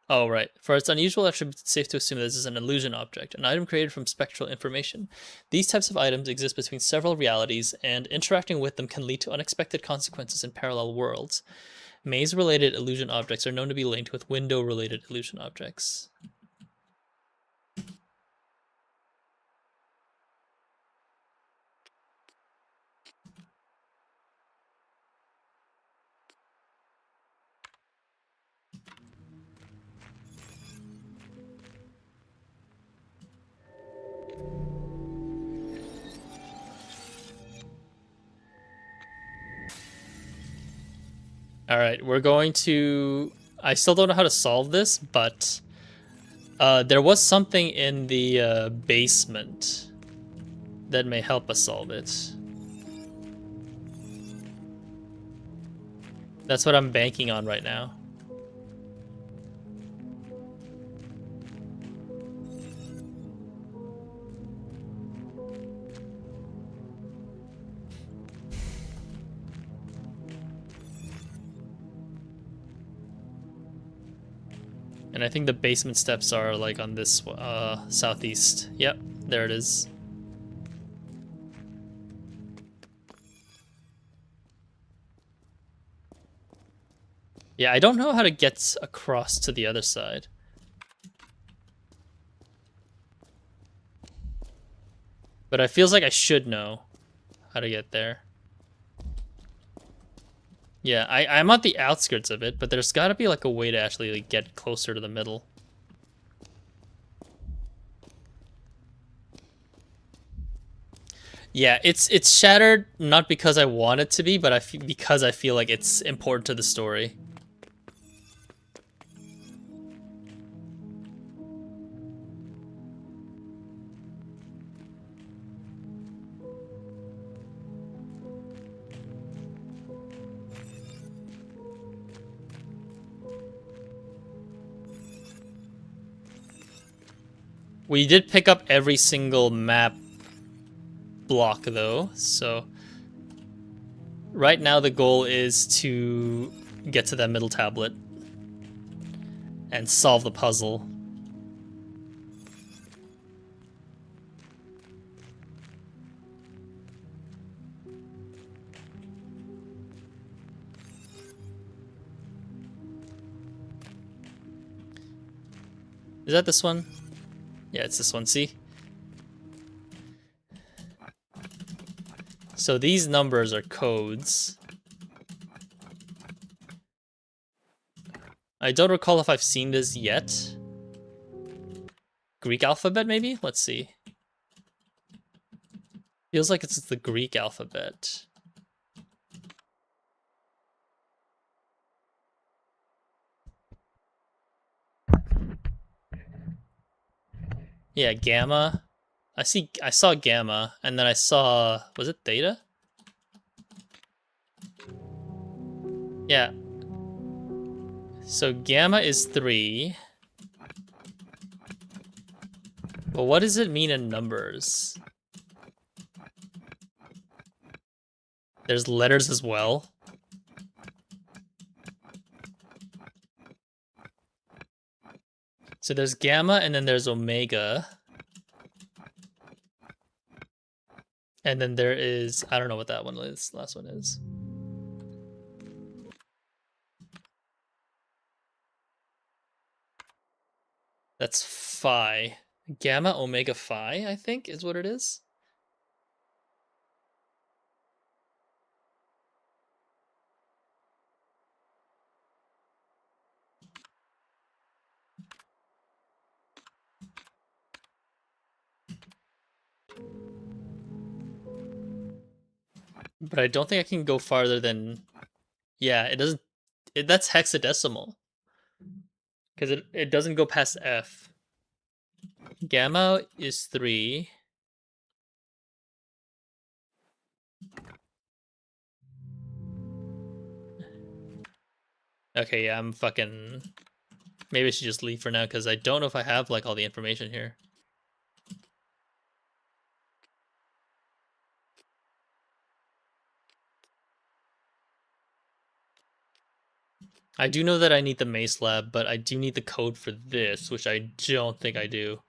Oh, right. For its unusual attributes, it's safe to assume this is an illusion object, an item created from spectral information. These types of items exist between several realities, and interacting with them can lead to unexpected consequences in parallel worlds. Maze-related illusion objects are known to be linked with window-related illusion objects. Alright, we're going to... I still don't know how to solve this, but there was something in the basement that may help us solve it. That's what I'm banking on right now. And I think the basement steps are like on this southeast. Yep, there it is. Yeah, I don't know how to get across to the other side. But it feels like I should know how to get there. Yeah, I'm on the outskirts of it, but there's got to be like a way to actually like, get closer to the middle. Yeah, it's shattered not because I want it to be, but because I feel like it's important to the story. We did pick up every single map block though, so right now the goal is to get to that middle tablet and solve the puzzle. Is that this one? Yeah, it's this one, see? So these numbers are codes. I don't recall if I've seen this yet. Greek alphabet, maybe? Let's see. Feels like it's the Greek alphabet. Yeah, gamma. I saw gamma, and then I saw, was it theta? Yeah. So gamma is 3. But what does it mean in numbers? There's letters as well. So there's gamma, and then there's omega. And then there is, I don't know what that one is, last one is. That's phi. Gamma, omega, phi, I think, is what it is. But I don't think I can go farther than, yeah, it doesn't, that's hexadecimal. Because it doesn't go past F. Gamma is 3. Okay, yeah, I'm fucking... Maybe I should just leave for now, because I don't know if I have, like, all the information here. I do know that I need the mace lab, but I do need the code for this, which I don't think I do.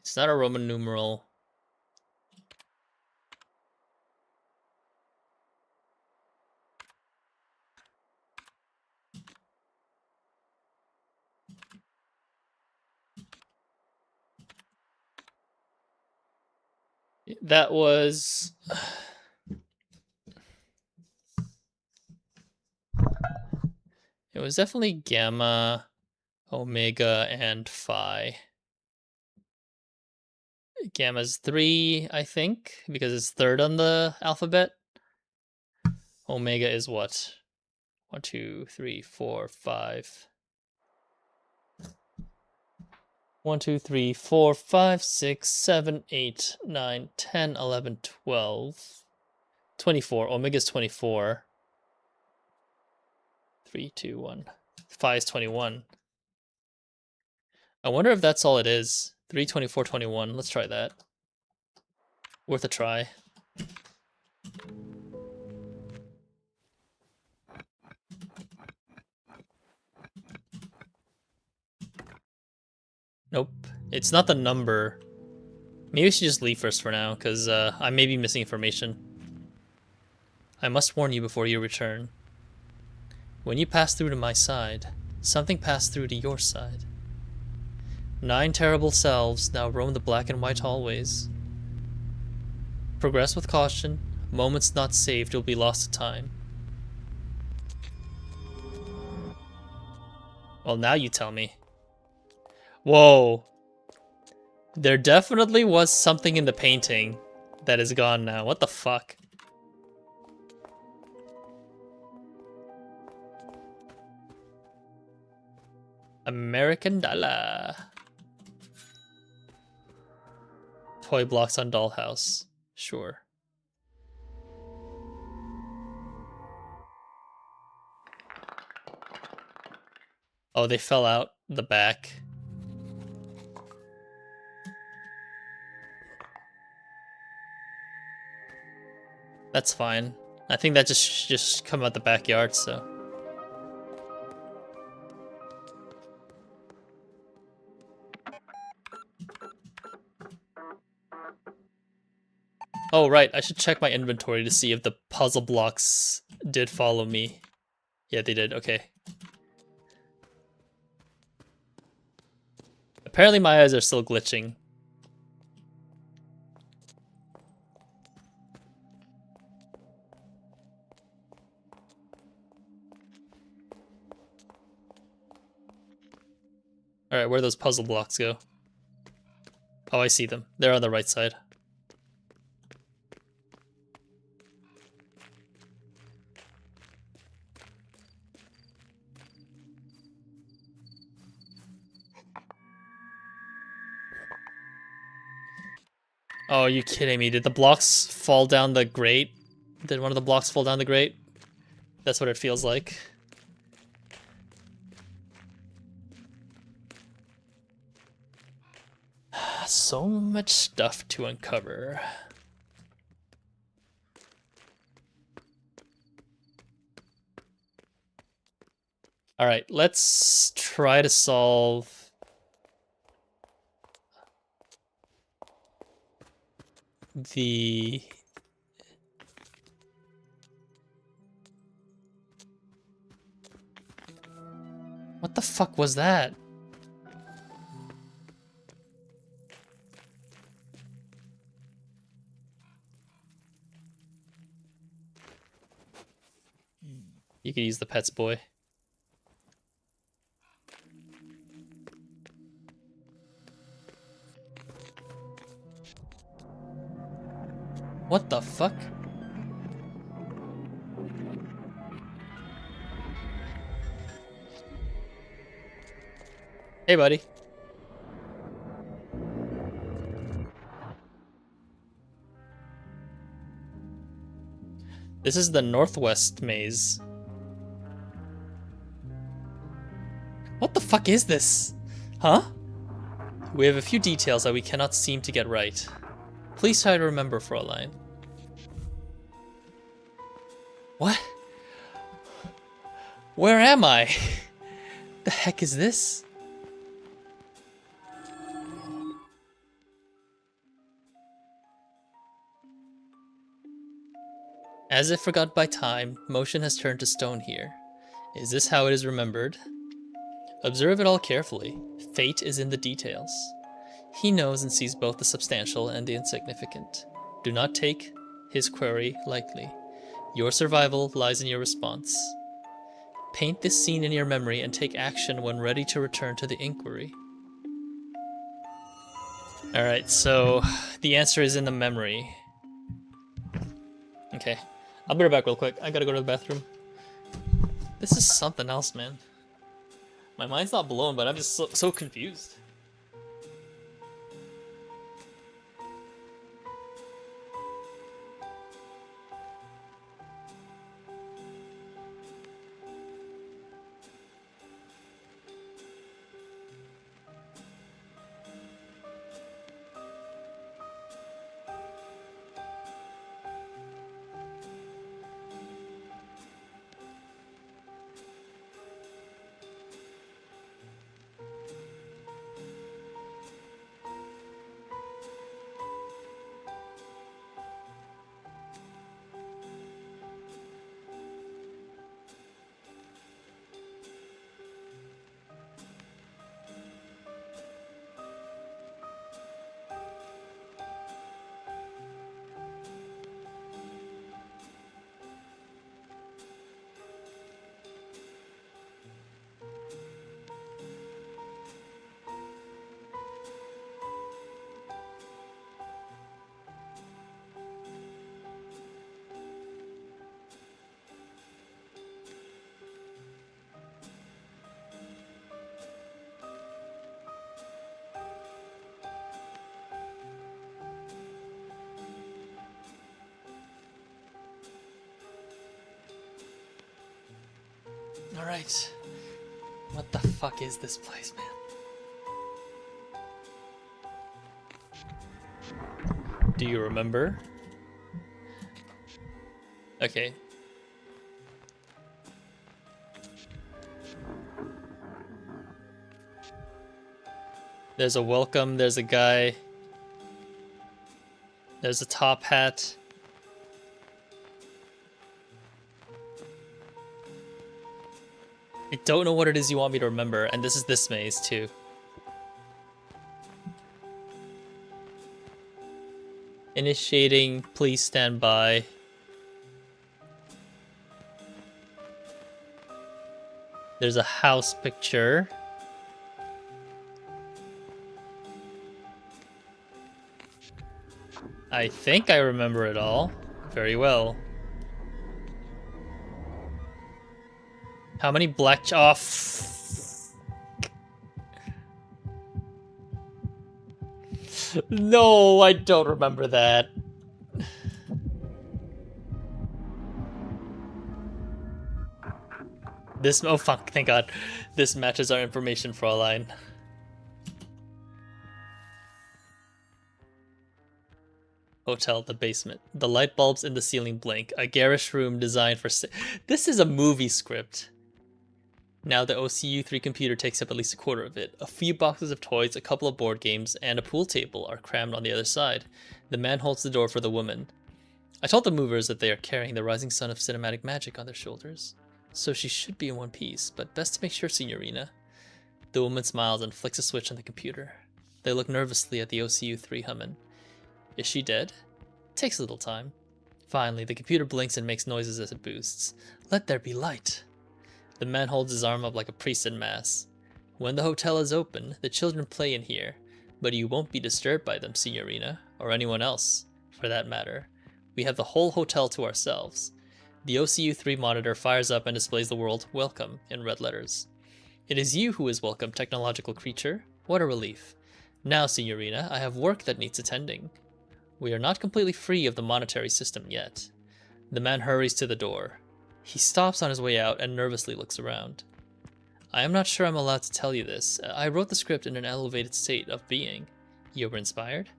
It's not a Roman numeral. That was... It was definitely gamma, omega, and phi. Gamma's 3, I think, because it's third on the alphabet. Omega is what? 1, 2, 3, 4, 5. 1, 2, 3, 4, 5, 6, 7, 8, 9, 10, 11, 12. 24. Omega's 24. 3, 2, 1. Phi is 21. I wonder if that's all it is. 3, 24, 21. Let's try that. Worth a try. Nope. It's not the number. Maybe we should just leave first for now, because I may be missing information. I must warn you before you return. When you pass through to my side, something passed through to your side. 9 terrible selves now roam the black and white hallways. Progress with caution. Moments not saved will be lost to time. Well, now you tell me. Whoa. There definitely was something in the painting that is gone now. What the fuck? American dollar. Toy blocks on dollhouse. Sure. Oh, they fell out the back. That's fine. I think that just come out the backyard, so. Oh, right. I should check my inventory to see if the puzzle blocks did follow me. Yeah, they did. Okay. Apparently my eyes are still glitching. Alright, where'd those puzzle blocks go? Oh, I see them. They're on the right side. Oh, are you kidding me? Did the blocks fall down the grate? Did one of the blocks fall down the grate? That's what it feels like. So much stuff to uncover. Alright, let's try to solve the... What the fuck was that? You could use the pet's boy. What the fuck? Hey, buddy. This is the Northwest Maze. What the fuck is this? Huh? We have a few details that we cannot seem to get right. Please try to remember, Fräulein. What? Where am I? The heck is this? As if forgot by time, motion has turned to stone here. Is this how it is remembered? Observe it all carefully. Fate is in the details. He knows and sees both the substantial and the insignificant. Do not take his query lightly. Your survival lies in your response. Paint this scene in your memory and take action when ready to return to the inquiry. Alright, so the answer is in the memory. Okay, I'll be right back real quick. I gotta go to the bathroom. This is something else, man. My mind's not blown, but I'm just so confused. Alright. What the fuck is this place, man? Do you remember? Okay. There's a welcome, there's a guy. There's a top hat. I don't know what it is you want me to remember, and this is this maze too. Initiating, please stand by. There's a house picture. I think I remember it all very well. How many black off? No, I don't remember that. This, oh fuck, thank god. This matches our information, Fraulein. Hotel, the basement. The light bulbs in the ceiling blink. A garish room designed for... This is a movie script. Now the OCU3 computer takes up at least a quarter of it. A few boxes of toys, a couple of board games, and a pool table are crammed on the other side. The man holds the door for the woman. I told the movers that they are carrying the rising sun of cinematic magic on their shoulders. So she should be in one piece, but best to make sure, Signorina. The woman smiles and flicks a switch on the computer. They look nervously at the OCU3 humming. Is she dead? Takes a little time. Finally, the computer blinks and makes noises as it boosts. Let there be light. The man holds his arm up like a priest in mass. When the hotel is open, the children play in here, but you won't be disturbed by them, Signorina, or anyone else, for that matter. We have the whole hotel to ourselves. The OCU3 monitor fires up and displays the word "Welcome" in red letters. It is you who is welcome, technological creature. What a relief. Now, Signorina, I have work that needs attending. We are not completely free of the monetary system yet. The man hurries to the door. He stops on his way out and nervously looks around. I am not sure I'm allowed to tell you this. I wrote the script in an elevated state of being. You were inspired?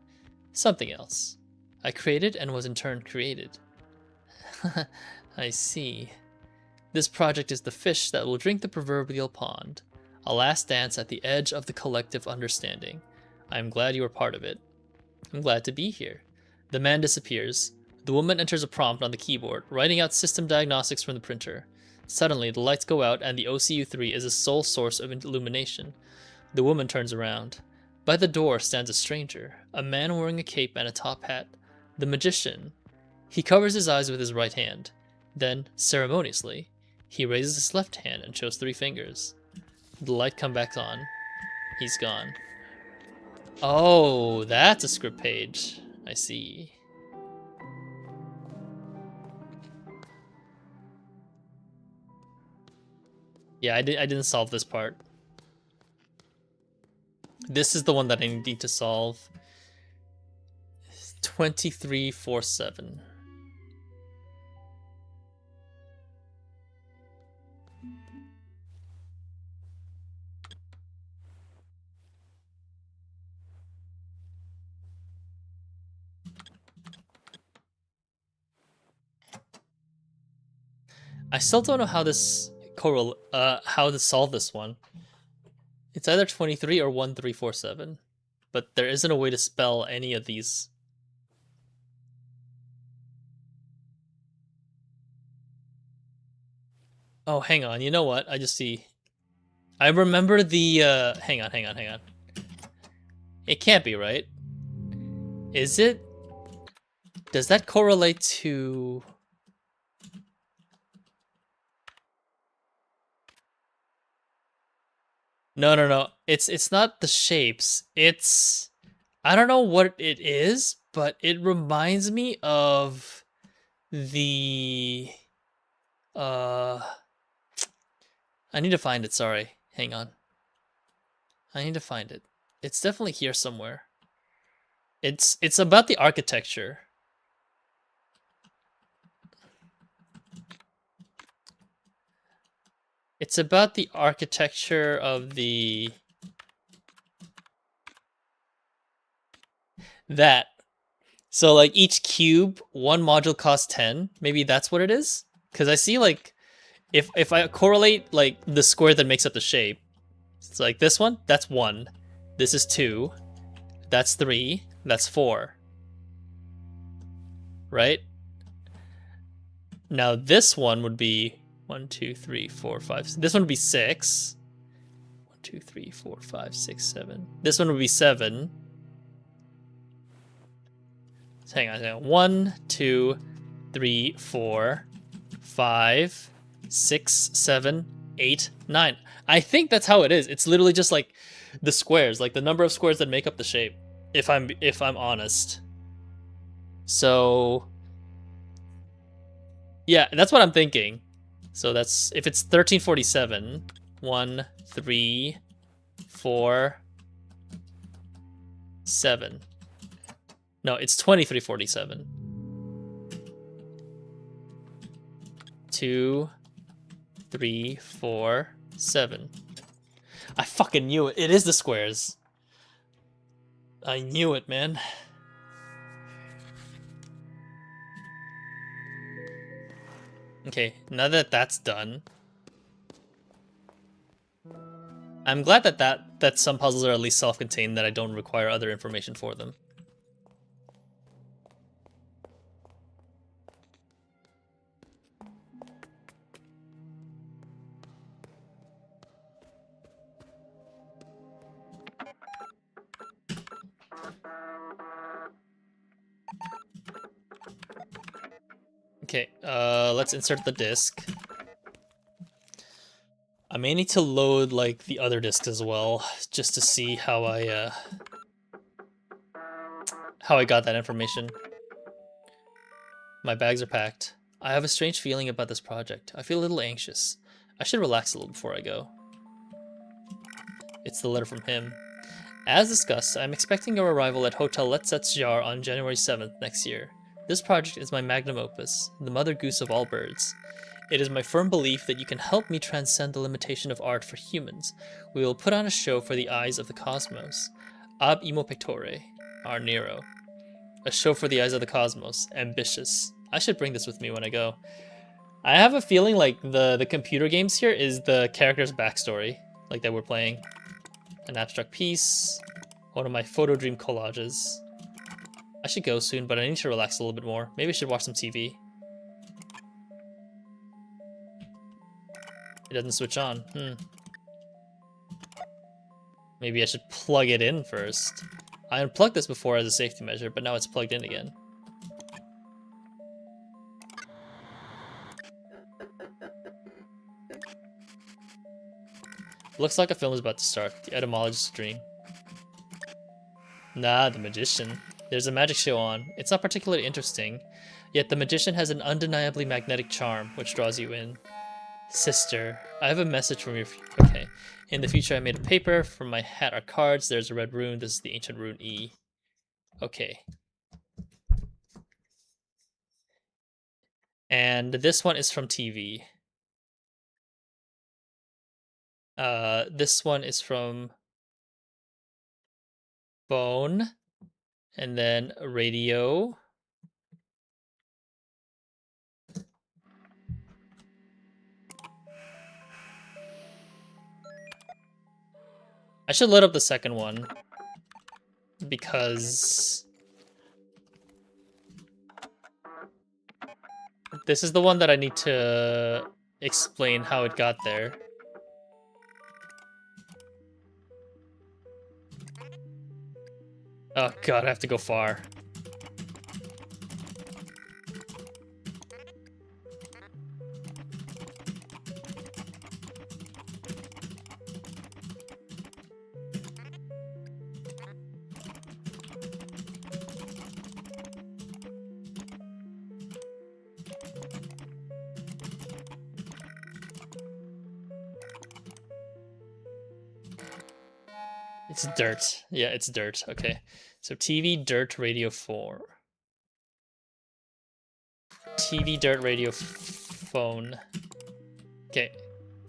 Something else. I created and was in turn created. I see. This project is the fish that will drink the proverbial pond. A last dance at the edge of the collective understanding. I am glad you are part of it. I'm glad to be here. The man disappears. The woman enters a prompt on the keyboard, writing out system diagnostics from the printer. Suddenly, the lights go out and the OCU3 is the sole source of illumination. The woman turns around. By the door stands a stranger, a man wearing a cape and a top hat. The magician. He covers his eyes with his right hand. Then, ceremoniously, he raises his left hand and shows 3 fingers. The light comes back on. He's gone. Oh, that's a script page. I see. Yeah, I didn't solve this part. This is the one that I need to solve. 2347. I still don't know how this how to solve this one. It's either 23 or 1347, but there isn't a way to spell any of these. Oh, hang on. You know what? I just see. I remember the hang on. It can't be, right? Is it? Does that correlate to... No. It's not the shapes. It's... I don't know what it is, but it reminds me of the... I need to find it, sorry. Hang on. I need to find it. It's definitely here somewhere. It's about the architecture. It's about the architecture of the... That. So like each cube, one module costs 10. Maybe that's what it is? Because I see like, if I correlate like the square that makes up the shape, it's like this one, that's 1. This is 2. That's 3. That's 4. Right? Now this one would be 1, 2, 3, 4, 5. This one would be 6. 1, 2, 3, 4, 5, 6, 7. This one would be 7. Hang on. 1, 2, 3, 4, 5, 6, 7, 8, 9. I think that's how it is. It's literally just like the squares, like the number of squares that make up the shape. If I'm honest. So yeah, that's what I'm thinking. So that's if it's 1347, 1, 3, 4, 7. No, it's 2347. 2, 3, 4, 7. I fucking knew it. It is the squares. I knew it, man. Okay, now that that's done, I'm glad that some puzzles are at least self-contained, that I don't require other information for them. Okay, let's insert the disc. I may need to load like the other discs as well, just to see how I got that information. My bags are packed. I have a strange feeling about this project. I feel a little anxious. I should relax a little before I go. It's the letter from him. As discussed, I'm expecting your arrival at Hotel Letzetjar on January 7th next year. This project is my magnum opus, the mother goose of all birds. It is my firm belief that you can help me transcend the limitation of art for humans. We will put on a show for the eyes of the cosmos. Ab imo pectore, our Nero. A show for the eyes of the cosmos. Ambitious. I should bring this with me when I go. I have a feeling like the computer games here is the character's backstory, like that we're playing. An abstract piece. One of my photo dream collages. I should go soon, but I need to relax a little bit more. Maybe I should watch some TV. It doesn't switch on. Maybe I should plug it in first. I unplugged this before as a safety measure, but now it's plugged in again. Looks like a film is about to start. The etymologist's dream. Nah, the magician. There's a magic show on. It's not particularly interesting, yet the magician has an undeniably magnetic charm, which draws you in. Sister, I have a message from your... Okay. In the future, I made a paper. From my hat are cards. There's a red rune. This is the ancient rune E. Okay. And this one is from TV. This one is from phone. And then radio. I should load up the second one. Because... this is the one that I need to explain how it got there. Oh god, I have to go far. It's dirt. Yeah, it's dirt. Okay. So TV, dirt, radio 4. TV, dirt, radio, phone. Okay.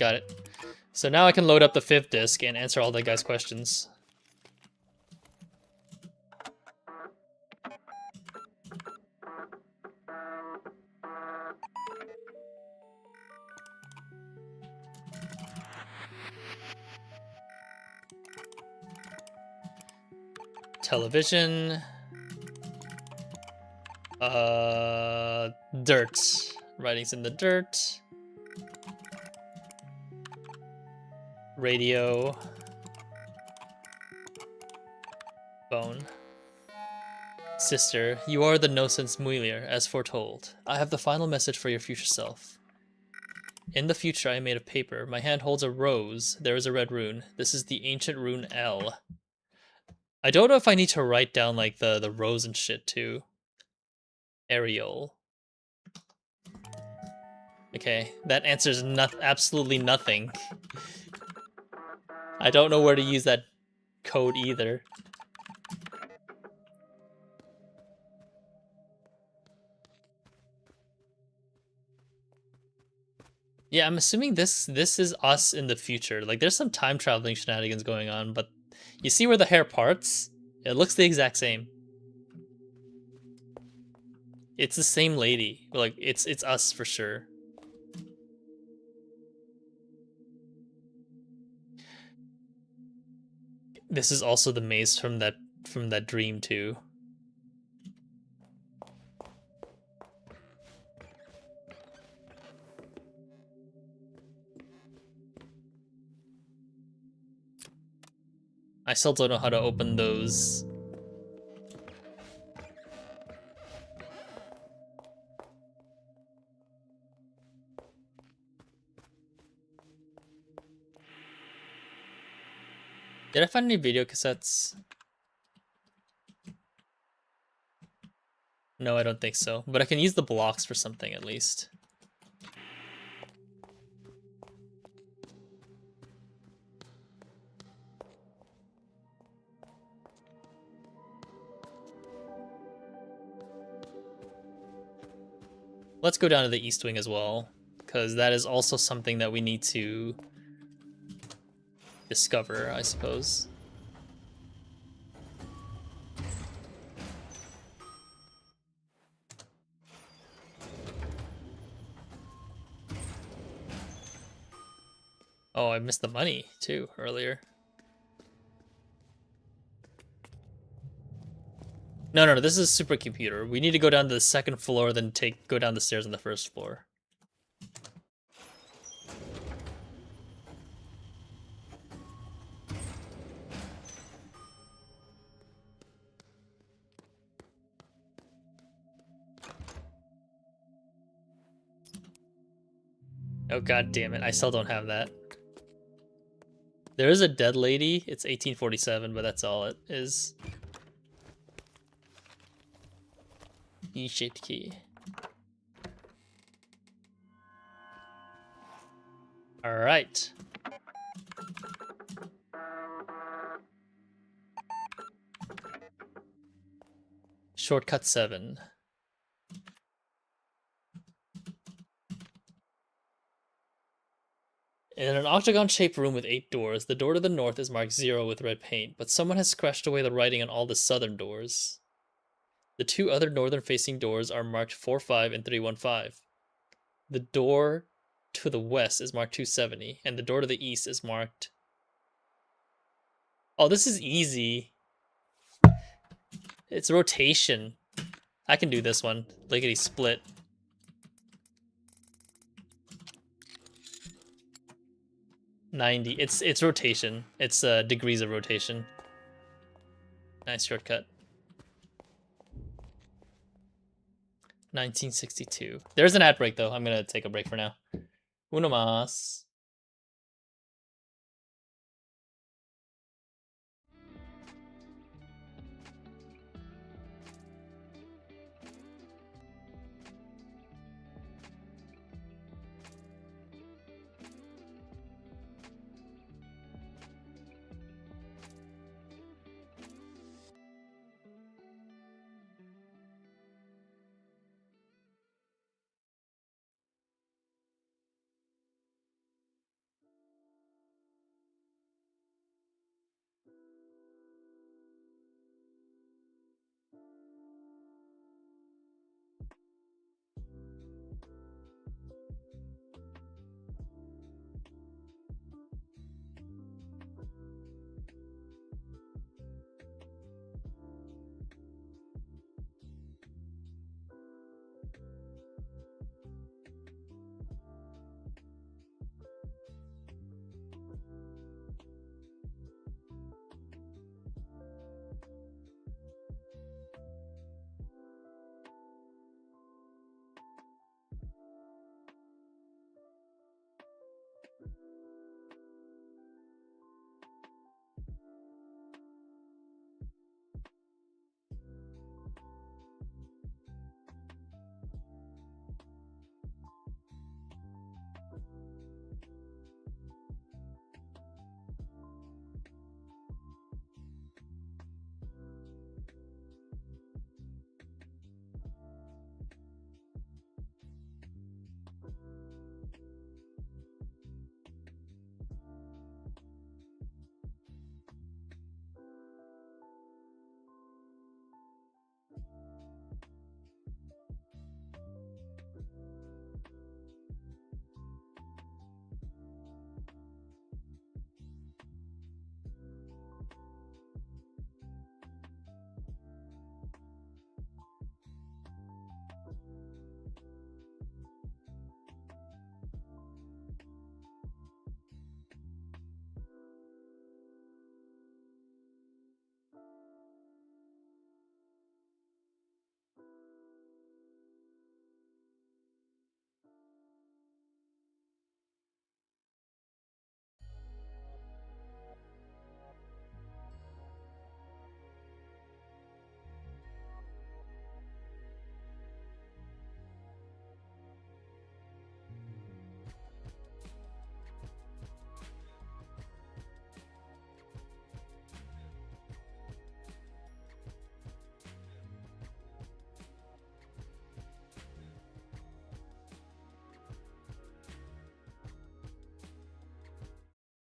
got it. So now I can load up the 5th disc and answer all the guys' questions. Television. Dirt. Writings in the dirt. Radio. Phone. Sister, you are the no-sense Mueller, as foretold. I have the final message for your future self. In the future I am made of paper. My hand holds a rose. There is a red rune. This is the ancient rune L. I don't know if I need to write down like the rose and shit too. Ariel. Okay, that answers absolutely nothing. I don't know where to use that code either. Yeah, I'm assuming this is us in the future. Like, there's some time traveling shenanigans going on, but you see where the hair parts? It looks the exact same. It's the same lady. Like, it's us for sure. This is also the maze from that dream too. I still don't know how to open those. Did I find any video cassettes? No, I don't think so. But I can use the blocks for something at least. Let's go down to the East Wing as well, because that is also something that we need to discover, I suppose. Oh, I missed the money too earlier. No, this is a supercomputer. We need to go down to the 2nd floor, then go down the stairs on the 1st floor. Oh, god damn it. I still don't have that. There is a dead lady. It's 1847, but that's all it is. E-shaped key. Alright. Shortcut 7. In an octagon-shaped room with 8 doors, the door to the north is marked 0 with red paint, but someone has scratched away the writing on all the southern doors. The 2 other northern-facing doors are marked 45 and 315. The door to the west is marked 270, and the door to the east is marked... Oh, this is easy. It's rotation. I can do this one. Lickety split. $90. It's rotation. It's degrees of rotation. Nice shortcut. 1962. There's an ad break though. I'm gonna take a break for now. Uno más.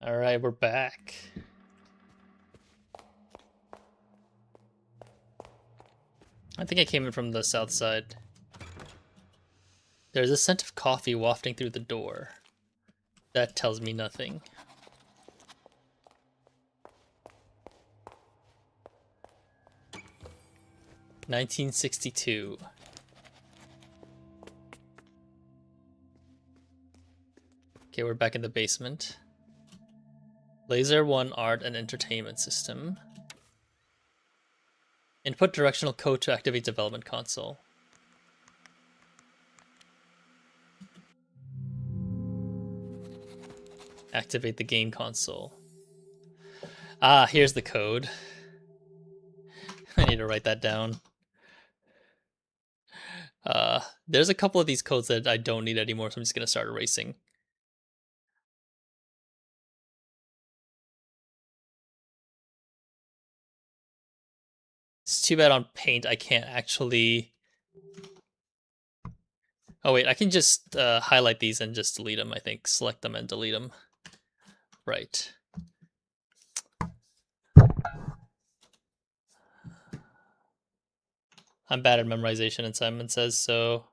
Alright, we're back. I think I came in from the south side. There's a scent of coffee wafting through the door. That tells me nothing. $1962. Okay, we're back in the basement. Laser 1 art and entertainment system. Input directional code to activate development console. Activate the game console. Ah, here's the code. I need to write that down. There's a couple of these codes that I don't need anymore, so I'm just gonna start erasing. It's too bad on Paint I can't actually... Oh wait, I can just highlight these and just delete them, I think. Select them and delete them. Right. I'm bad at memorization, and Simon says so.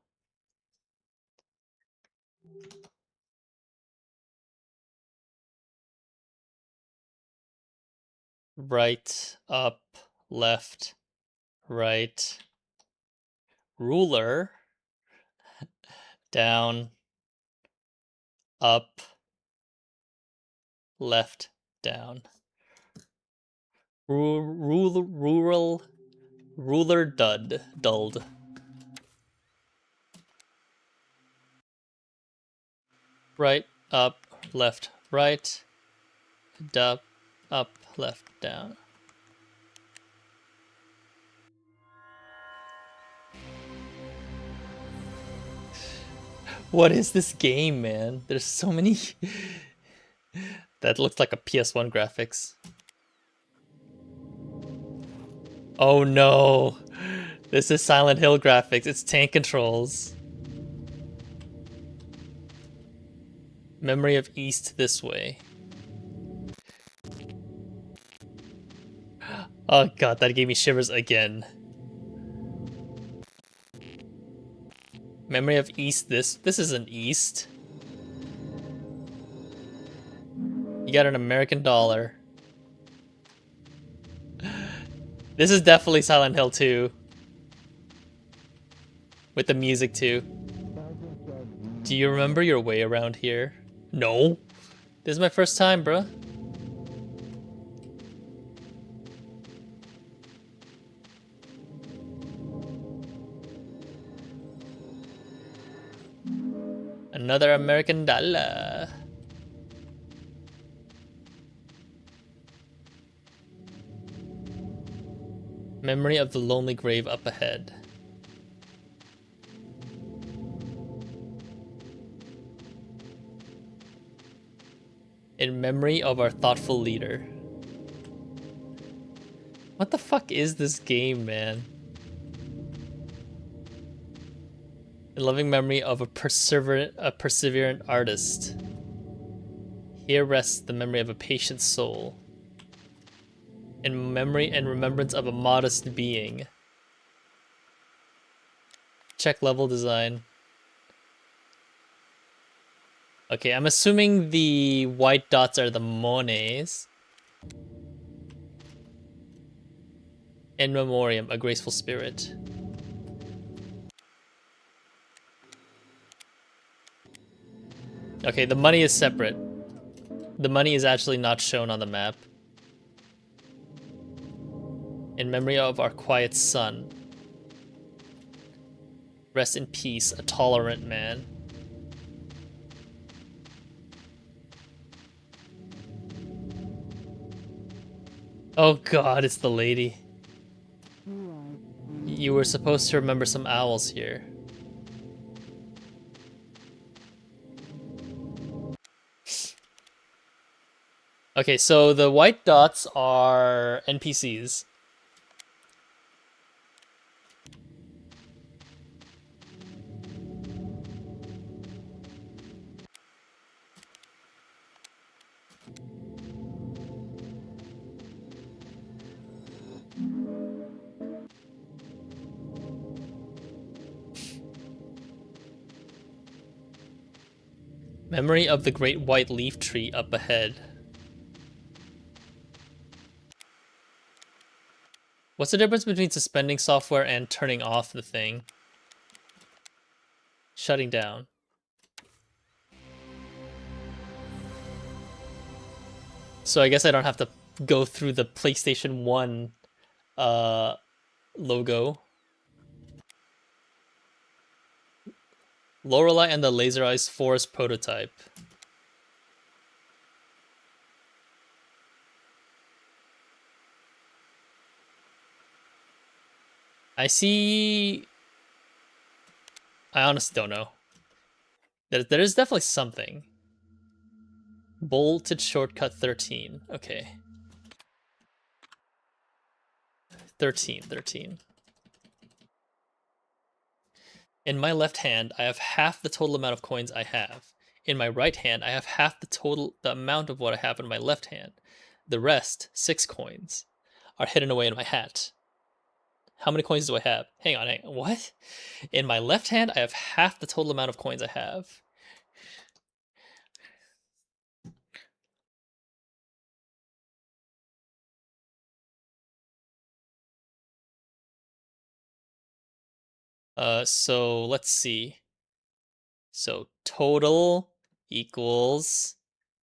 Right, up, left, right. Ruler. Down, up, left, down. Ruler dulled. Right, up, left, right. Up, left, down. What is this game, man? There's so many... That looks like a PS1 graphics. Oh no! This is Silent Hill graphics. It's tank controls. Memory of East this way. Oh god, that gave me shivers again. Memory of East this isn't East. You got an American dollar. This is definitely Silent Hill 2. With the music too. Do you remember your way around here? No. This is my first time, bruh. Another American dollar. Memory of the lonely grave up ahead. In memory of our thoughtful leader. What the fuck is this game, man? In loving memory of a perseverant artist. Here rests the memory of a patient soul. In memory and remembrance of a modest being. Check level design. Okay, I'm assuming the white dots are the monies. In memoriam, a graceful spirit. Okay, the money is separate. The money is actually not shown on the map. In memory of our quiet son. Rest in peace, a tolerant man. Oh god, it's the lady. You were supposed to remember some owls here. Okay, so the white dots are NPCs. Memory of the great white leaf tree up ahead. What's the difference between suspending software and turning off the thing? Shutting down. So I guess I don't have to go through the PlayStation 1 logo. Lorelei and the Laser Eyes Forest prototype. I see... I honestly don't know. There is definitely something. Bolted shortcut 13. Okay. 13. In my left hand, I have half the total amount of coins I have. In my right hand, I have half the amount of what I have in my left hand. The rest, 6 coins, are hidden away in my hat. How many coins do I have? Hang on. What? In my left hand, I have half the total amount of coins I have. So let's see. So total equals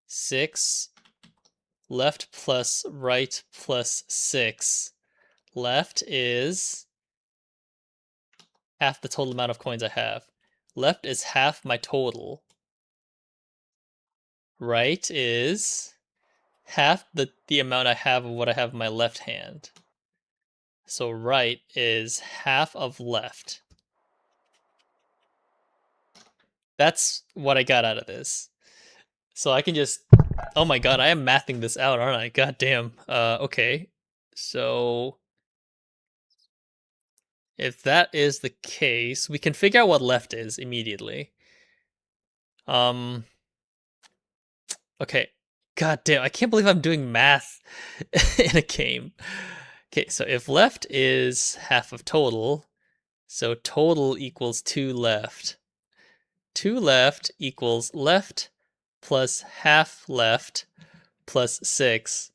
6. Left plus right plus 6. Left is half the total amount of coins I have. Left is half my total. Right is half the amount I have of what I have in my left hand. So right is half of left. That's what I got out of this. So I can just... Oh my god, I am mathing this out, aren't I? God damn. Okay. So... if that is the case, we can figure out what left is immediately. Okay. God damn, I can't believe I'm doing math in a game. Okay, so if left is half of total, so total equals 2 left. 2 left equals left plus half left plus 6.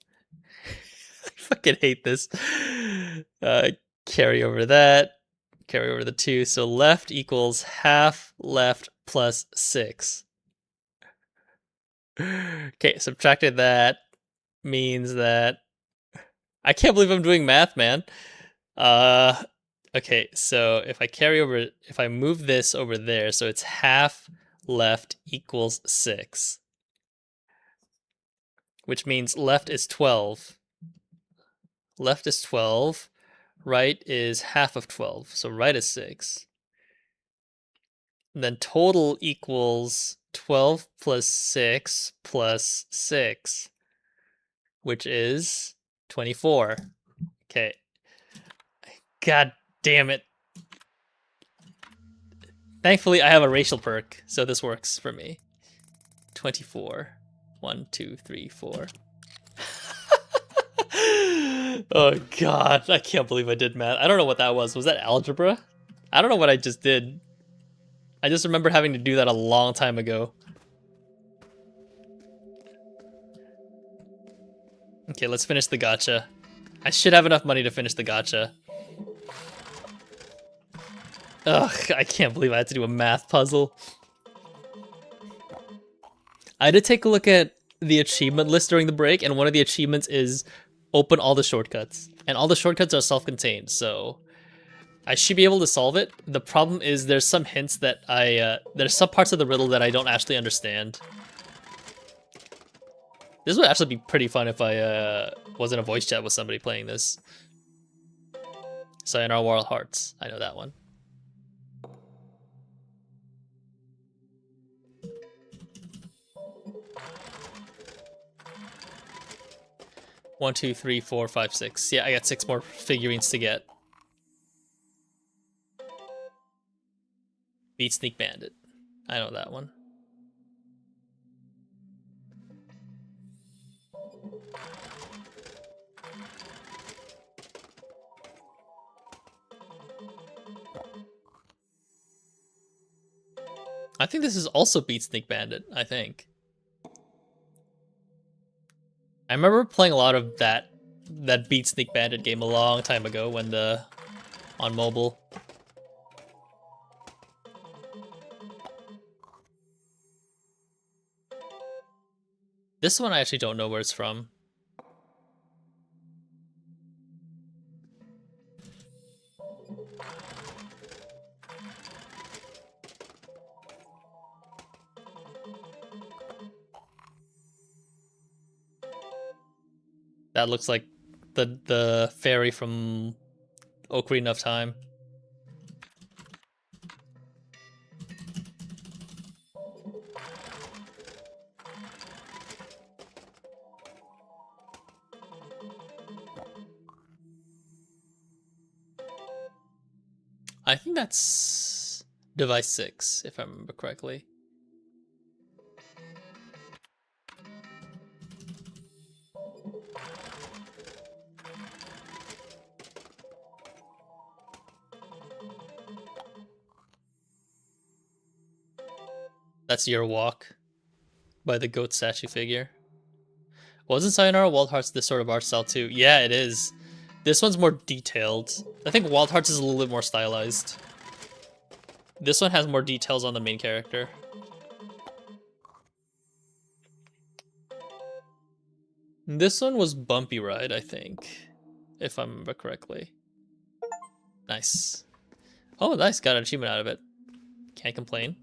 I fucking hate this. Carry over that. Carry over the 2. So left equals half left plus 6. Okay, subtracted that means that... I can't believe I'm doing math, man. Okay, so if I move this over there, so it's half left equals 6. Which means left is 12. Left is 12. Right is half of 12. So right is 6. And then total equals 12 plus 6 plus 6, which is 24. Okay. God damn it. Thankfully, I have a racial perk, so this works for me. 24. 1, 2, 3, 4. Oh god, I can't believe I did math. I don't know what that was. Was that algebra? I don't know what I just did. I just remember having to do that a long time ago. Okay, let's finish the gacha. I should have enough money to finish the gacha. Ugh, I can't believe I had to do a math puzzle. I did take a look at the achievement list during the break, and one of the achievements is open all the shortcuts. And all the shortcuts are self-contained, so I should be able to solve it. The problem is there's some hints that there's some parts of the riddle that I don't actually understand. This would actually be pretty fun if I was in a voice chat with somebody playing this. Sayonara Wild Hearts. I know that one. One, two, three, four, five, 6. Yeah, I got 6 more figurines to get. Beat Sneak Bandit. I know that one. I think this is also Beat Sneak Bandit, I think. I remember playing a lot of that Beat Sneak Bandit game a long time ago when on mobile. This one I actually don't know where it's from. That looks like the fairy from Ocarina of Time. I think that's device 6, if I remember correctly. That's Your Walk by the goat statue figure. Wasn't Sayonara Wild Hearts this sort of art style too? Yeah, it is. This one's more detailed. I think Wild Hearts is a little bit more stylized. This one has more details on the main character. This one was Bumpy Ride, I think, if I remember correctly. Nice. Oh, nice. Got an achievement out of it. Can't complain.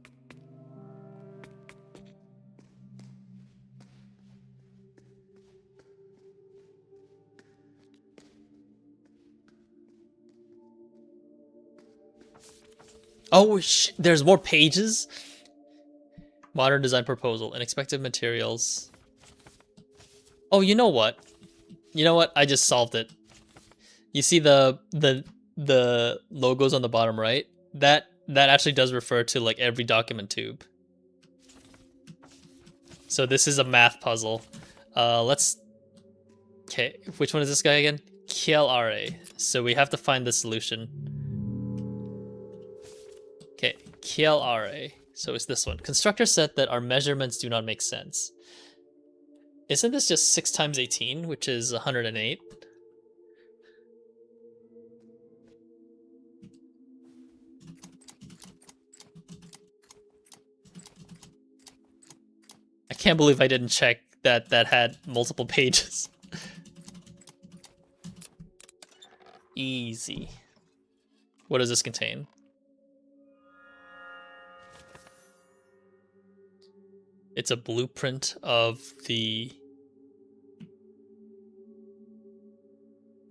Oh, there's more pages? Modern design proposal. Unexpected materials. Oh, you know what? You know what? I just solved it. You see the logos on the bottom right? That actually does refer to like every document tube. So this is a math puzzle. Let's... Okay, which one is this guy again? KLRA. So we have to find the solution. Okay, KLRA. So it's this one. Constructor said that our measurements do not make sense. Isn't this just 6 times 18, which is 108? I can't believe I didn't check that had multiple pages. Easy. What does this contain? It's a blueprint of the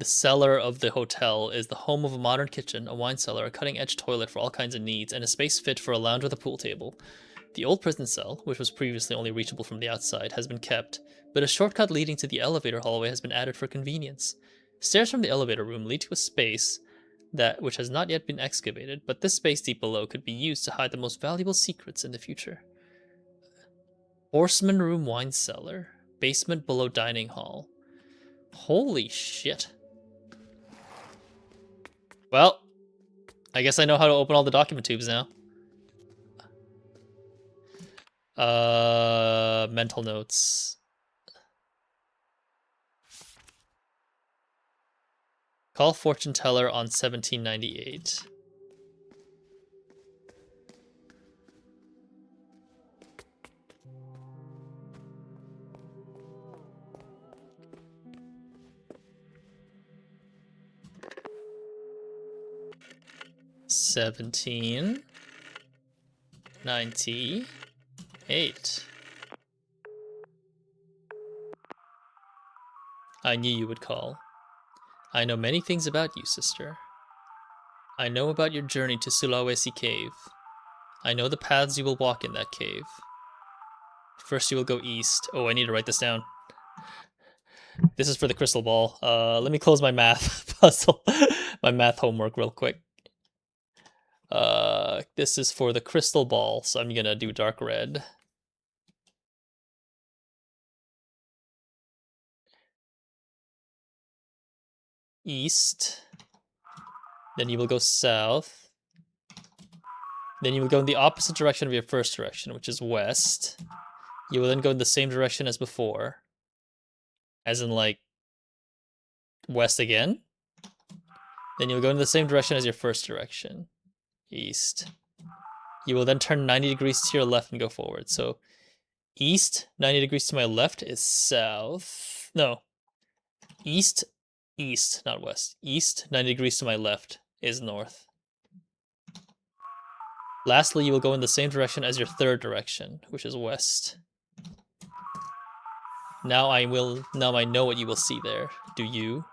cellar of the hotel is the home of a modern kitchen, a wine cellar, a cutting-edge toilet for all kinds of needs, and a space fit for a lounge with a pool table. The old prison cell, which was previously only reachable from the outside, has been kept, but a shortcut leading to the elevator hallway has been added for convenience. Stairs from the elevator room lead to a space which has not yet been excavated, but this space deep below could be used to hide the most valuable secrets in the future. Horseman room wine cellar, basement below dining hall. Holy shit. Well, I guess I know how to open all the document tubes now. Mental notes. Call fortune teller on 1798. $17.98. I knew you would call. I know many things about you, sister. I know about your journey to Sulawesi Cave. I know the paths you will walk in that cave. First you will go east. Oh, I need to write this down. This is for the crystal ball. Let me close my math puzzle. My math homework real quick. This is for the crystal ball, so I'm gonna do dark red. East. Then you will go south. Then you will go in the opposite direction of your first direction, which is west. You will then go in the same direction as before. As in, like, west again. Then you'll go in the same direction as your first direction. East. You will then turn 90 degrees to your left and go forward. So, east, 90 degrees to my left is south. No. East, east, not west. East, 90 degrees to my left is north. Lastly, you will go in the same direction as your third direction, which is west. Now I know what you will see there. Do you?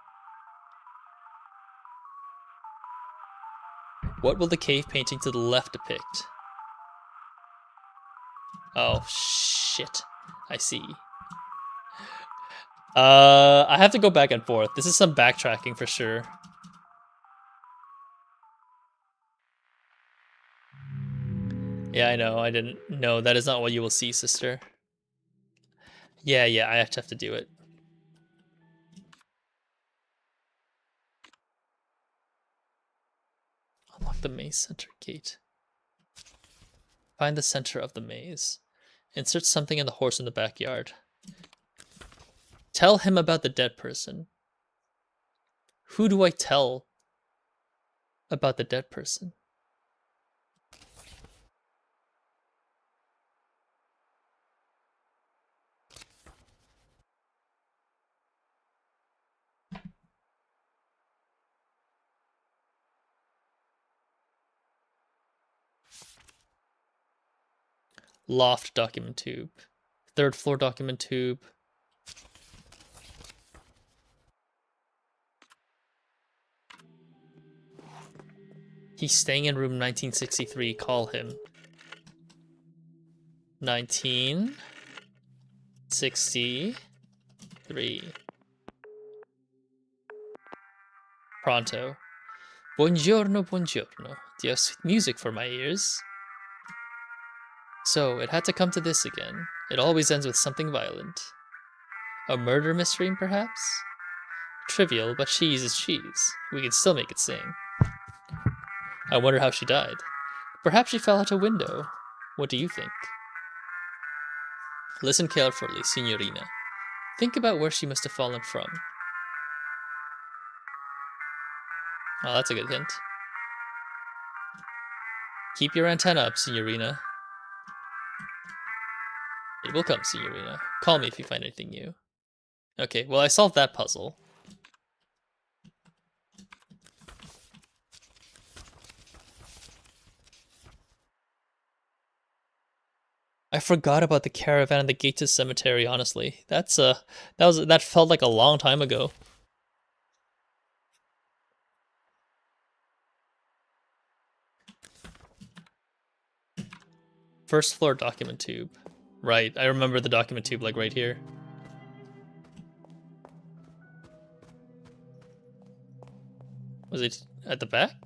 What will the cave painting to the left depict? Oh shit. I see. I have to go back and forth. This is some backtracking for sure. Yeah, I know. I didn't. No, that is not what you will see, sister. Yeah, I have to do it. Unlock the maze center gate. Find the center of the maze. Insert something in the horse in the backyard. Tell him about the dead person. Who do I tell about the dead person? Loft document tube. Third floor document tube. He's staying in room 1963. Call him. 1963. Pronto. Buongiorno, buongiorno. Do you have sweet music for my ears? So, it had to come to this again. It always ends with something violent. A murder mystery, perhaps? Trivial, but cheese is cheese. We can still make it sing. I wonder how she died. Perhaps she fell out a window. What do you think? Listen carefully, signorina. Think about where she must have fallen from. Oh, that's a good hint. Keep your antenna up, signorina. It will come, signorina. Call me if you find anything new. Okay, well, I solved that puzzle. I forgot about the caravan and the gate to the cemetery, honestly. That felt like a long time ago. First floor document tube. Right, I remember the document tube, like, right here. Was it at the back?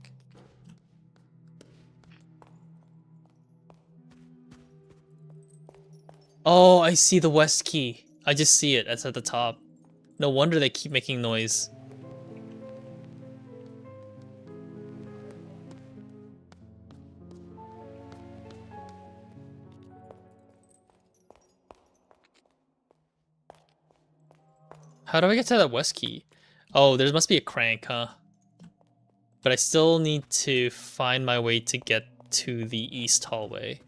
Oh, I see the west key. I just see it. It's at the top. No wonder they keep making noise. How do I get to that west key? Oh, there must be a crank, huh? But I still need to find my way to get to the east hallway.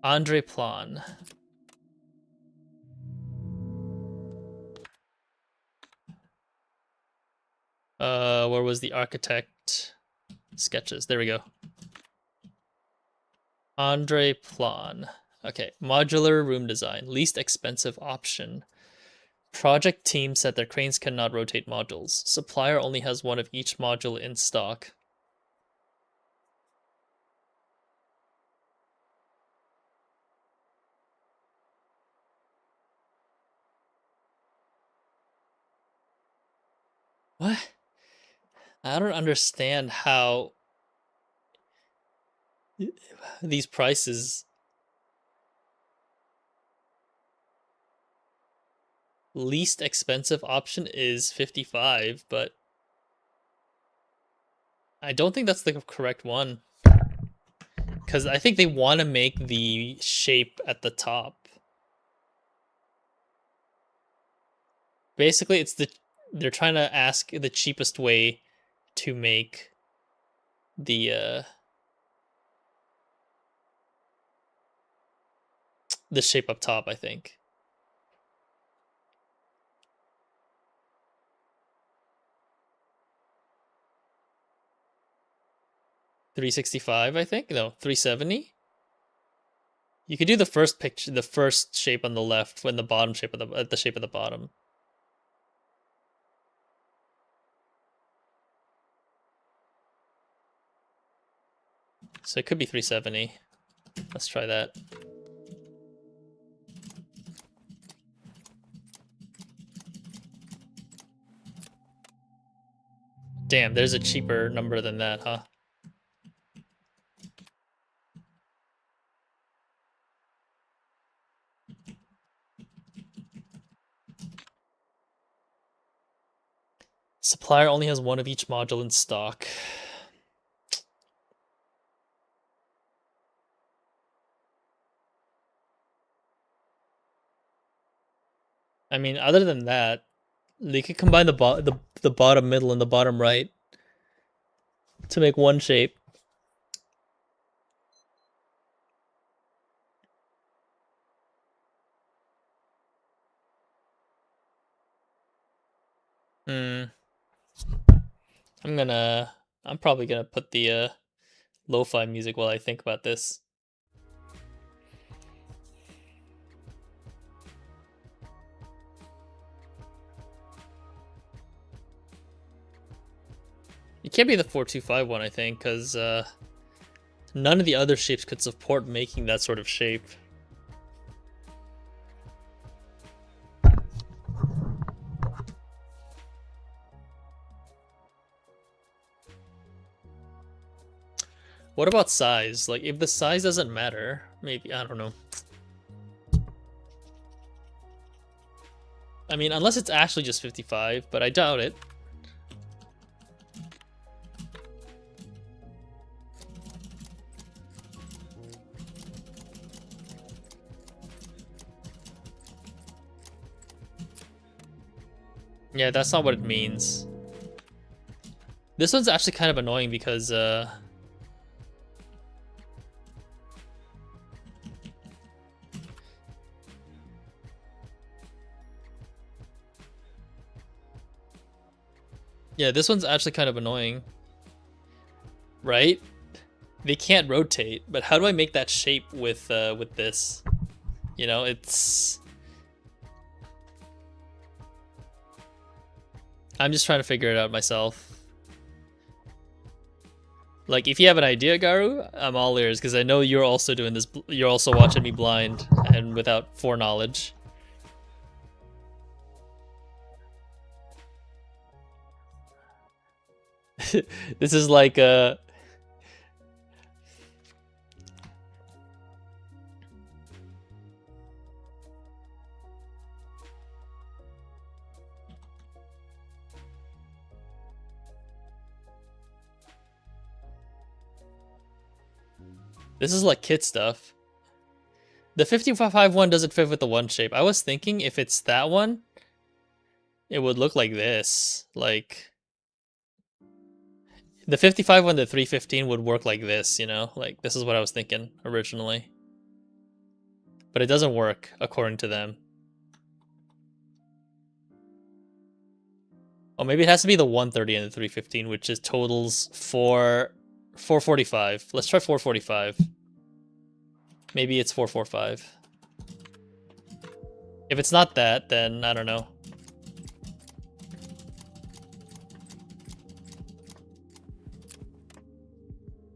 Andre Plan. Where was the architect sketches? There we go. Andre Plan. Okay, modular room design, least expensive option. Project team said their cranes cannot rotate modules. Supplier only has one of each module in stock. What? I don't understand how these prices. Least expensive option is 55, but I don't think that's the correct one. Because I think they want to make the shape at the top. Basically, they're trying to ask the cheapest way to make the shape up top, I think. $365, I think. No, $370. You could do the first picture, the first shape on the left, when the bottom shape of the shape of the bottom. So it could be 370. Let's try that. Damn, there's a cheaper number than that, huh? Supplier only has one of each module in stock. I mean, other than that, they could combine the bottom middle and the bottom right to make one shape. I'm probably gonna put the lo-fi music while I think about this. It can't be the 425 one, I think, because none of the other shapes could support making that sort of shape. What about size? Like, if the size doesn't matter, maybe, I don't know. I mean, unless it's actually just 55, but I doubt it. Yeah, that's not what it means. This one's actually kind of annoying because yeah, this one's actually kind of annoying. Right? They can't rotate, but how do I make that shape with this? You know, it's I'm just trying to figure it out myself. Like, if you have an idea, Garu, I'm all ears, because I know you're also doing this. You're also watching me blind and without foreknowledge. This is like this is like kid stuff. The 55 one doesn't fit with the one shape. I was thinking if it's that one, it would look like this. Like, the 55 one, the 315 would work like this, you know? Like, this is what I was thinking originally. But it doesn't work, according to them. Oh, maybe it has to be the 130 and the 315, which is totals 445. Let's try 445. Maybe it's 445. If it's not that, then I don't know.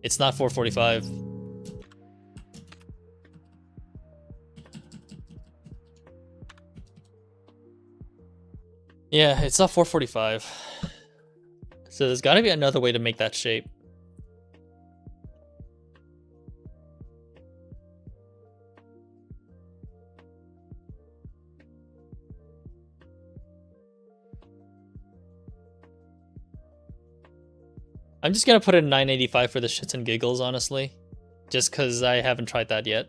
It's not 445. Yeah, it's not 445. So there's gotta be another way to make that shape. I'm just gonna put in 985 for the shits and giggles, honestly. Just because I haven't tried that yet.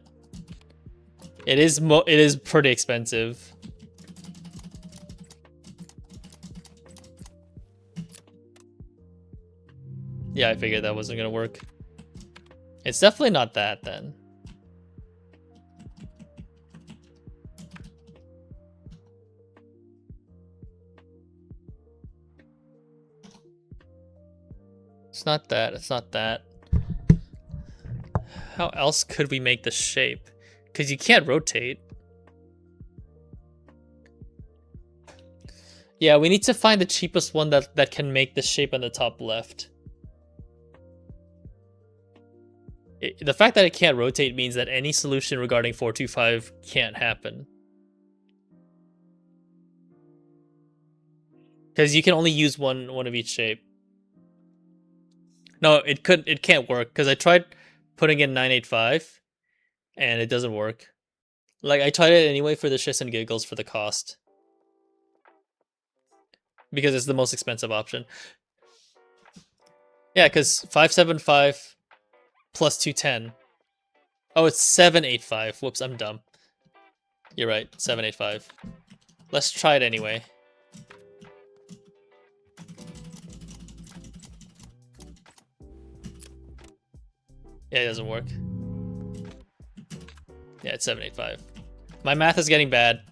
It is pretty expensive. Yeah, I figured that wasn't gonna work. It's definitely not that then. It's not that, it's not that. How else could we make the shape? Because you can't rotate. Yeah, we need to find the cheapest one that can make the shape on the top left. The fact that it can't rotate means that any solution regarding 425 can't happen. Because you can only use one of each shape. No, it can't work because I tried putting in 985 and it doesn't work. Like I tried it anyway for the shits and giggles for the cost. Because it's the most expensive option. Yeah, because 575 plus 210. Oh, it's 785. Whoops, I'm dumb. You're right, 785. Let's try it anyway. Yeah, it doesn't work. Yeah, it's 785. My math is getting bad.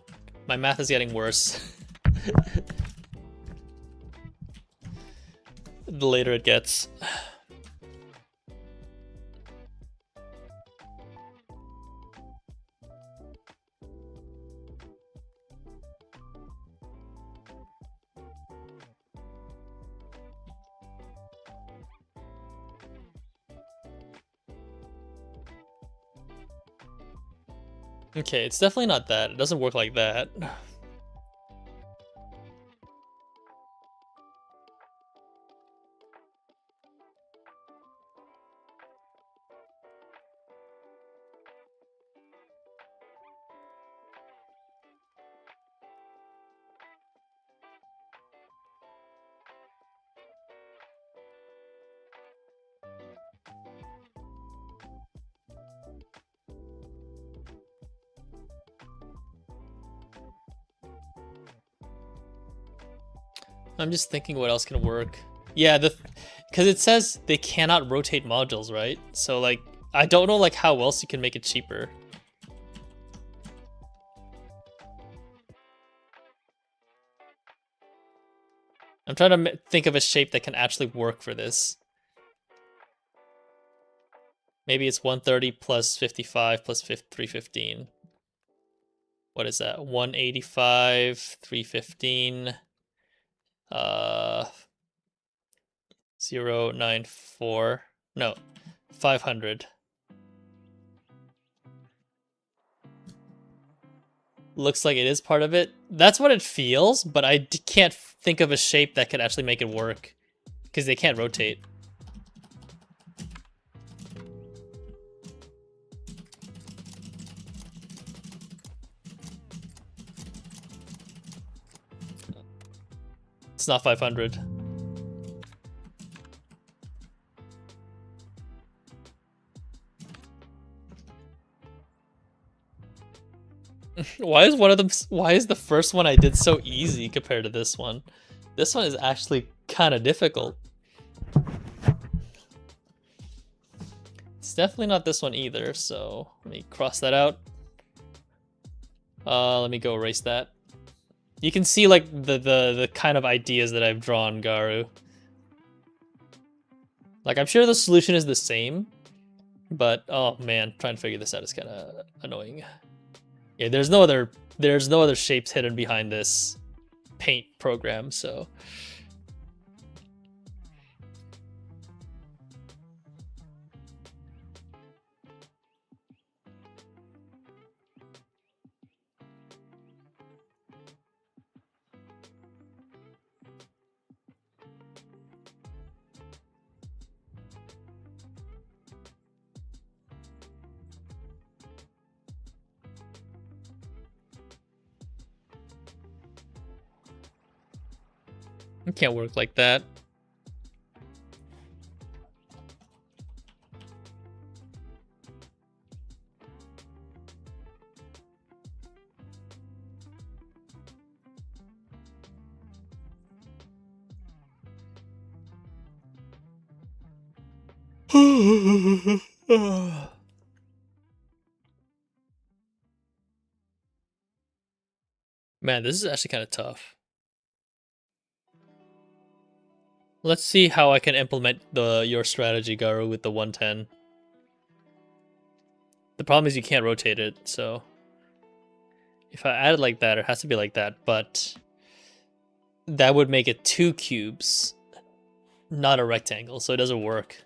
My math is getting worse. The later it gets. Okay, it's definitely not that. It doesn't work like that. I'm just thinking what else can work. Yeah, because it says they cannot rotate modules, right? So like, I don't know like how else you can make it cheaper. I'm trying to think of a shape that can actually work for this. Maybe it's 130 plus 55 plus 315. What is that? 185, 315, 094. No, 500. Looks like it is part of it. That's what it feels, but I can't think of a shape that could actually make it work because they can't rotate. It's not 500. Why is one of them? Why is the first one I did so easy compared to this one? This one is actually kind of difficult. It's definitely not this one either, so let me cross that out. Let me go erase that. You can see like the kind of ideas that I've drawn, Garu. Like I'm sure the solution is the same, but oh man, trying to figure this out is kind of annoying. Yeah, there's no other shapes hidden behind this paint program, so it can't work like that. Man, this is actually kind of tough. Let's see how I can implement your strategy, Garu, with the 110. The problem is you can't rotate it, so if I add it like that, it has to be like that, but that would make it 2 cubes, not a rectangle, so it doesn't work.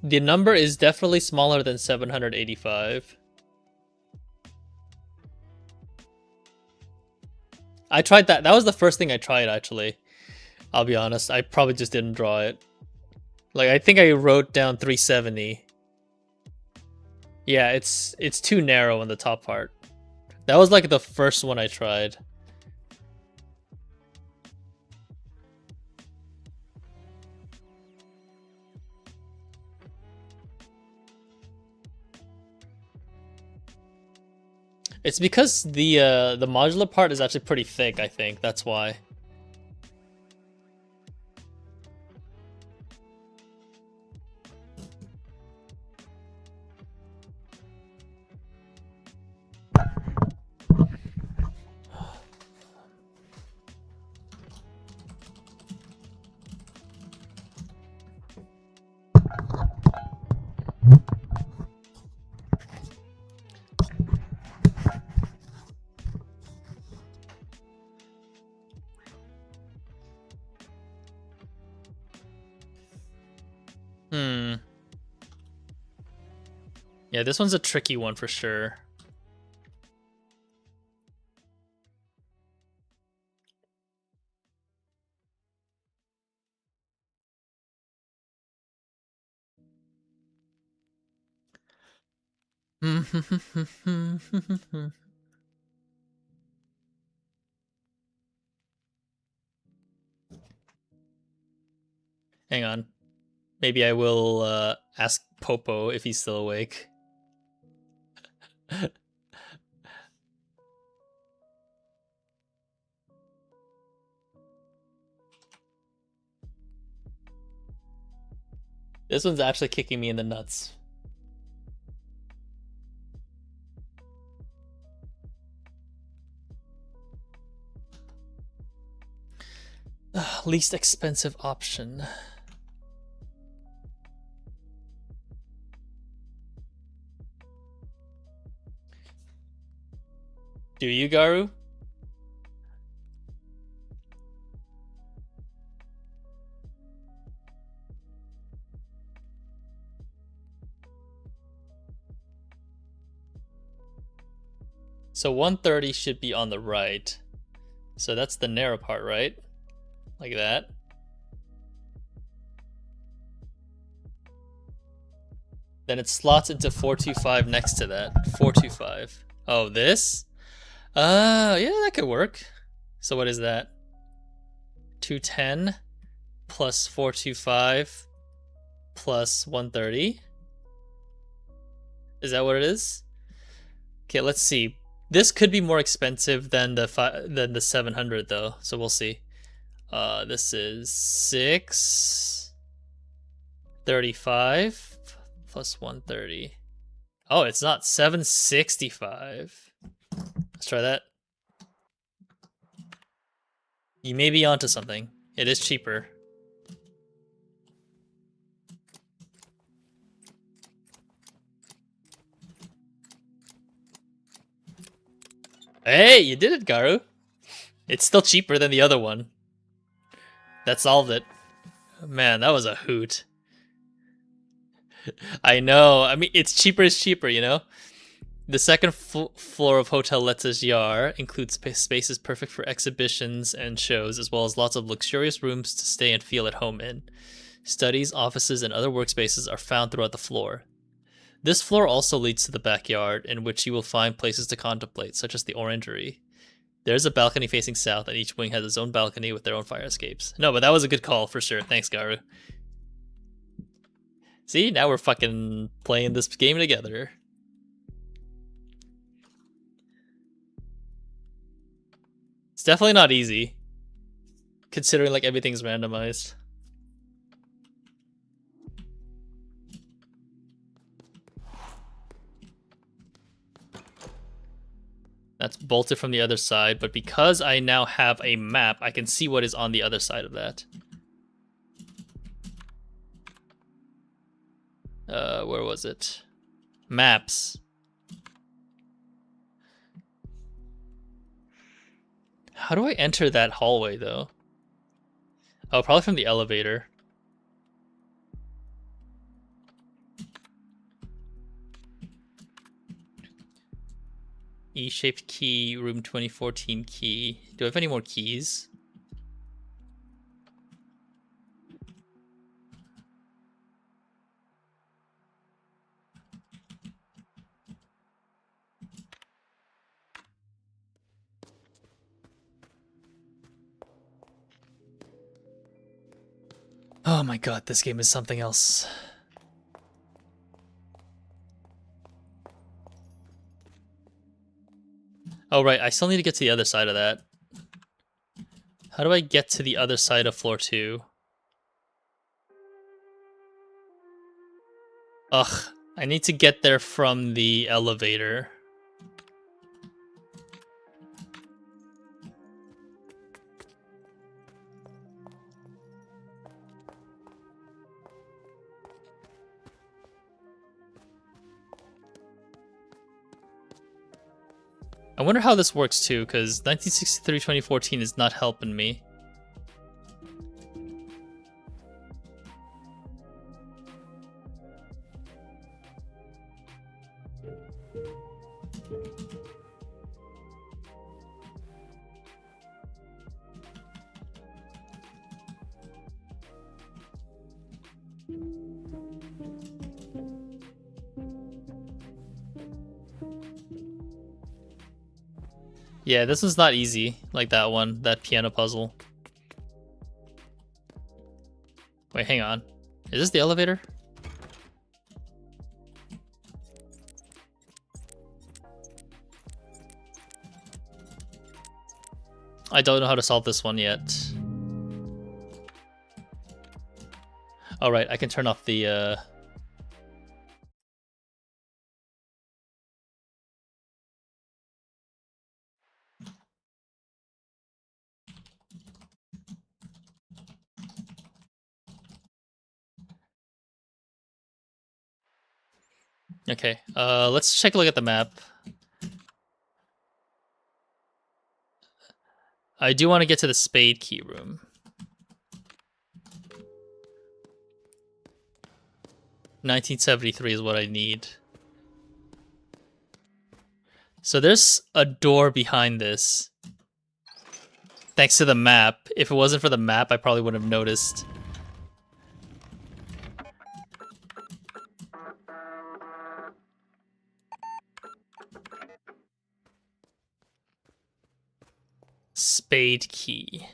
The number is definitely smaller than 785. I tried that. That was the first thing I tried, actually. I'll be honest. I probably just didn't draw it. Like, I think I wrote down 370. Yeah, it's too narrow in the top part. That was like the first one I tried. It's because the modular part is actually pretty thick, I think. That's why. Yeah, this one's a tricky one for sure. Hang on. Maybe I will ask Popo if he's still awake. This one's actually kicking me in the nuts. Least expensive option. Do you, Garu? So 130 should be on the right. So that's the narrow part, right? Like that. Then it slots into 425 next to that. 425. Oh, this? Yeah, that could work. So what is that? 210 plus 425 plus 130. Is that what it is? Okay, let's see. This could be more expensive than the 700 though, so we'll see. This is 635 plus 130. Oh, it's not 765. Let's try that. You may be onto something. It is cheaper. Hey, you did it, Garu. It's still cheaper than the other one. That solved it. Man, that was a hoot. I know. I mean, it's cheaper is cheaper, you know? The second floor of Hotel Letz's Yar includes spaces perfect for exhibitions and shows, as well as lots of luxurious rooms to stay and feel at home in. Studies, offices, and other workspaces are found throughout the floor. This floor also leads to the backyard, in which you will find places to contemplate, such as the orangery. There's a balcony facing south, and each wing has its own balcony with their own fire escapes. No, but that was a good call for sure. Thanks, Garu. See, now we're fucking playing this game together. It's definitely not easy, considering like everything's randomized. That's bolted from the other side, but because I now have a map, I can see what is on the other side of that. Where was it? Maps. How do I enter that hallway, though? Oh, probably from the elevator. E-shaped key, room 2014 key. Do I have any more keys? Oh my god, this game is something else. Oh right, I still need to get to the other side of that. How do I get to the other side of floor 2? Ugh, I need to get there from the elevator. I wonder how this works too, because 1963-2014 is not helping me. Yeah, this one's not easy, like that one, that piano puzzle. Wait, hang on. Is this the elevator? I don't know how to solve this one yet. Alright, I can turn off the, Okay, let's take a look at the map. I do want to get to the spade key room. 1973 is what I need. So there's a door behind this. Thanks to the map. If it wasn't for the map, I probably wouldn't have noticed. Spade key.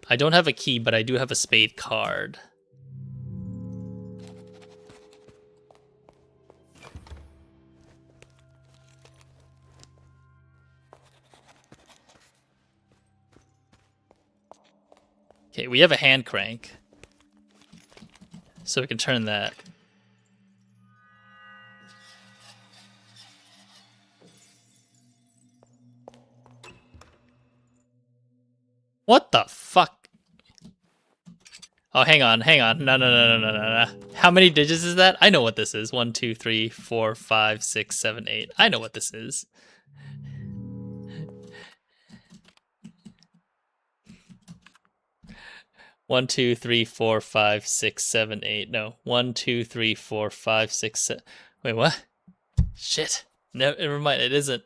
I don't have a key, but I do have a spade card. Okay, we have a hand crank. So we can turn that. What the fuck? Oh, hang on. No. How many digits is that? I know what this is. 1, 2, 3, 4, 5, 6, 7, 8. I know what this is. One, two, three, four, five, six, seven, eight. No. 1, 2, 3, 4, 5, 6, 7. Wait, what? Shit. No, never mind. It isn't.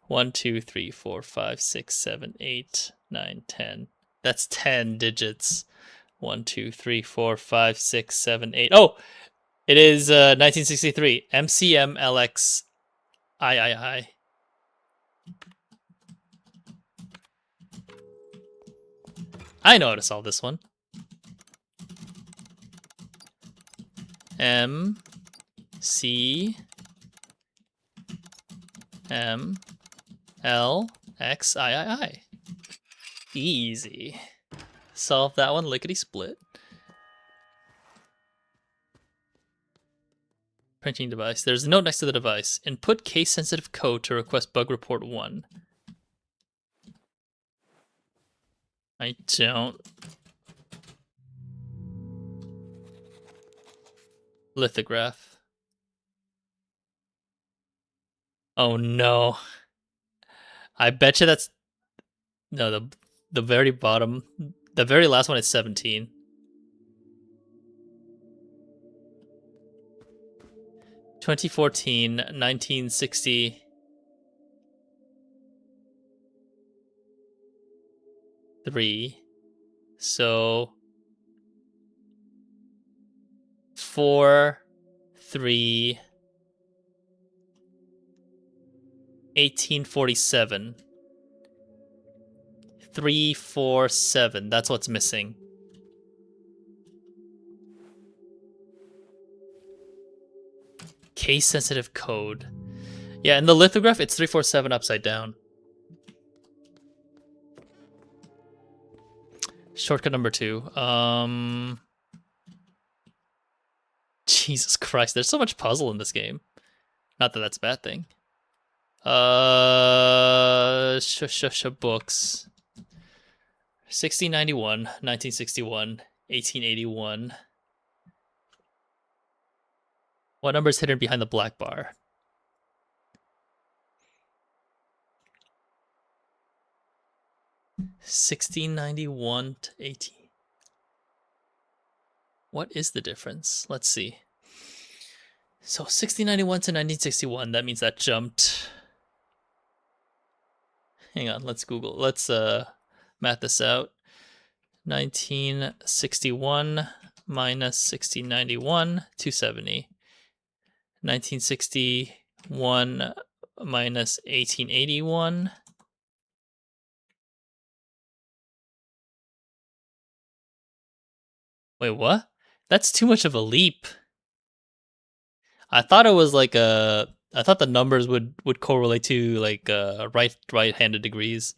1, 2, 3, 4, 5, 6, 7, 8, 9, 10. That's 10 digits. 1, 2, 3, 4, 5, 6, 7, 8. Oh! It is 1963. MCMLX III. I know how to solve this one. M C M L X I. Easy. Solve that one lickety split. Printing device. There's a note next to the device. Input case sensitive code to request bug report 1. I don't. Lithograph. Oh no. I bet you that's no the very bottom. The very last one is 17. (2014) 1963. So 4 3 1847. 347. That's what's missing. Case sensitive code. Yeah, in the lithograph, it's 347 upside down. Shortcut number 2. Jesus Christ, there's so much puzzle in this game. Not that that's a bad thing. Books. 1691, 1961, 1881. What number is hidden behind the black bar? (1691 to 18). What is the difference? Let's see. So 1691 to 1961. That means that jumped. Hang on. Let's Google. Let's math this out. 1961 minus 1691, 270. 1961 minus 1881. Wait, what? That's too much of a leap. I thought it was like I thought the numbers would correlate to like right-handed degrees.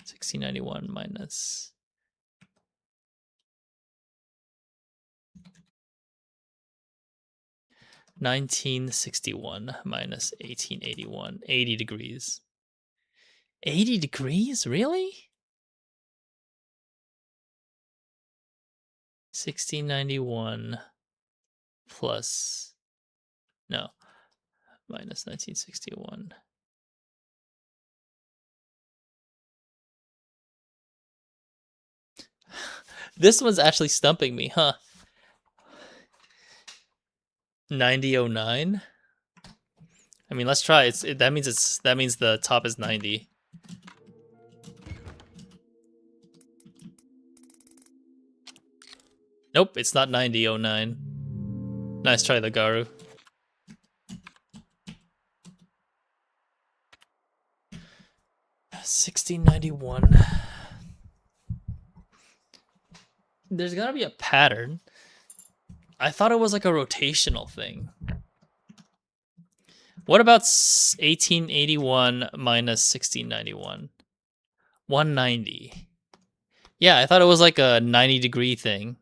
1691 minus 1961 minus 1881. 80 degrees. 80 degrees? Really? 1691 plus no minus 1961. This one's actually stumping me, huh? 9009. I mean, let's try. That means the top is 90. Nope, it's not 9009. Nice try, the Garu. $1691. There's gotta be a pattern. I thought it was like a rotational thing. What about 1881 minus 1691? 190. Yeah, I thought it was like a 90-degree thing.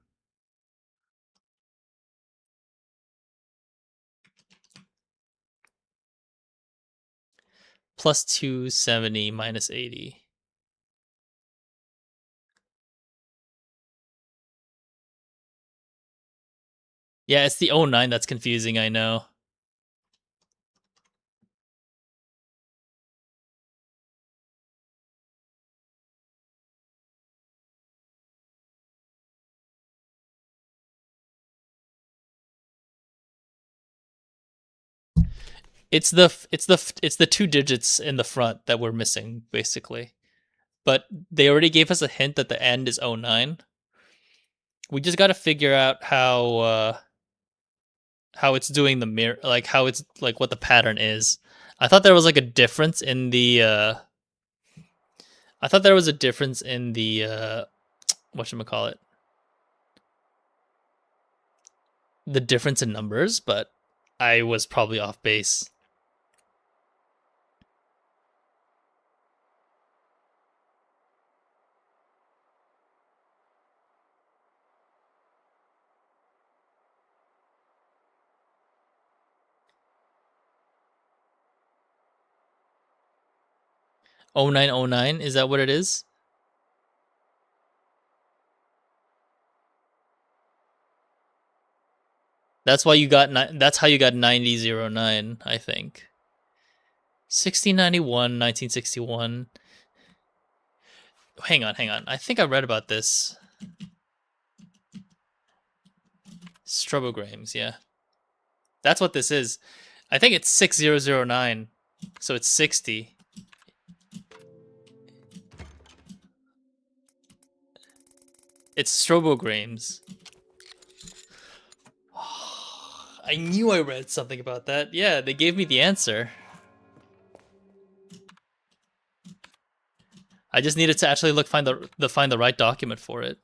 Plus 270 minus 80. Yeah, it's the 09 that's confusing, I know. It's the 2 digits in the front that we're missing, basically. But they already gave us a hint that the end is 09. We just got to figure out how how it's doing the mirror, like how it's like what the pattern is. I thought there was like a difference in the. I thought there was a difference in the whatchamacallit, the difference in numbers, but I was probably off base. Oh 0909, is that what it is? That's why you got that's how you got 9009, I think. 1691, 1961. Hang on. I think I read about this. Strobograms, yeah. That's what this is. I think it's 6009. So it's 60. It's strobograms. I knew I read something about that. Yeah, they gave me the answer. I just needed to actually find the right document for it.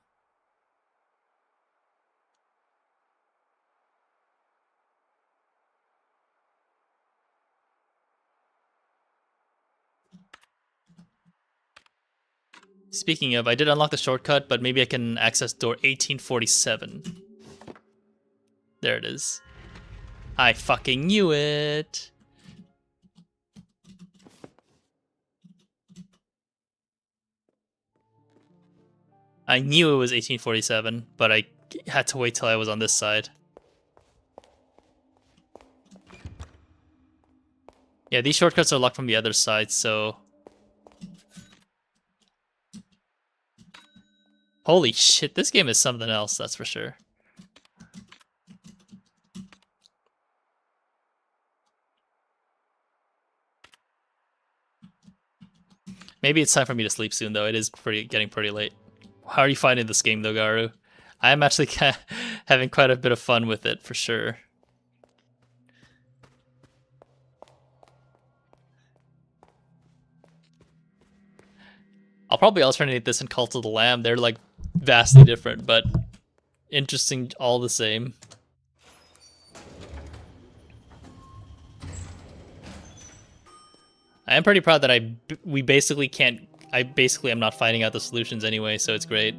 Speaking of, I did unlock the shortcut, but maybe I can access door 1847. There it is. I fucking knew it. I knew it was 1847, but I had to wait till I was on this side. Yeah, these shortcuts are locked from the other side, so... Holy shit, this game is something else, that's for sure. Maybe it's time for me to sleep soon, though. It is getting pretty late. How are you finding this game, though, Garu? I am actually having quite a bit of fun with it, for sure. I'll probably alternate this and Cult of the Lamb. They're, like, vastly different, but interesting all the same. I am pretty proud that we basically can't... I basically am not finding out the solutions anyway, so it's great.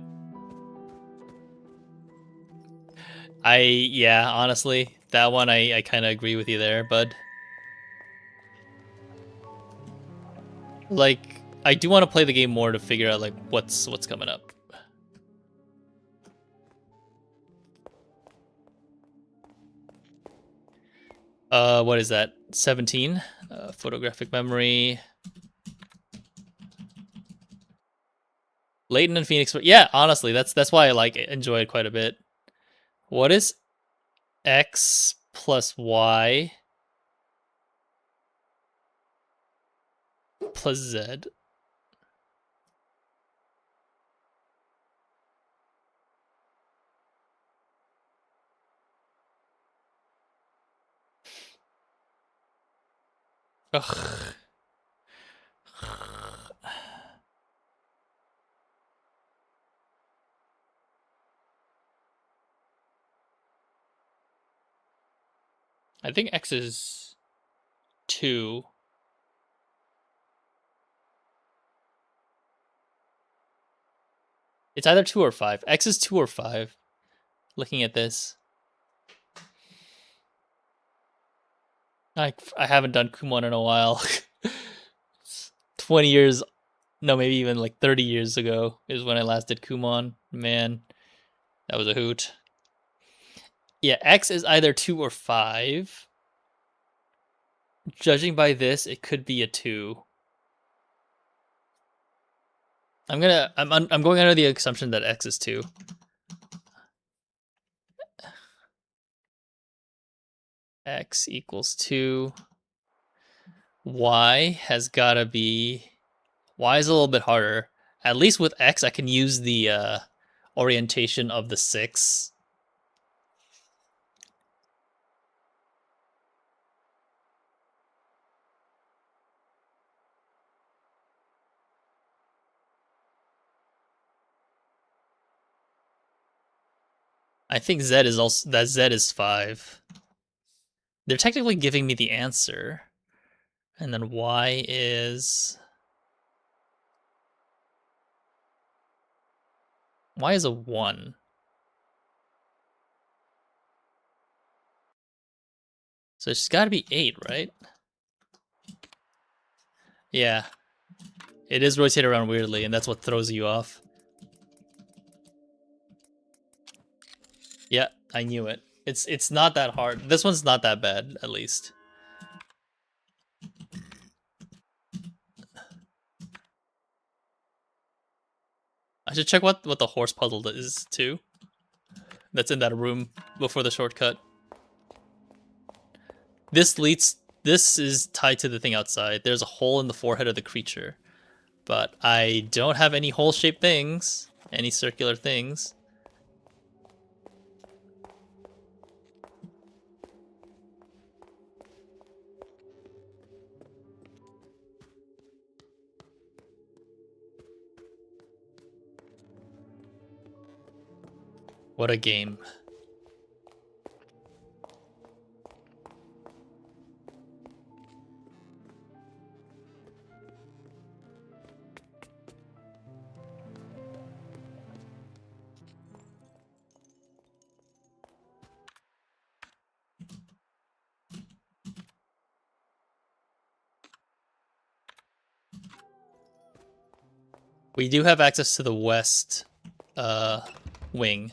Yeah, honestly, that one I kind of agree with you there, bud. Like, I do want to play the game more to figure out like what's coming up. What is that? 17. Photographic memory. Leighton and Phoenix. Yeah, honestly, that's why I enjoy it quite a bit. What is X plus Y plus Z? Ugh. I think X is 2. It's either 2 or 5. X is 2 or 5. Looking at this. I haven't done Kumon in a while. 20 years, no, maybe even like 30 years ago is when I last did Kumon. Man, that was a hoot. Yeah, X is either 2 or 5. Judging by this, it could be a 2. I'm going under the assumption that X is 2. X equals 2. Y has got to be... Y is a little bit harder. At least with X, I can use the orientation of the 6. I think Z is also that Z is 5. They're technically giving me the answer. And then Y is a 1. So it's got to be 8, right? Yeah. It is rotated around weirdly, and that's what throws you off. Yeah, I knew it. It's not that hard. This one's not that bad, at least. I should check what the horse puzzle is, too. That's in that room before the shortcut. This is tied to the thing outside. There's a hole in the forehead of the creature. But I don't have any hole-shaped things. Any circular things. What a game. We do have access to the west wing.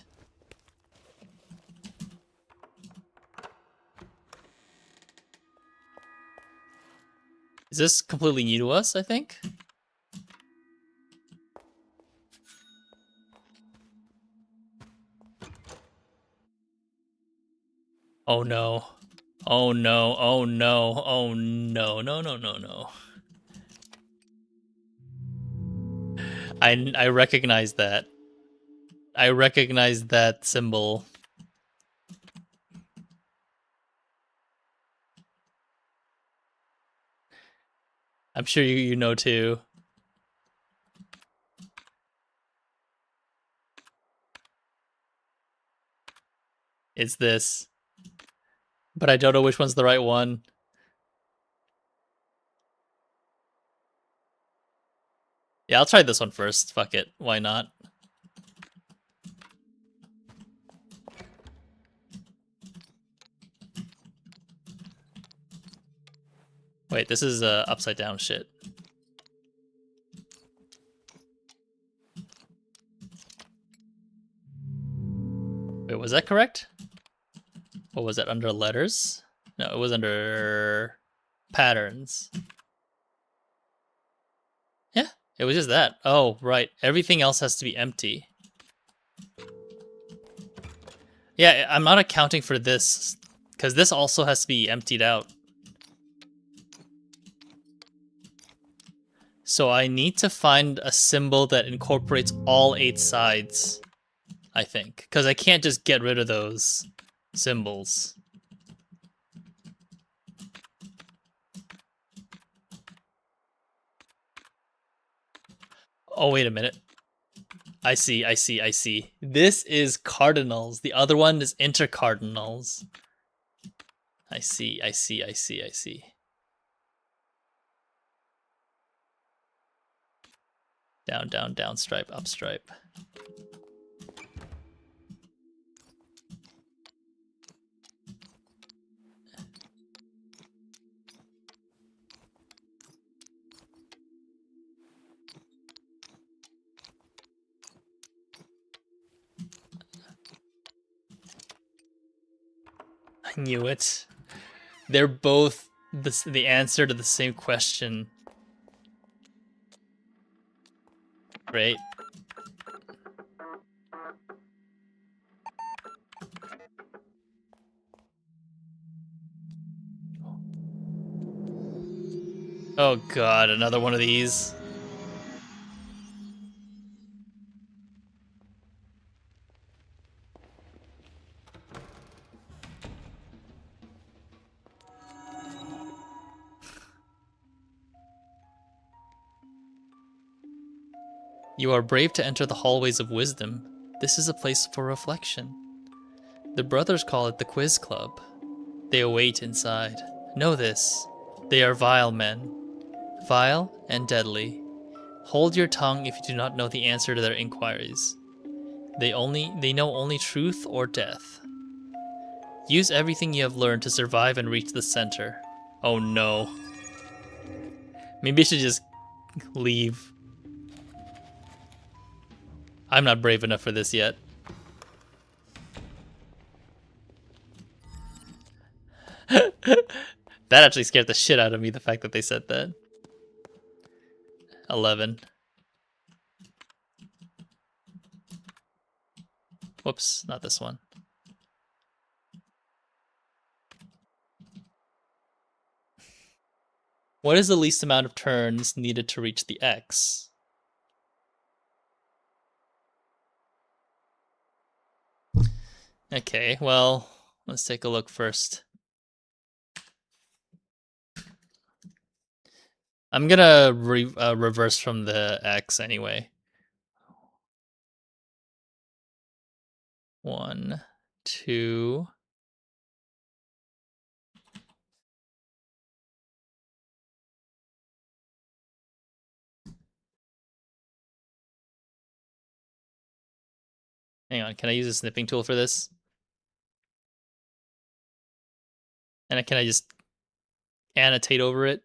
Is this completely new to us, I think? Oh no. Oh no, oh no, oh no, no, no, no, no. I recognize that. I recognize that symbol. I'm sure you know too. It's this. But I don't know which one's the right one. Yeah, I'll try this one first. Fuck it. Why not? Wait, this is upside down shit. Wait, was that correct? What was that, under letters? No, it was under patterns. Yeah, it was just that. Oh, right. Everything else has to be empty. Yeah, I'm not accounting for this, because this also has to be emptied out. So I need to find a symbol that incorporates all 8 sides, I think. Because I can't just get rid of those symbols. Oh, wait a minute. I see, I see, I see. This is cardinals. The other one is intercardinals. I see, I see, I see, I see. Down, down, down stripe, up stripe. I knew it. They're both the answer to the same question. Great. Oh god, another one of these. You are brave to enter the hallways of wisdom. This is a place for reflection. The brothers call it the Quiz Club. They await inside. Know this. They are vile men. Vile and deadly. Hold your tongue if you do not know the answer to their inquiries. They know only truth or death. Use everything you have learned to survive and reach the center. Oh no. Maybe I should just leave. I'm not brave enough for this yet. That actually scared the shit out of me, the fact that they said that. 11. Whoops, not this one. What is the least amount of turns needed to reach the X? Okay, well, let's take a look first. I'm gonna reverse from the X anyway. 1, 2. Hang on, can I use a snipping tool for this? And can I just annotate over it?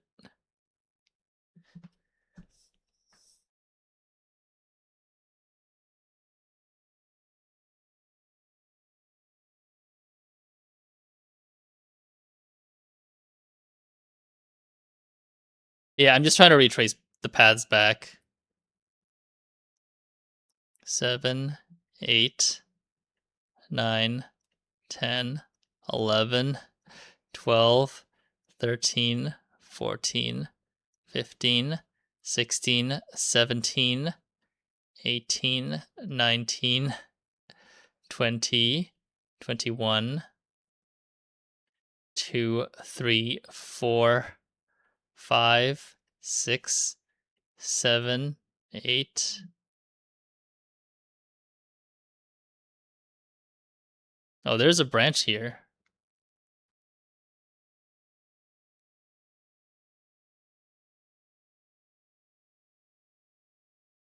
Yeah, I'm just trying to retrace the paths back. 7, 8, 9, 10, 11, 12, 13, 14, 15, 16, 17, 18, 19, 20, 21, 2, 3, 4, 5, 6, 7, 8. Oh, there's a branch here.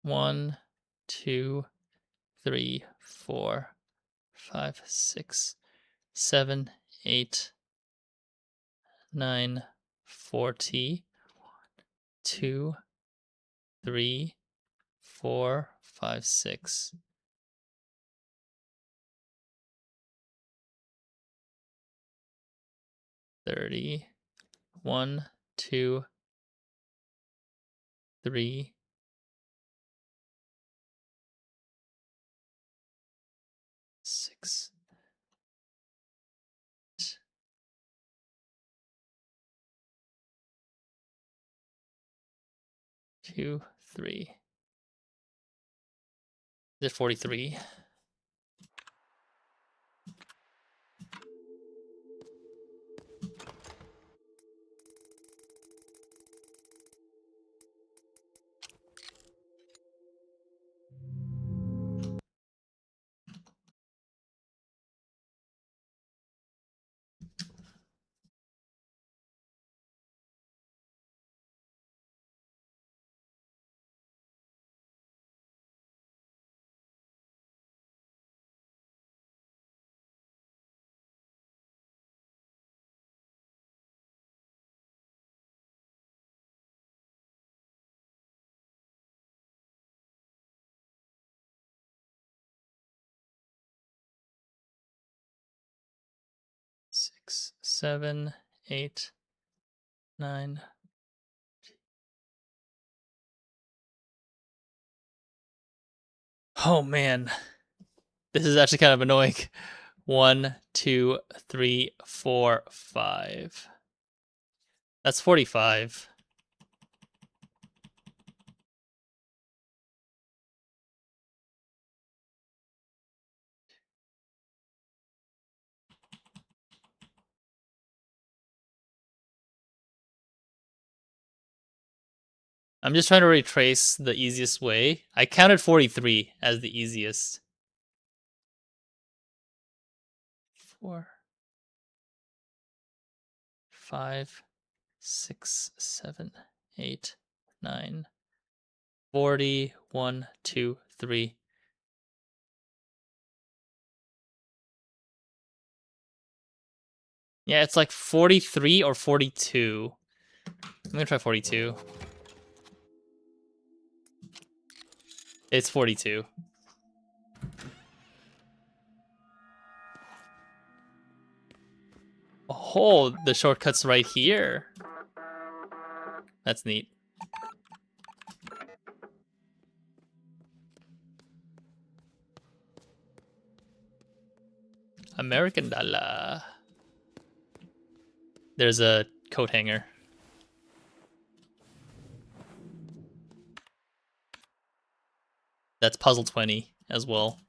One, 2, 3, 4, 5, 6, 7, 8, 9, 40. 2, 3, 4, 5, 6. 30. 1, 2, 3. 6. 2, 3. Is it 43? Six, 7, 8, 9. Oh man, this is actually kind of annoying. 1, 2, 3, 4, 5. That's 45. I'm just trying to retrace the easiest way. I counted 43 as the easiest. 4, 5, 6, 7, 8, 9, 40, 1, 2, 3. Yeah, it's like 43 or 42. I'm gonna try 42. It's 42. Oh, the shortcut's right here. That's neat. American dollar. There's a coat hanger. That's puzzle 20 as well.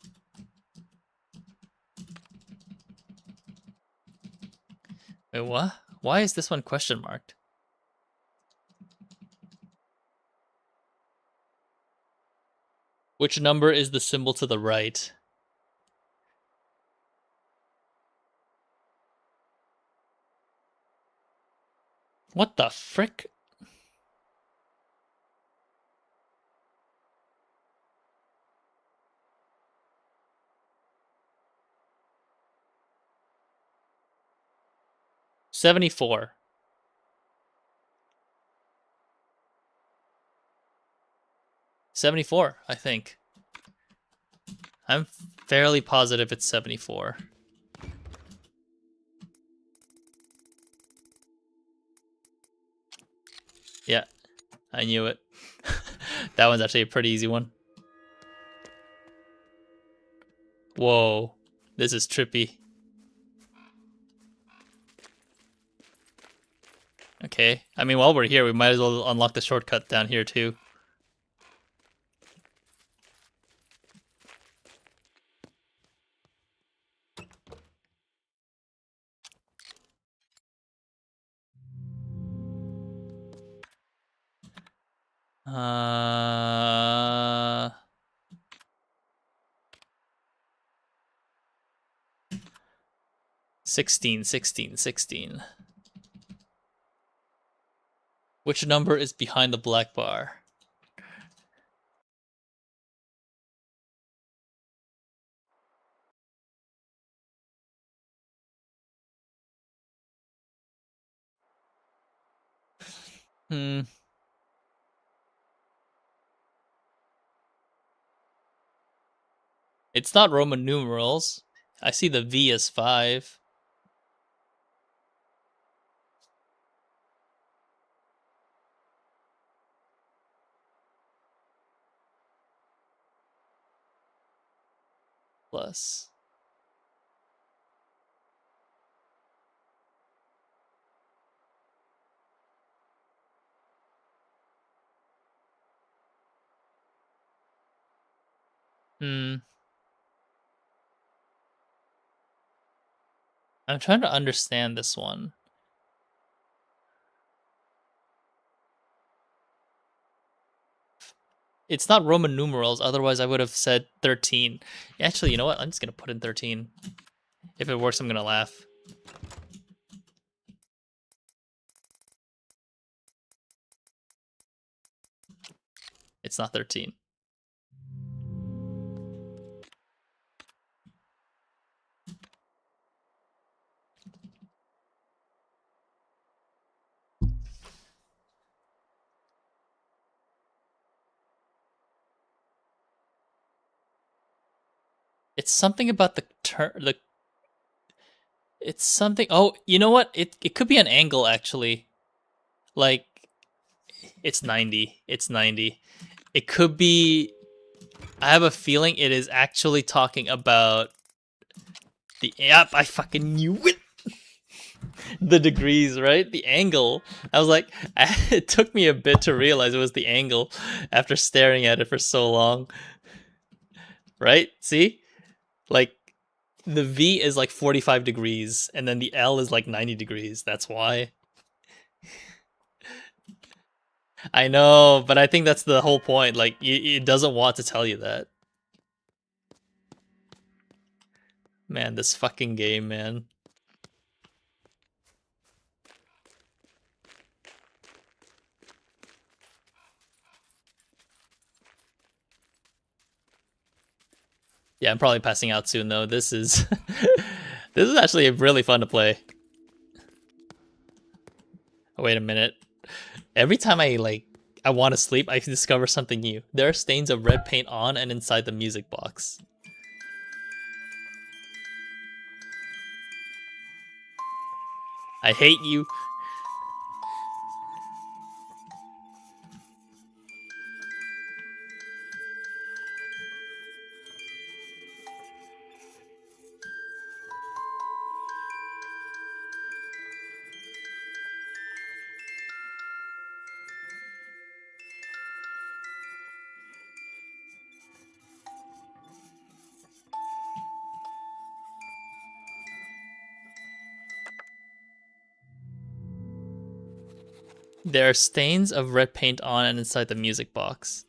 Wait, what? Why is this one question marked? Which number is the symbol to the right? What the frick? $74. 74, I think. I'm fairly positive it's 74. Yeah, I knew it. That one's actually a pretty easy one. Whoa, this is trippy. Okay, I mean, while we're here, we might as well unlock the shortcut down here too. Uh... 16, 16, 16. Which number is behind the black bar? It's not Roman numerals. I see the V as 5. Plus. I'm trying to understand this one. It's not Roman numerals, otherwise I would have said 13. Actually, you know what? I'm just going to put in 13. If it works, I'm going to laugh. It's not 13. It's something about the turn. It's something. Oh, you know what? It could be an angle actually. Like, it's 90. It's 90. It could be. I have a feeling it is actually talking about the. Yep, I fucking knew it. The degrees, right? The angle. I was like, it took me a bit to realize it was the angle after staring at it for so long. Right? See? Like, the V is like 45 degrees, and then the L is like 90 degrees. That's why. I know, but I think that's the whole point. Like, it doesn't want to tell you that. Man, this fucking game, man. Yeah, I'm probably passing out soon though. This is this is actually really fun to play. Oh, wait a minute. Every time I want to sleep, I discover something new. There are stains of red paint on and inside the music box. I hate you. There are stains of red paint on and inside the music box.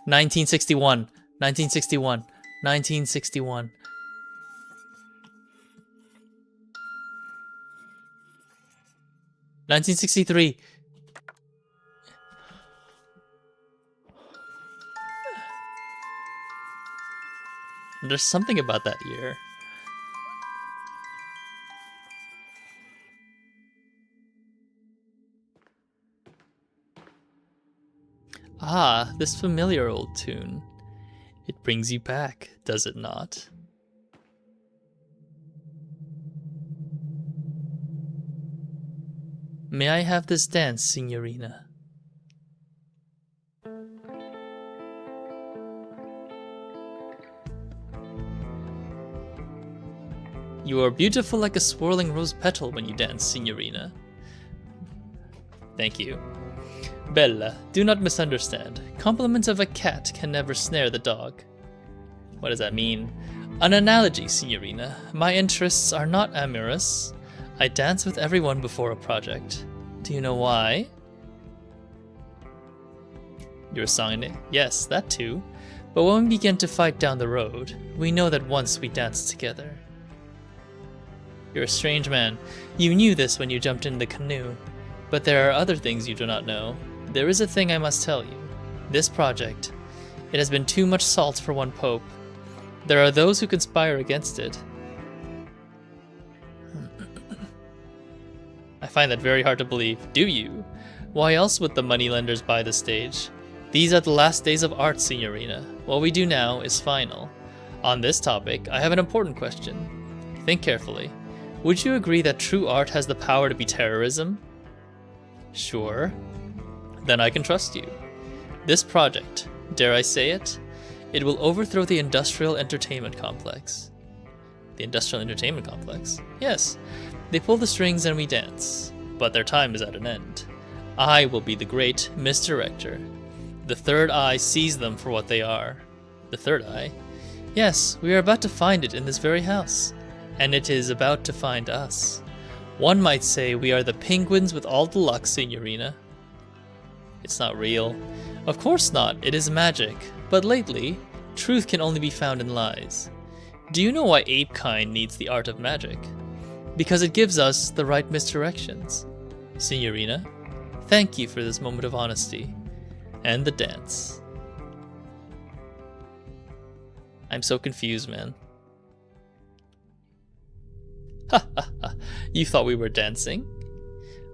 1961. 1961. 1961. 1963. There's something about that year. Ah, this familiar old tune. It brings you back, does it not? May I have this dance, signorina? You are beautiful like a swirling rose petal when you dance, signorina. Thank you. Bella, do not misunderstand. Compliments of a cat can never snare the dog. What does that mean? An analogy, signorina. My interests are not amorous. I dance with everyone before a project. Do you know why? You're a song? Yes, that too. But when we begin to fight down the road, we know that once we danced together. You're a strange man. You knew this when you jumped in the canoe. But there are other things you do not know. There is a thing I must tell you. This project, it has been too much salt for one pope. There are those who conspire against it. I find that very hard to believe. Do you? Why else would the moneylenders buy the stage? These are the last days of art, signorina. What we do now is final. On this topic, I have an important question. Think carefully. Would you agree that true art has the power to be terrorism? Sure. Then I can trust you. This project, dare I say it? It will overthrow the industrial entertainment complex. The industrial entertainment complex? Yes. They pull the strings and we dance. But their time is at an end. I will be the great misdirector. The third eye sees them for what they are. The third eye? Yes, we are about to find it in this very house. And it is about to find us. One might say we are the penguins with all the luck, signorina. It's not real. Of course not, it is magic. But lately, truth can only be found in lies. Do you know why apekind needs the art of magic? Because it gives us the right misdirections. Signorina, thank you for this moment of honesty. And the dance. I'm so confused, man. Ha ha ha, you thought we were dancing?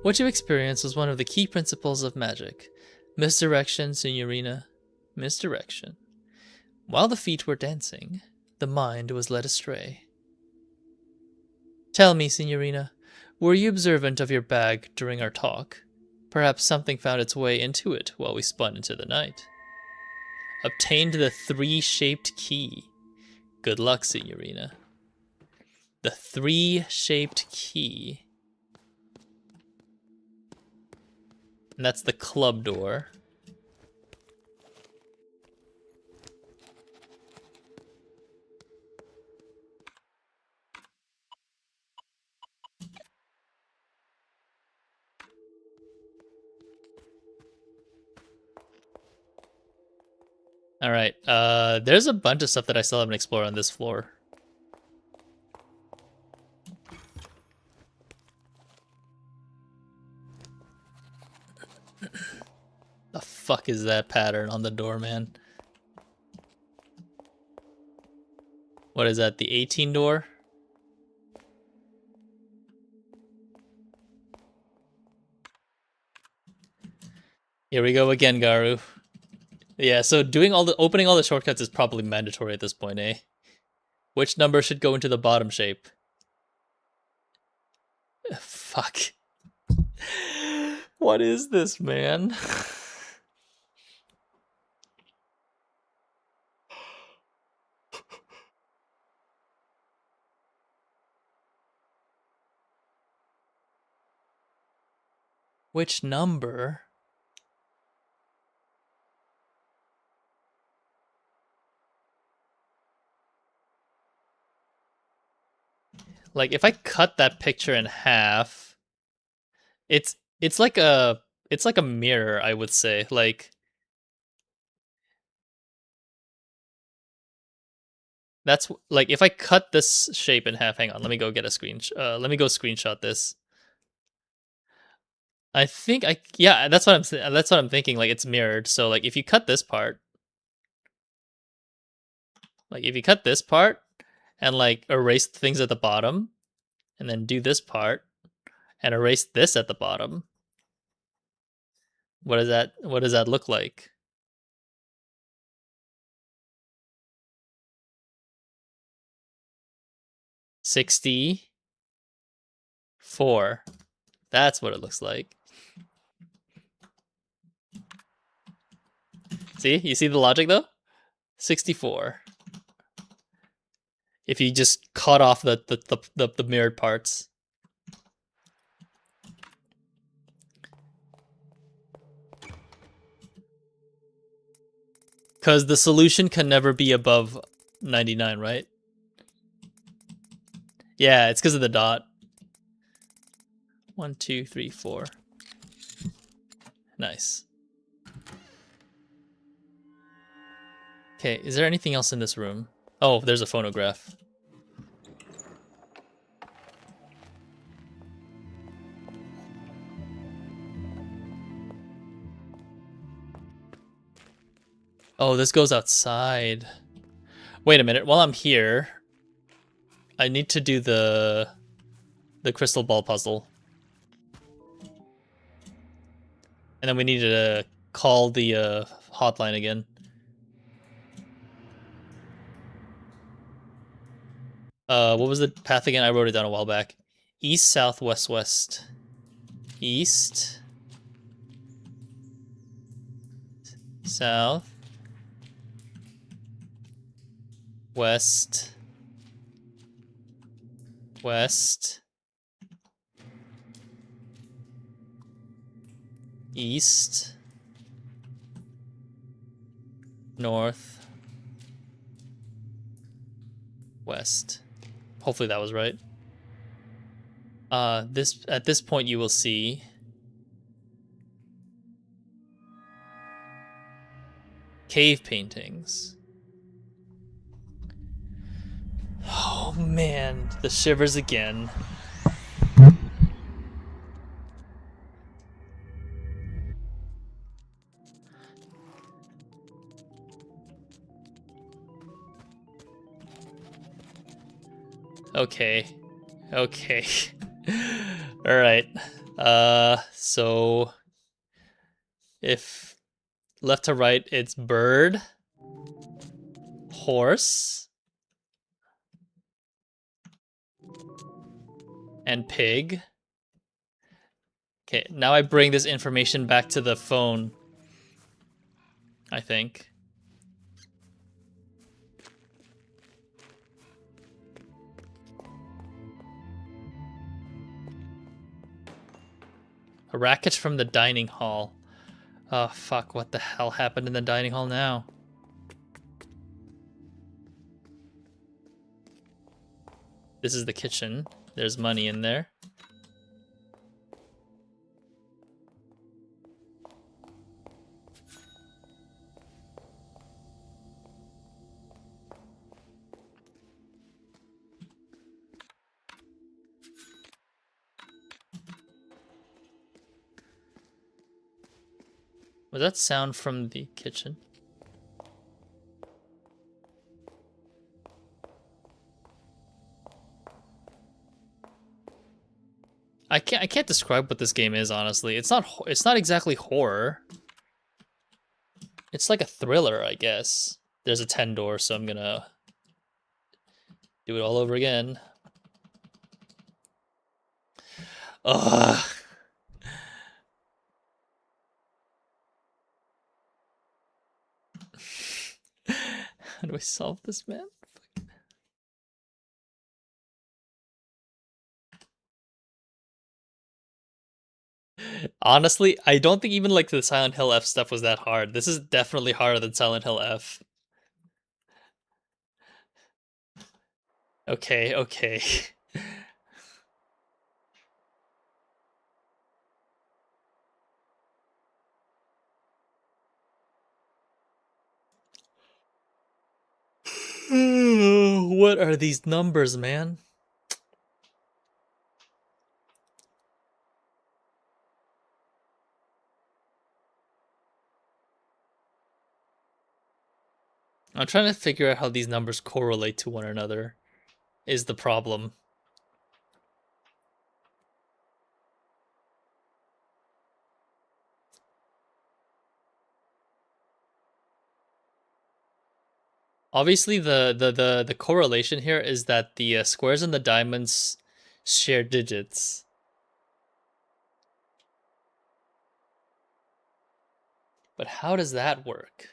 What you experienced was one of the key principles of magic. Misdirection, signorina. Misdirection. While the feet were dancing, the mind was led astray. Tell me, signorina, were you observant of your bag during our talk? Perhaps something found its way into it while we spun into the night. Obtained the 3-shaped key. Good luck, signorina. The 3-shaped key. And that's the club door. All right. There's a bunch of stuff that I still haven't explored on this floor. The fuck is that pattern on the door, man? What is that? The 18 door? Here we go again, Garu. Yeah, so opening all the shortcuts is probably mandatory at this point, eh? Which number should go into the bottom shape? Fuck. What is this, man? Which number? Like, if I cut that picture in half, it's it's like a it's like a mirror, I would say. Like, that's like if I cut this shape in half. Hang on, let me go get a let me go screenshot this. I think yeah, that's what I'm thinking. Like, it's mirrored. So like if you cut this part, like if you cut this part and like erase things at the bottom, and then do this part and erase this at the bottom, what does that look like? 64. That's what it looks like. See? You see the logic though? 64. If you just cut off the mirrored parts. Because the solution can never be above 99, right? Yeah, it's because of the dot. 1, 2, 3, 4. Nice. Okay, is there anything else in this room? Oh, there's a phonograph. Oh, this goes outside. Wait a minute, while I'm here, I need to do the crystal ball puzzle. And then we need to call the hotline again. What was the path again? I wrote it down a while back. East, south, west, west. East. South. West. West. East. North. West. Hopefully that was right. At this point you will see cave paintings. Oh man, the shivers again. Okay. Okay. All right. So if left to right, it's bird, horse, and pig. Okay, now I bring this information back to the phone, I think. A racket from the dining hall. Oh, fuck, what the hell happened in the dining hall now? This is the kitchen. There's money in there. Was that sound from the kitchen? I can't describe what this game is, honestly. It's not exactly horror. It's like a thriller, I guess. There's a 10 door, so I'm gonna do it all over again. Ugh. How do I solve this, man? Honestly, I don't think even like the Silent Hill F stuff was that hard. This is definitely harder than Silent Hill F. Okay, okay. What are these numbers, man? I'm trying to figure out how these numbers correlate to one another is the problem. Obviously, the correlation here is that the squares and the diamonds share digits. But how does that work?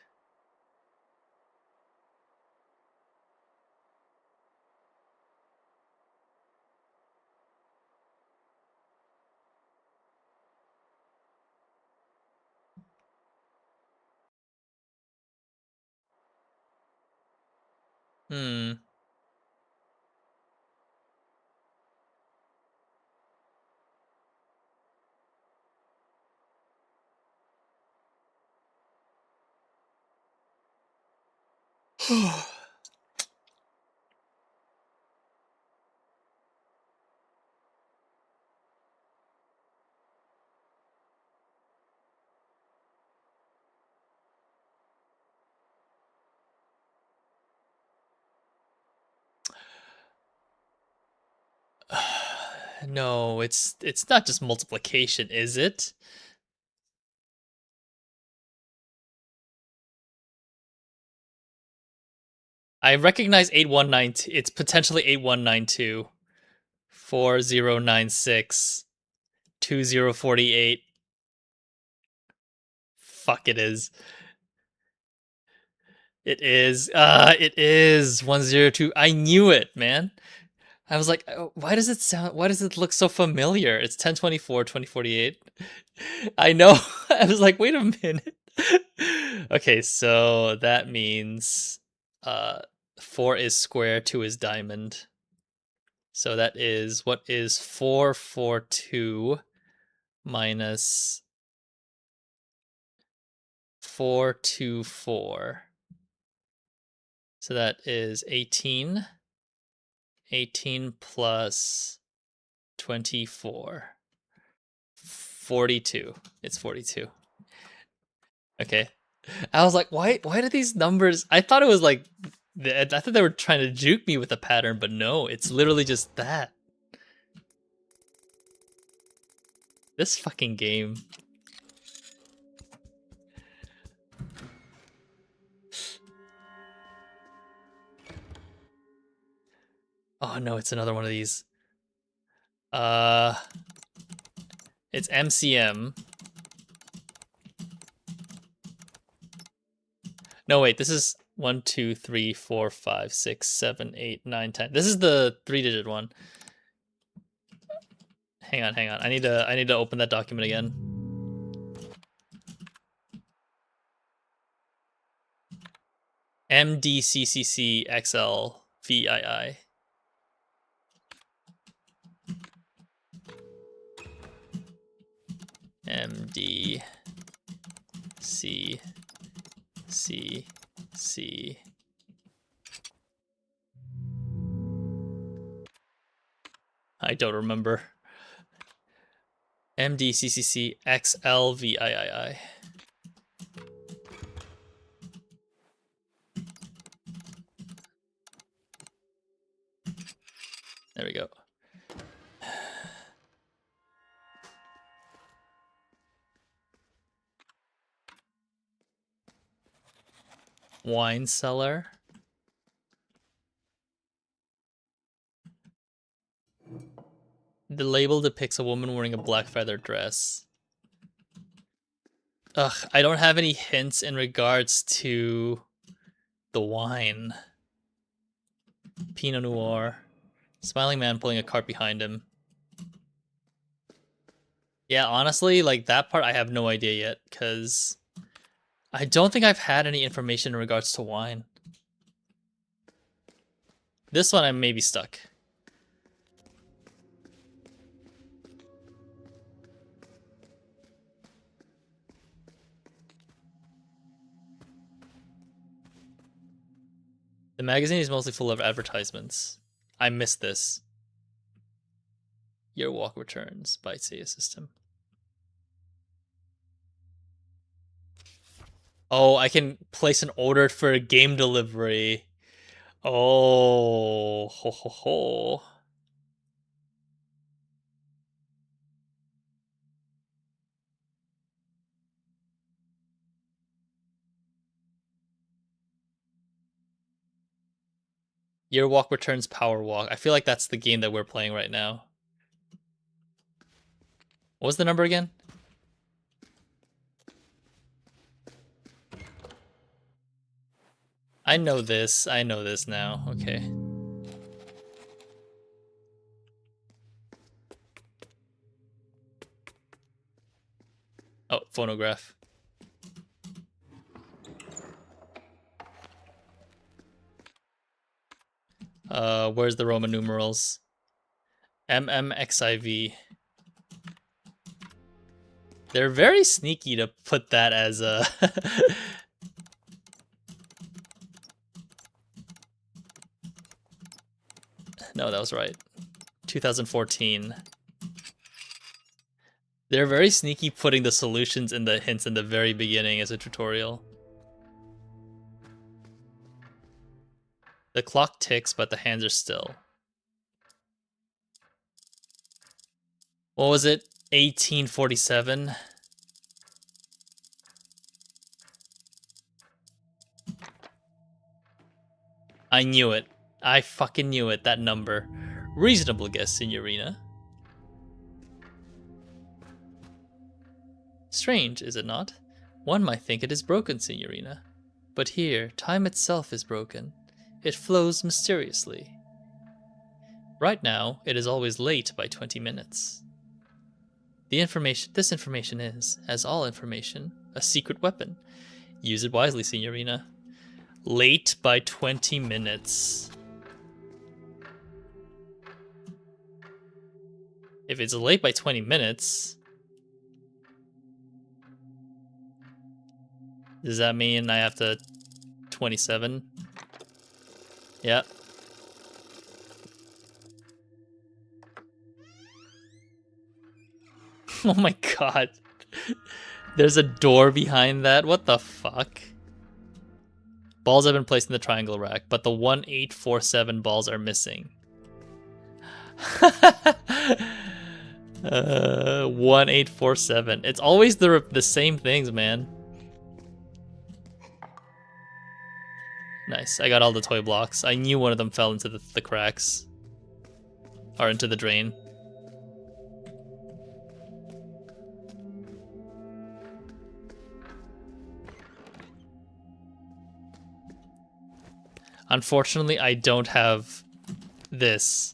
Hmm. No, it's not just multiplication, is it? I recognize 8192. It's potentially 8192, 4096, 2048. Fuck, it is. It is. It is 102. I knew it, man. I was like, "Oh, why does it look so familiar? It's 1024, 2048. I know. I was like, wait a minute. Okay, so that means uh 4 is square, 2 is diamond. So that is, what is 442 minus 424. So that is 18. 18 plus 24. 42. It's 42. Okay. I was like, why do these numbers, I thought it was like, I thought they were trying to juke me with a pattern, but no, it's literally just that. This fucking game. Oh no, it's another one of these. Uh it's MCM. No, wait, this is 1, 2, 3, 4, 5, 6, 7, 8, 9, 10. This is the 3-digit one. Hang on. I need to open that document again. MDCCCXLVII. MDCCC. I don't remember. MDCCCXLVII. There we go. Wine cellar. The label depicts a woman wearing a black feather dress. Ugh, I don't have any hints in regards to the wine. Pinot Noir. Smiling man pulling a cart behind him. Yeah, honestly, like that part I have no idea yet, because I don't think I've had any information in regards to wine. This one I may be stuck. The magazine is mostly full of advertisements. I missed this. Your walk returns by SEA system. Oh, I can place an order for a game delivery. Oh, ho ho ho. Your walk returns power walk. I feel like that's the game that we're playing right now. What was the number again? I know this. I know this now. Okay. Oh, phonograph. Where's the Roman numerals? MMXIV. They're very sneaky to put that as a... No, that was right. 2014. They're very sneaky putting the solutions in the hints in the very beginning as a tutorial. The clock ticks, but the hands are still. What was it? 1847? I knew it. I fucking knew it, that number. Reasonable guess, Signorina. Strange, is it not? One might think it is broken, Signorina. But here, time itself is broken. It flows mysteriously. Right now, it is always late by 20 minutes. This information is, as all information, a secret weapon. Use it wisely, Signorina. Late by 20 minutes. If it's late by 20 minutes, does that mean I have to 27? Yeah. Oh my god. There's a door behind that? What the fuck? Balls have been placed in the triangle rack, but the 1847 balls are missing. 1847. It's always the same things, man. Nice. I got all the toy blocks. I knew one of them fell into the cracks. Or into the drain. Unfortunately, I don't have this.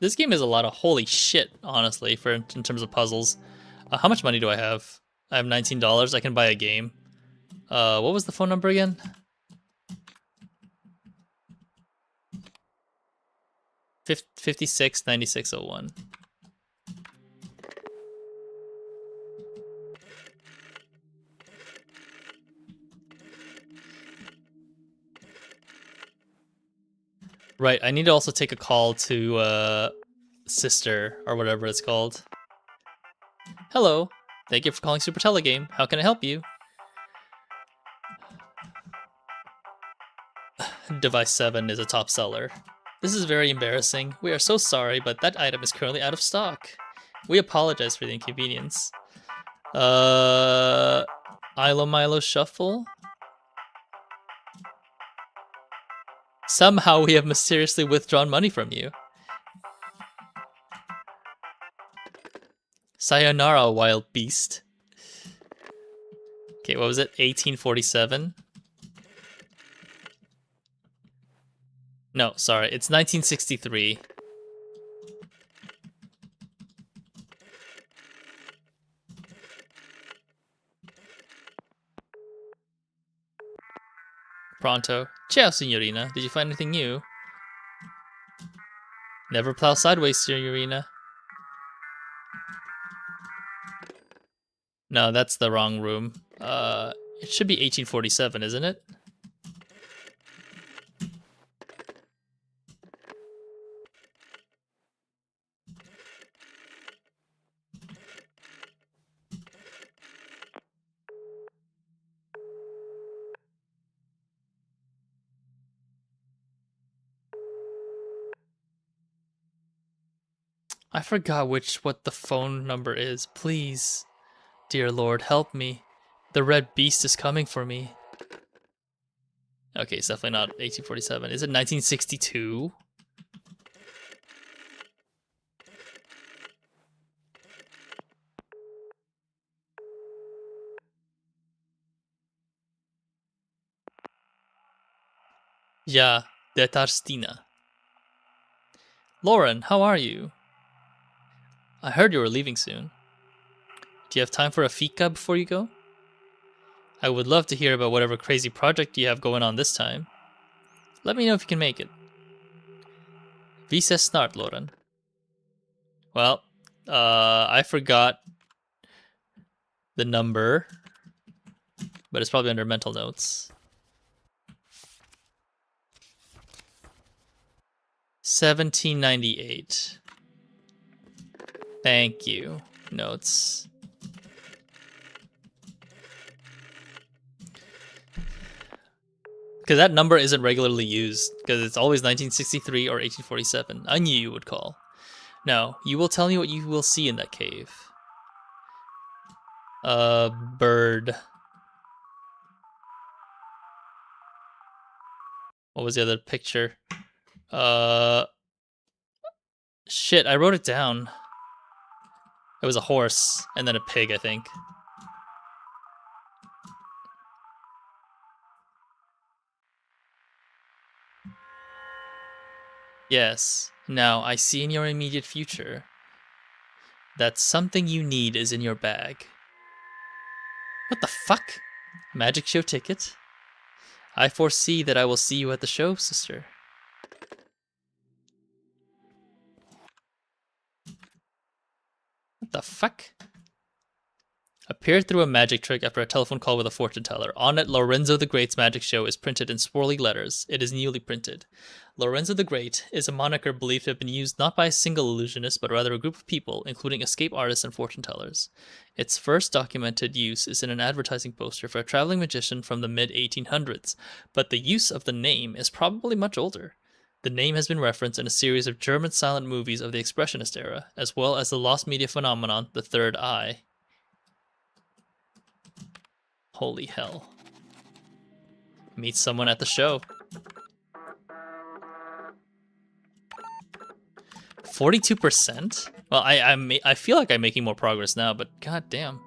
This game is a lot of holy shit, honestly, in terms of puzzles. How much money do I have? I have $19. I can buy a game. What was the phone number again? 569601. Right, I need to also take a call to Sister or whatever it's called. Hello, thank you for calling Super Telegame. How can I help you? Device 7 is a top seller. This is very embarrassing. We are so sorry, but that item is currently out of stock. We apologize for the inconvenience. Ilo Milo Shuffle? Somehow we have mysteriously withdrawn money from you. Sayonara, wild beast. Okay, what was it? 1847? No, sorry, it's 1963. Pronto. Ciao, signorina. Did you find anything new? Never plow sideways, signorina. No, that's the wrong room. It should be 1847, isn't it? I forgot what the phone number is. Please, dear Lord, help me. The red beast is coming for me. Okay, it's definitely not 1847. Is it 1962? Ja, der Tarstina. Lauren, how are you? I heard you were leaving soon. Do you have time for a fika before you go? I would love to hear about whatever crazy project you have going on this time. Let me know if you can make it. Vi ses snart, Lauren. Well, I forgot the number, but it's probably under mental notes. 1798. Thank you. Notes. Because that number isn't regularly used, because it's always 1963 or 1847. I knew you would call. Now, you will tell me what you will see in that cave. A bird. What was the other picture? Shit, I wrote it down. It was a horse, and then a pig, I think. Yes. Now, I see in your immediate future that something you need is in your bag. What the fuck? Magic show ticket? I foresee that I will see you at the show, sister. What the fuck? Appeared through a magic trick after a telephone call with a fortune teller. On it, Lorenzo the Great's magic show is printed in swirly letters. It is newly printed. Lorenzo the Great is a moniker believed to have been used not by a single illusionist, but rather a group of people, including escape artists and fortune tellers. Its first documented use is in an advertising poster for a traveling magician from the mid-1800s, but the use of the name is probably much older. The name has been referenced in a series of German silent movies of the Expressionist era, as well as the lost media phenomenon, The Third Eye. Holy hell. Meet someone at the show. 42%? Well, I feel like I'm making more progress now, but god damn.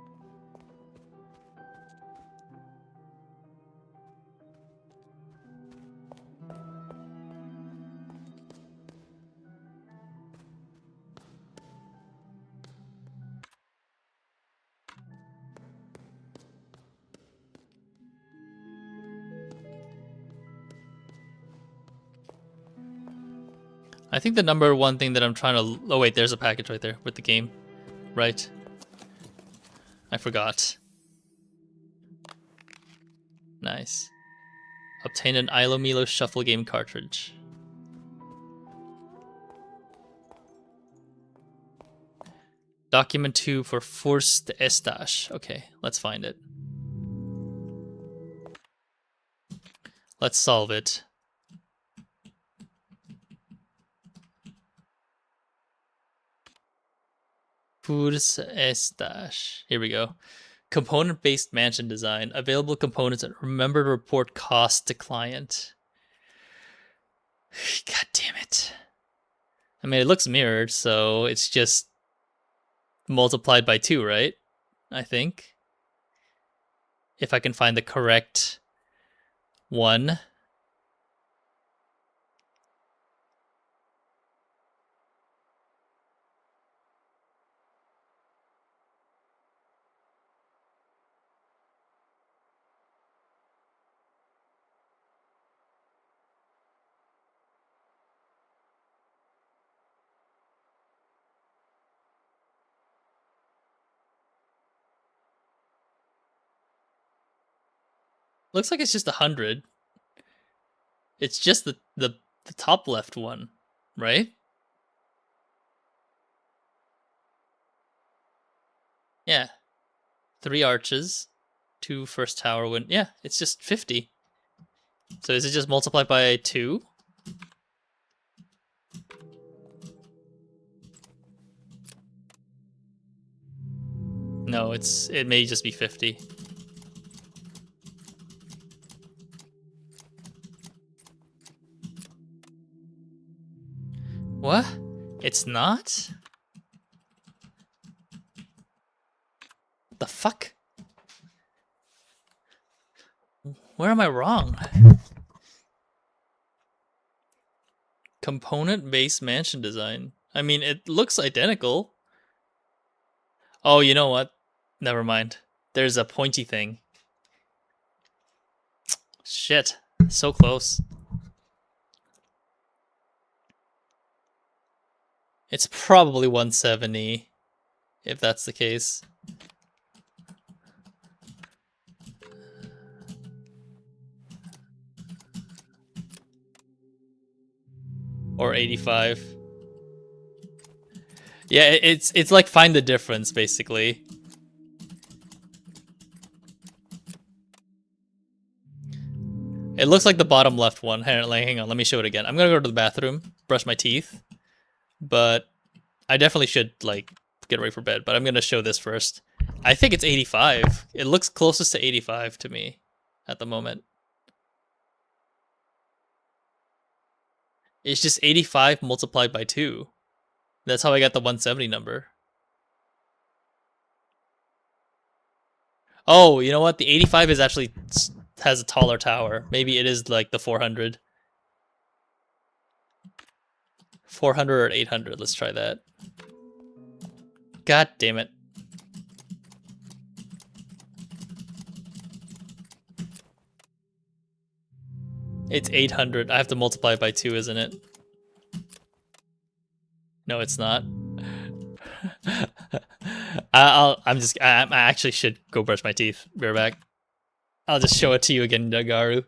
I think the number one thing that I'm trying to... Oh wait, there's a package right there with the game. Right. I forgot. Nice. Obtain an Ilo Milo Shuffle Game cartridge. Document 2 for Forced Estache. Okay, let's find it. Let's solve it. Forced Estache. Here we go. Component-based mansion design. Available components and remember to report cost to client. God damn it. I mean, it looks mirrored, so it's just multiplied by 2, right? I think. If I can find the correct one. Looks like it's just 100. It's just the top left one, right? Yeah. 3 arches, 2 first tower win. Yeah, it's just 50. So is it just multiplied by 2? No, it may just be 50. What? It's not? The fuck? Where am I wrong? Component-based mansion design. I mean, it looks identical. Oh, you know what? Never mind. There's a pointy thing. Shit. So close. It's probably 170, if that's the case. Or 85. Yeah, it's like find the difference, basically. It looks like the bottom left one. Hang on, let me show it again. I'm gonna go to the bathroom, brush my teeth, but I definitely should, like, get ready for bed, but I'm gonna show this first. I think it's 85. It looks closest to 85 to me at the moment. It's just 85 multiplied by 2. That's how I got the 170 number. Oh, you know what? The 85 is actually has a taller tower. Maybe it is like the 400. 400 or 800. Let's try that. God damn it. It's 800. I have to multiply it by 2, isn't it? No, it's not. I actually should go brush my teeth. Be right back. I'll just show it to you again, Nagaru.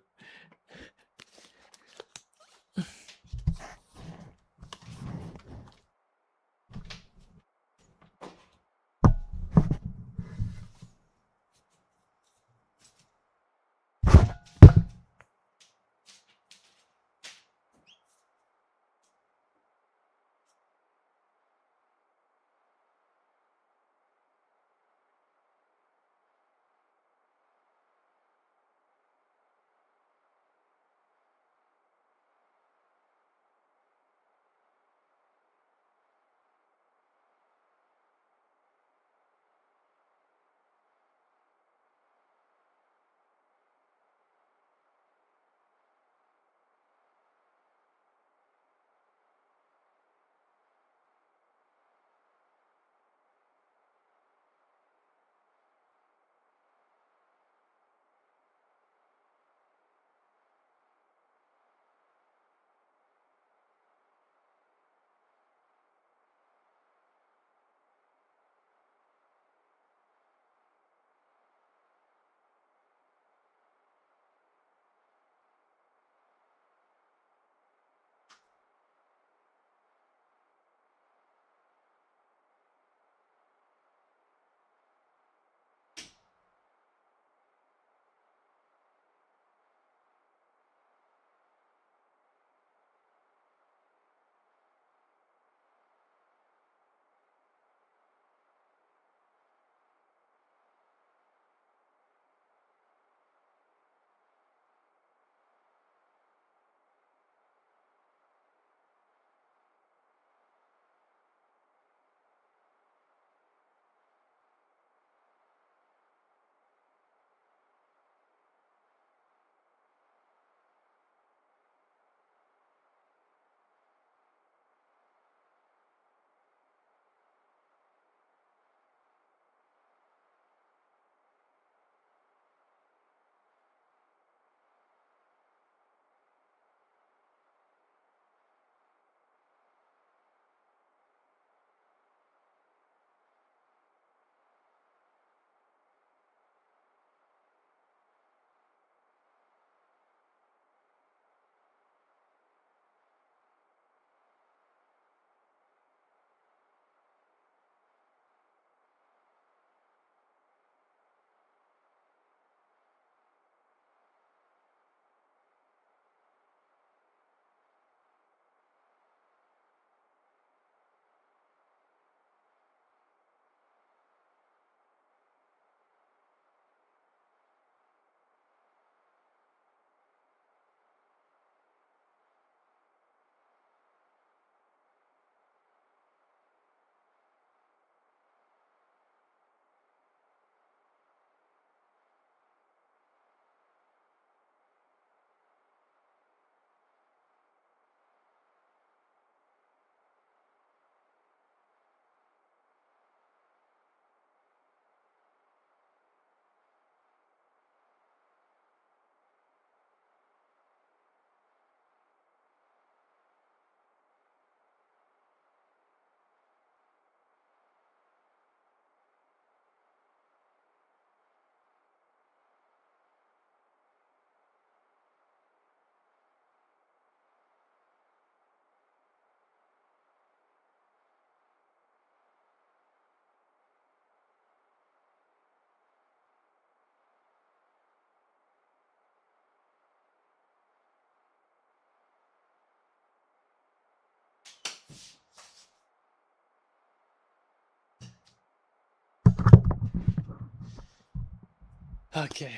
Okay.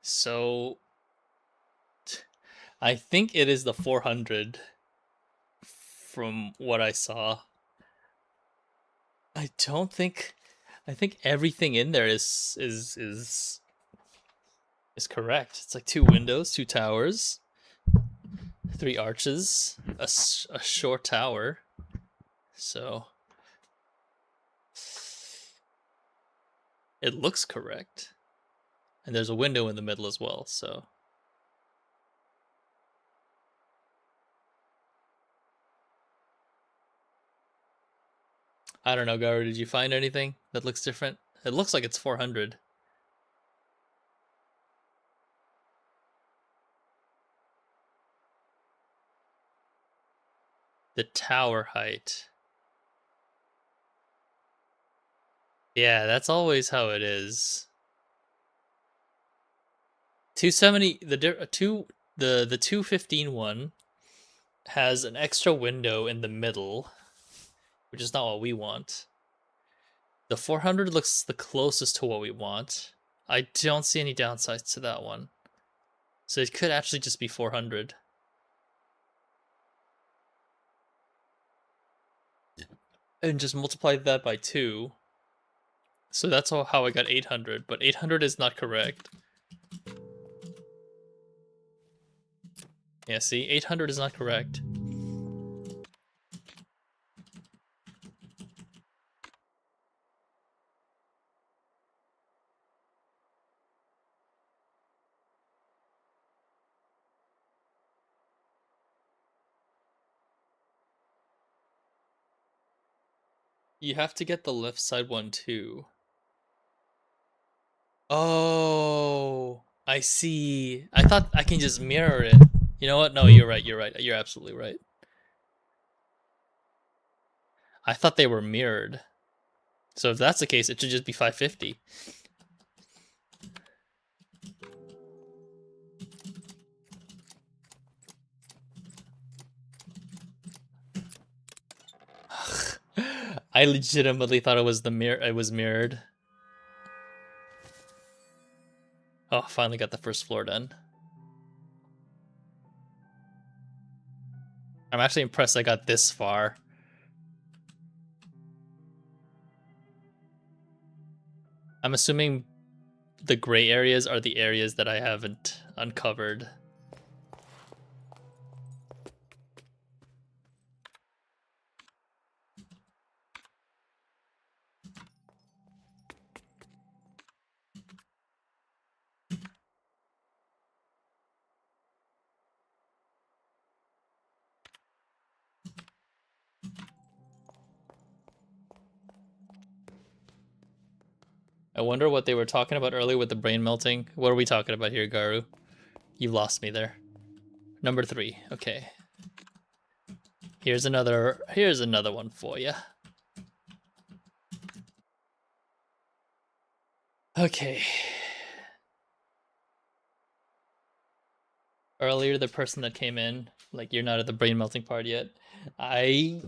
So I think it is the 400 from what I saw. I don't think I think everything in there is correct. It's like 2 windows, 2 towers, 3 arches, a short tower. So it looks correct. And there's a window in the middle as well, so I don't know, Garu, did you find anything that looks different? It looks like it's 400. The tower height. Yeah, that's always how it is. 270 the 215 one has an extra window in the middle, which is not what we want. The 400 looks the closest to what we want. I don't see any downsides to that one. So it could actually just be 400. And just multiply that by 2. So that's how I got 800, but 800 is not correct. Yeah, see, 800 is not correct. You have to get the left side one too. Oh, I see. I thought I can just mirror it. You know what? No, you're right. You're right. You're absolutely right. I thought they were mirrored. So if that's the case, it should just be 550. I legitimately thought it was it was mirrored. Oh, finally got the first floor done. I'm actually impressed I got this far. I'm assuming the gray areas are the areas that I haven't uncovered. I wonder what they were talking about earlier with the brain melting. What are we talking about here, Garu? You lost me there. Number 3. Okay. Here's another one for you. Okay. Earlier the person that came in, like you're not at the brain melting part yet. I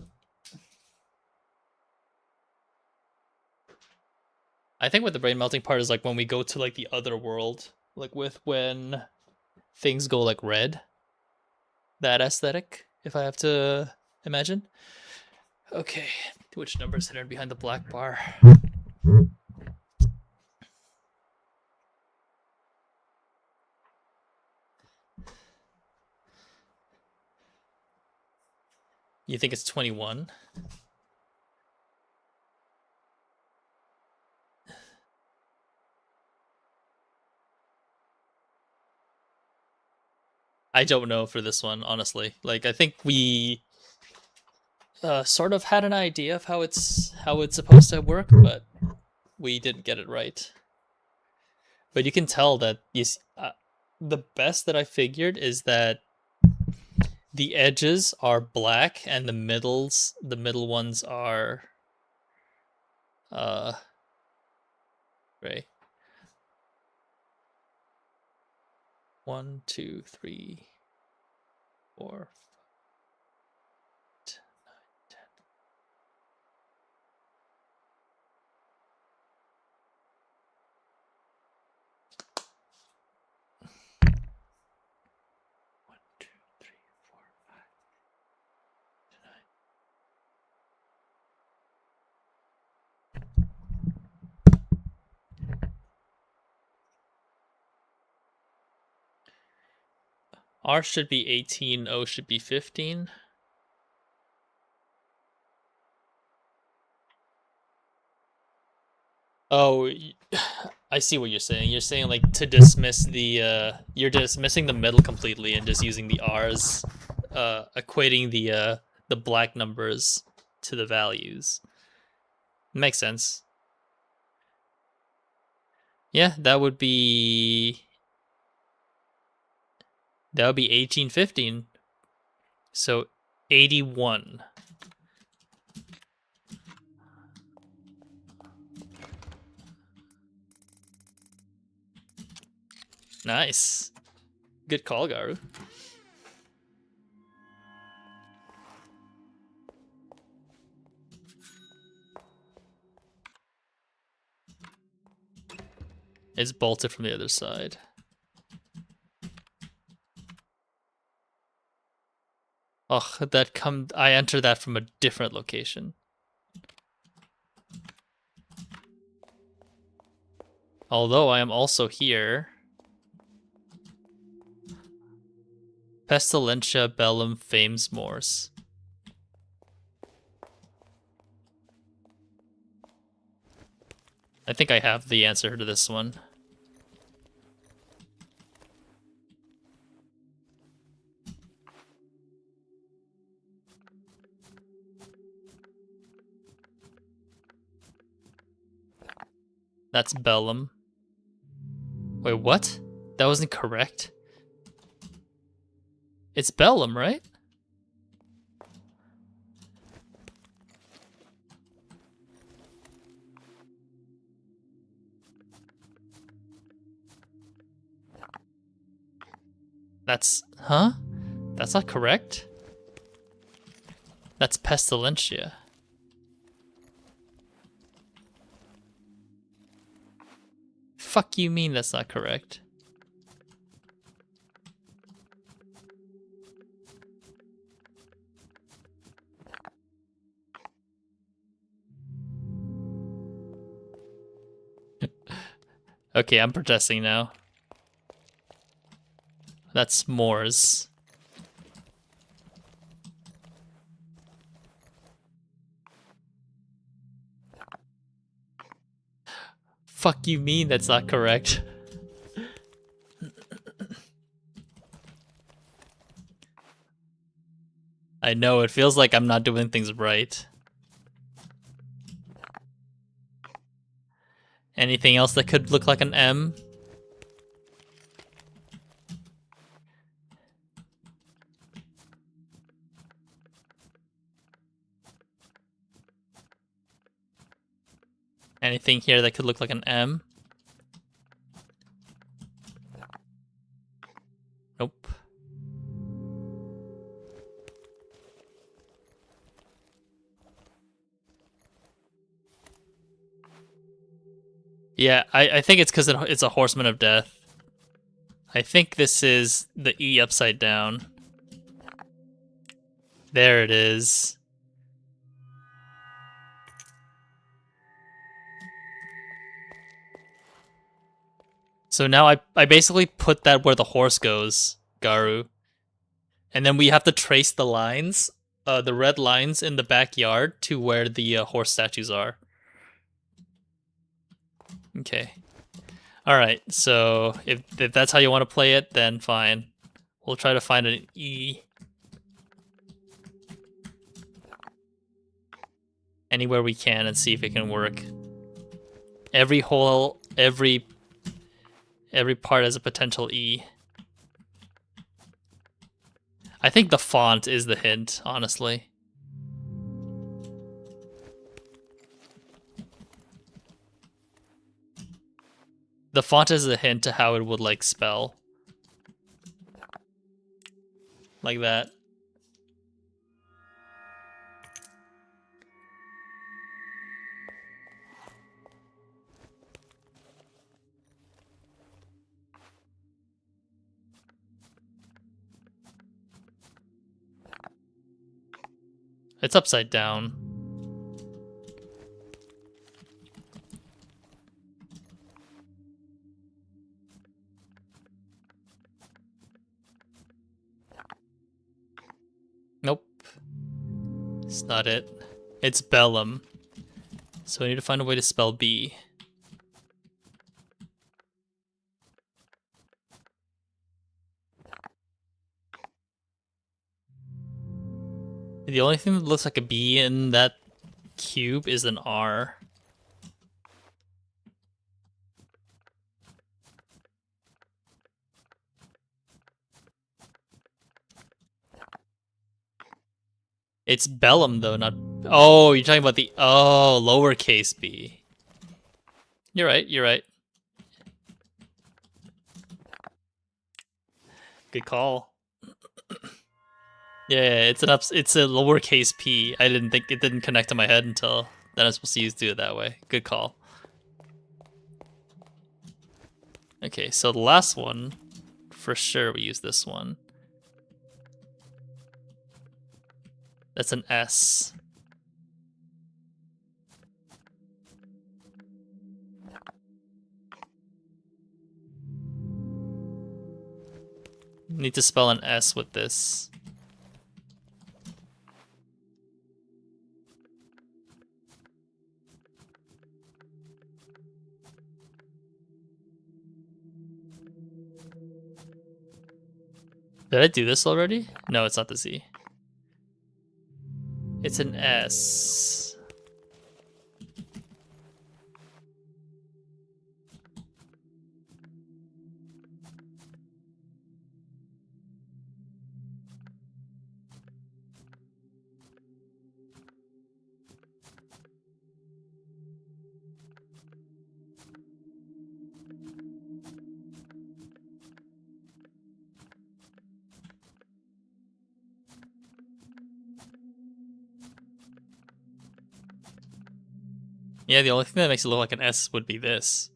think what the brain melting part is like when we go to like the other world, like with when things go like red. That aesthetic, if I have to imagine. Okay, which number is hidden behind the black bar? You think it's 21? I don't know for this one, honestly. Like, I think we sort of had an idea of how it's supposed to work, but we didn't get it right. But you can tell that the best that I figured is that the edges are black and the middle ones are gray. 1, 2, 3, 4, 5, 9, 10. . R should be 18, O should be 15. Oh, I see what you're saying. You're saying like to dismiss the you're dismissing the middle completely and just using the R's, equating the black numbers to the values. Makes sense. Yeah, that would be 1815. So 81. Nice. Good call, Garu. It's bolted from the other side. Oh, I entered that from a different location. Although I am also here. Pestilentia, bellum, fames, mors. I think I have the answer to this one. That's bellum. Wait, what? That wasn't correct? It's bellum, right? Huh? That's not correct? That's pestilentia. Fuck you mean that's not correct? Okay, I'm protesting now. That's s'mores. Fuck you mean that's not correct? I know, it feels like I'm not doing things right. Anything else that could look like an M? Anything here that could look like an M? Nope. Yeah, I think it's because it's a horseman of death. I think this is the E upside down. There it is. So now I basically put that where the horse goes, Garu. And then we have to trace the lines, the red lines in the backyard to where the horse statues are. Okay. Alright, so if that's how you want to play it, then fine. We'll try to find an E. Anywhere we can and see if it can work. Every hole, every part has a potential E. I think the font is the hint, honestly. The font is a hint to how it would like spell. Like that. It's upside down. not it. It's Bellum. So I need to find a way to spell B. The only thing that looks like a B in that cube is an R. It's Bellum though, not... Oh, you're talking about the... Oh, lowercase b. You're right, you're right. Good call. Yeah, it's a lowercase p. I didn't think it didn't connect to my head until then. I'm supposed to do it that way. Good call. Okay, so the last one, for sure we use this one. That's an S. Need to spell an S with this. Did I do this already? No, it's not the Z. It's an S. Yeah, the only thing that makes it look like an S would be this.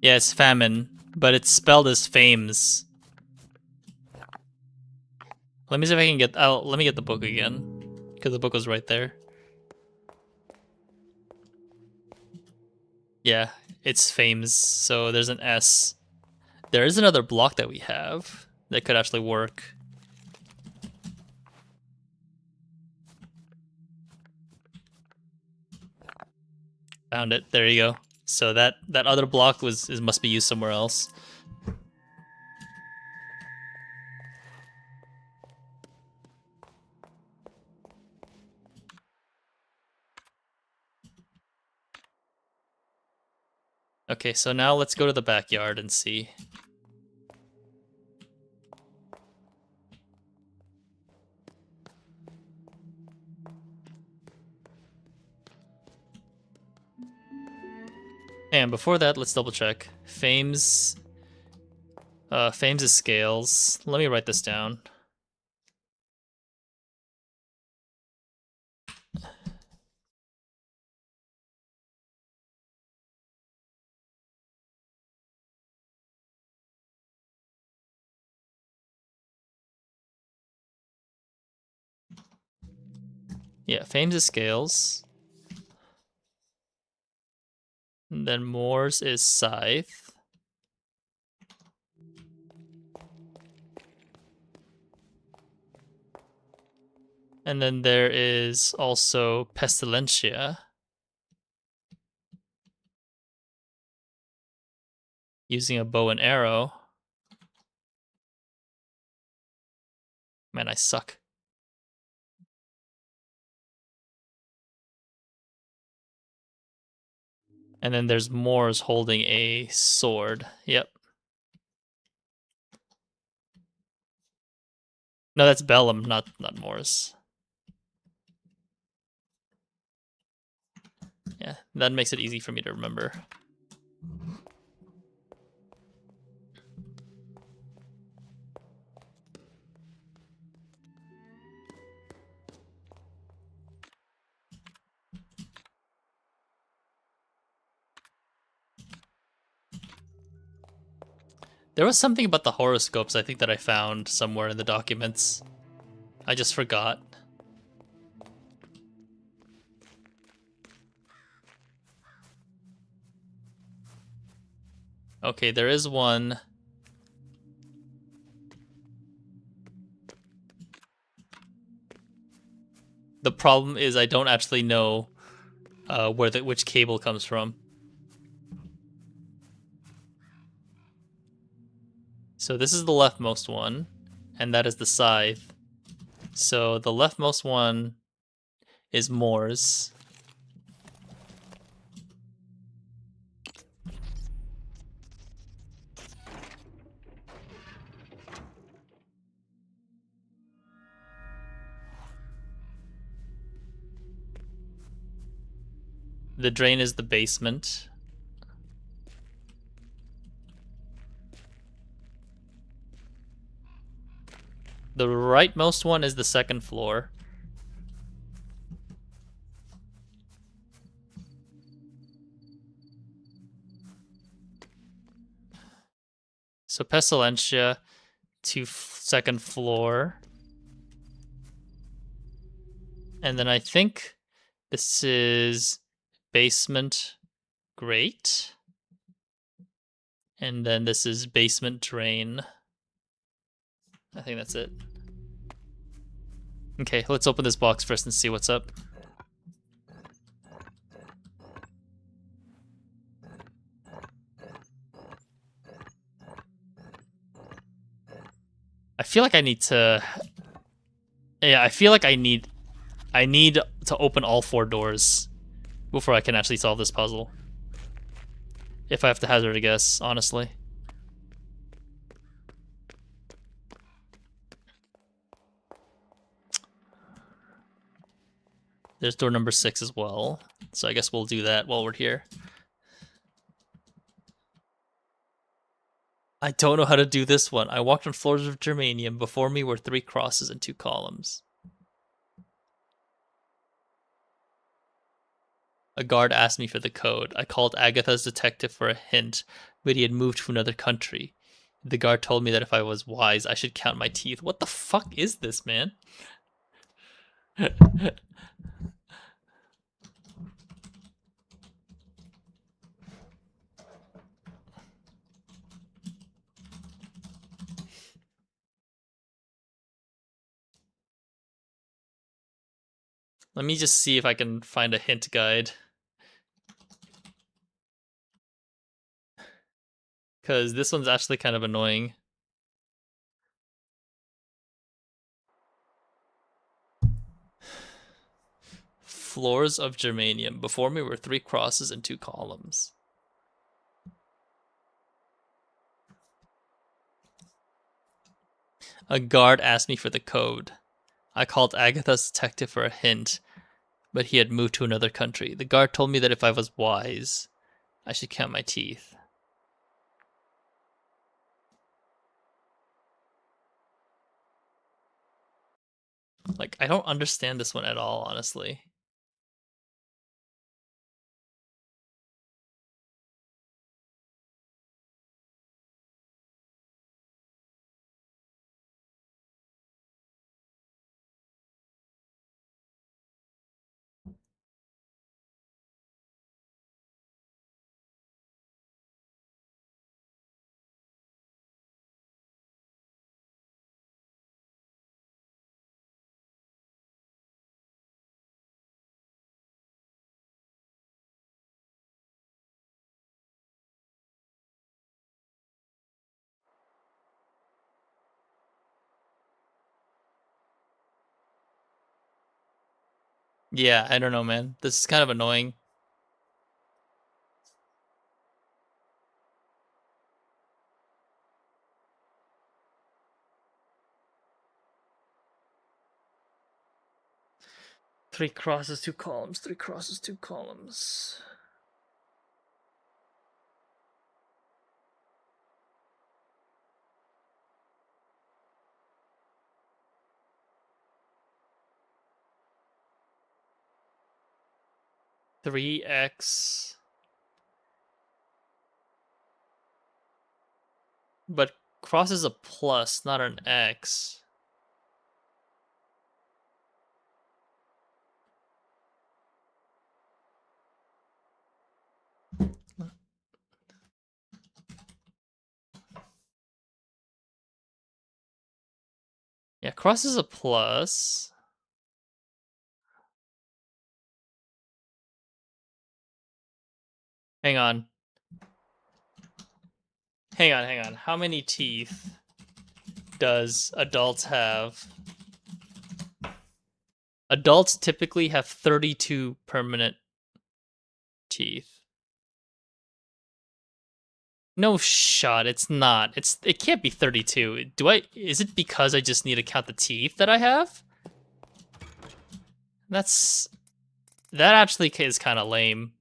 Yeah, it's famine, but it's spelled as fames. Let me see if I can get... let me get the book again, because the book was right there. Yeah, it's fames, so there's an S. There is another block that we have that could actually work. Found it. There you go. So that other block must be used somewhere else. Okay, so now let's go to the backyard and see. And before that, let's double check. Fames is scales. Let me write this down. Yeah, fames is scales. And then Moore's is scythe. And then there is also Pestilentia. Using a bow and arrow. Man, I suck. And then there's Moore's holding a sword. Yep. No, that's Bellum, not Moore's. Yeah, that makes it easy for me to remember. There was something about the horoscopes I think that I found somewhere in the documents. I just forgot. Okay, there is one. The problem is I don't actually know which cable comes from. So this is the leftmost one, and that is the scythe. So the leftmost one is Moore's. The drain is the basement. The rightmost one is the second floor. So Pestilentia to second floor. And then I think this is basement grate. And then this is basement drain. I think that's it. Okay, let's open this box first and see what's up. I feel like I need to... Yeah, I feel like I need to open all 4 doors before I can actually solve this puzzle. If I have to hazard a guess, honestly. There's door number 6 as well. So I guess we'll do that while we're here. I don't know how to do this one. I walked on floors of germanium. Before me were 3 crosses and 2 columns. A guard asked me for the code. I called Agatha's detective for a hint, but he had moved to another country. The guard told me that if I was wise, I should count my teeth. What the fuck is this, man? Let me just see if I can find a hint guide. Because this one's actually kind of annoying. Floors of germanium. Before me were 3 crosses and 2 columns. A guard asked me for the code. I called Agatha's detective for a hint, but he had moved to another country. The guard told me that if I was wise, I should count my teeth. Like, I don't understand this one at all, honestly. Yeah, I don't know, man. This is kind of annoying. Three crosses, 2 columns. 3 crosses, 2 columns. Three X. But cross is a plus, not an X. Yeah, cross is a plus. Hang on. Hang on. How many teeth does adults have? Adults typically have 32 permanent teeth. No shot, it's not. It can't be 32. Is it because I just need to count the teeth that I have? That actually is kind of lame.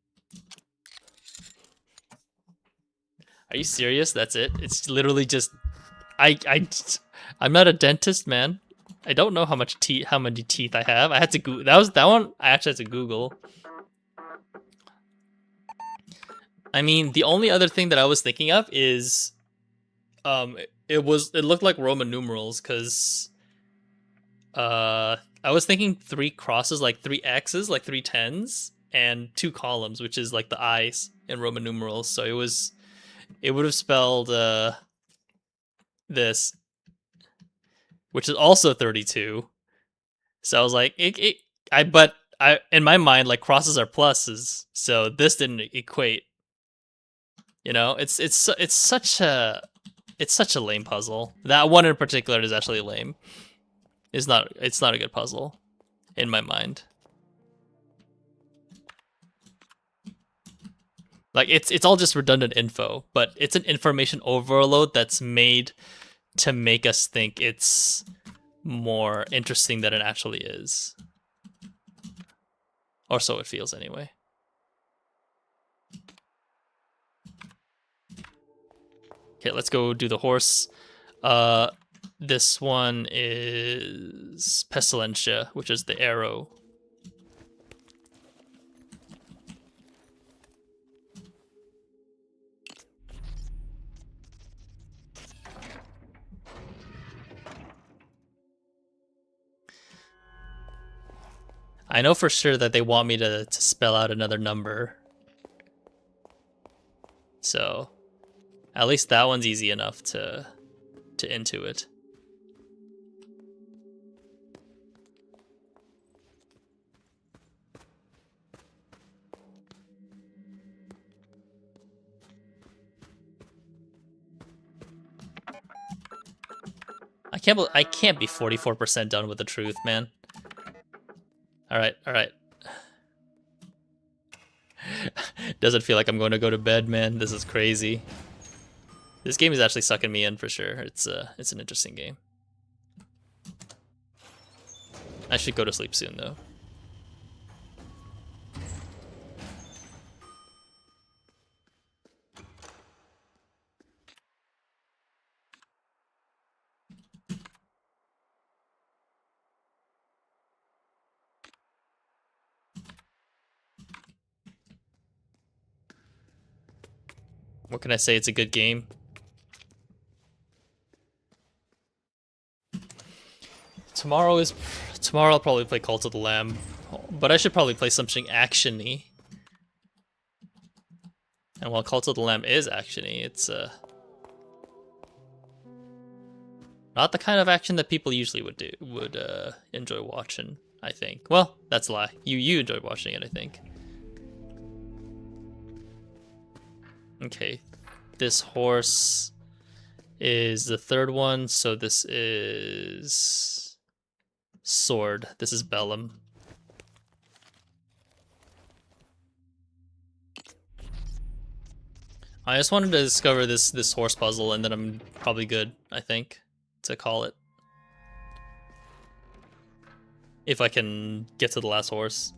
Are you serious? That's it? It's literally just I'm not a dentist, man. I don't know how many teeth I have. I had to go. That one. I actually had to Google. I mean, the only other thing that I was thinking of is, it looked like Roman numerals because, I was thinking 3 crosses, like 3 X's, like 3 tens, and 2 columns, which is like the I's in Roman numerals. So it would have spelled this, which is also 32. So I was like, but I in my mind, like crosses are pluses, so this didn't equate. You know, it's such a lame puzzle. That one in particular is actually lame. It's not a good puzzle in my mind. Like it's all just redundant info, but it's an information overload that's made to make us think it's more interesting than it actually is. Or so it feels anyway. Okay, let's go do the horse. This one is Pestilentia, which is the arrow. I know for sure that they want me to spell out another number. So at least that one's easy enough to intuit. I can't be 44% done with the truth, man. All right. Doesn't feel like I'm going to go to bed, man. This is crazy. This game is actually sucking me in for sure. It's an interesting game. I should go to sleep soon though. What can I say? It's a good game. Tomorrow I'll probably play Cult of the Lamb, but I should probably play something actiony. And while Cult of the Lamb is actiony, it's not the kind of action that people usually would enjoy watching, I think. Well, that's a lie. You enjoy watching it, I think. Okay. This horse is the third one, so this is sword. This is Bellum. I just wanted to discover this horse puzzle, and then I'm probably good, I think, to call it. If I can get to the last horse.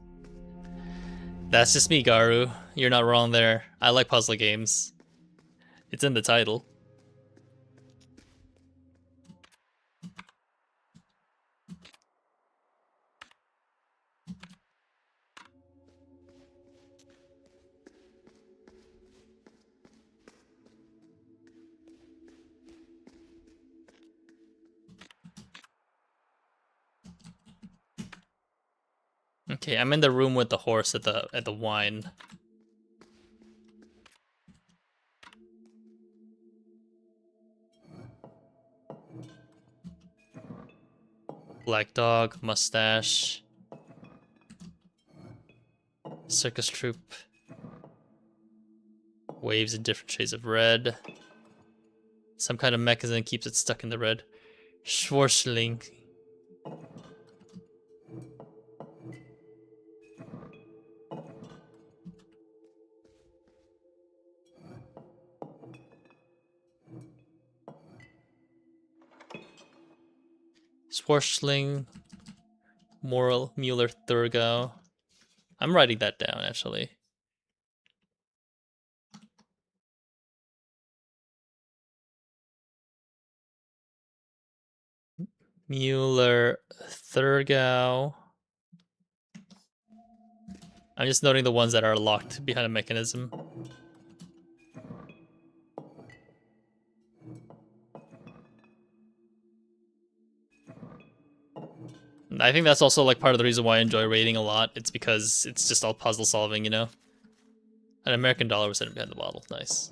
That's just me, Garu. You're not wrong there. I like puzzle games. It's in the title. Okay, I'm in the room with the horse at the wine. Black dog, mustache, circus troupe, waves in different shades of red. Some kind of mechanism keeps it stuck in the red. Schwarzling. Schwarzling. Moral Mueller Thurgau. I'm writing that down actually. Mueller Thurgau. I'm just noting the ones that are locked behind a mechanism. I think that's also like part of the reason why I enjoy raiding a lot. It's because it's just all puzzle solving, you know? An American dollar was hidden behind the bottle. Nice.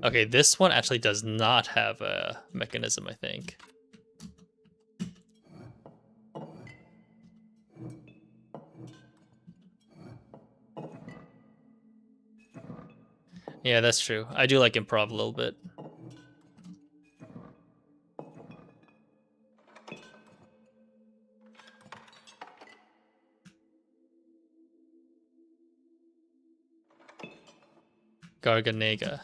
Okay, this one actually does not have a mechanism, I think. Yeah, that's true. I do like improv a little bit. Garganega.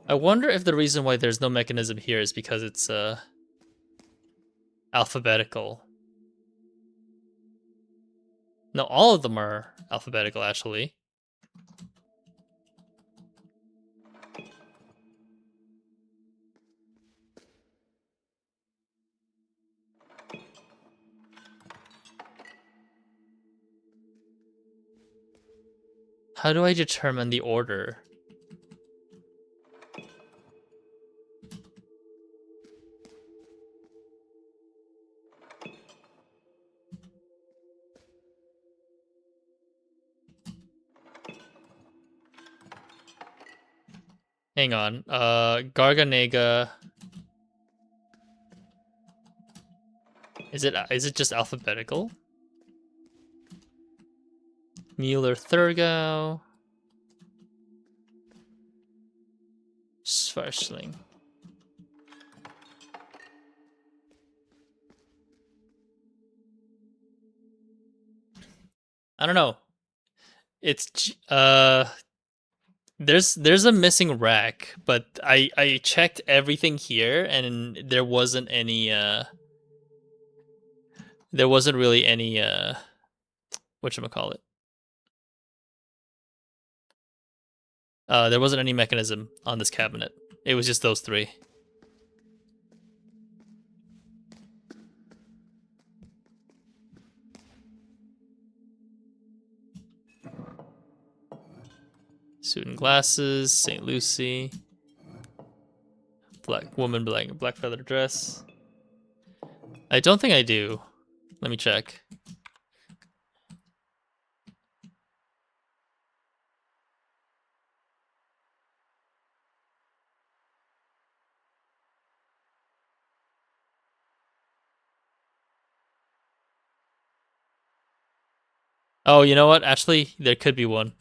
I wonder if the reason why there's no mechanism here is because it's alphabetical. No, all of them are alphabetical actually. How do I determine the order? Hang on. Garganega. Is it just alphabetical? Mueller Thurgau. Schwarzling. I don't know. It's there's a missing rack, but I checked everything here and there wasn't any there wasn't really any whatchamacallit. There wasn't any mechanism on this cabinet. It was just those three. Suit and glasses, St. Lucie. Black woman, black feather dress. I don't think I do. Let me check. Oh, you know what? Actually, there could be one.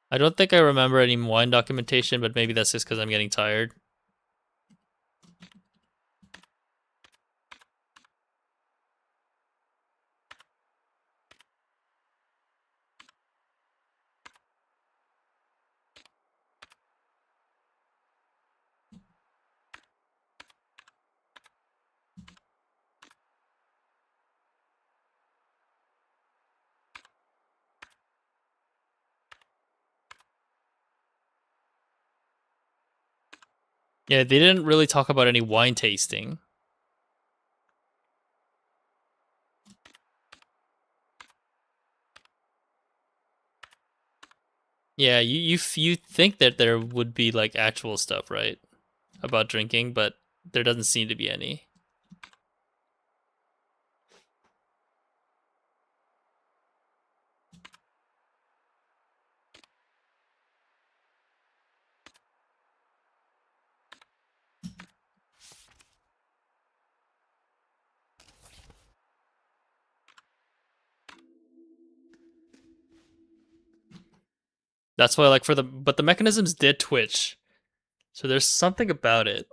I don't think I remember any wine documentation, but maybe that's just because I'm getting tired. Yeah, they didn't really talk about any wine tasting. Yeah, you think that there would be like actual stuff, right, about drinking, but there doesn't seem to be any. That's why, like, but the mechanisms did twitch, so there's something about it.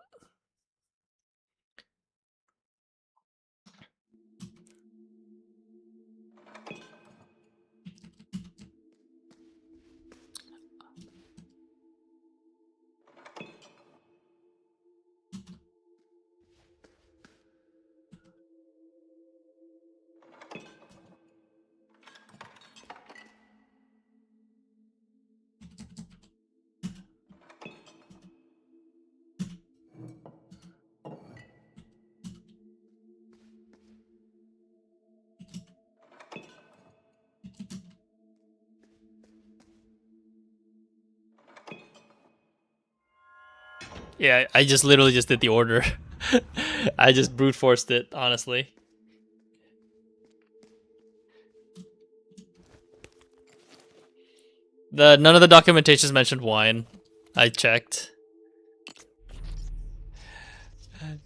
Yeah, I just literally just did the order. I just brute forced it, honestly. None of the documentations mentioned wine. I checked.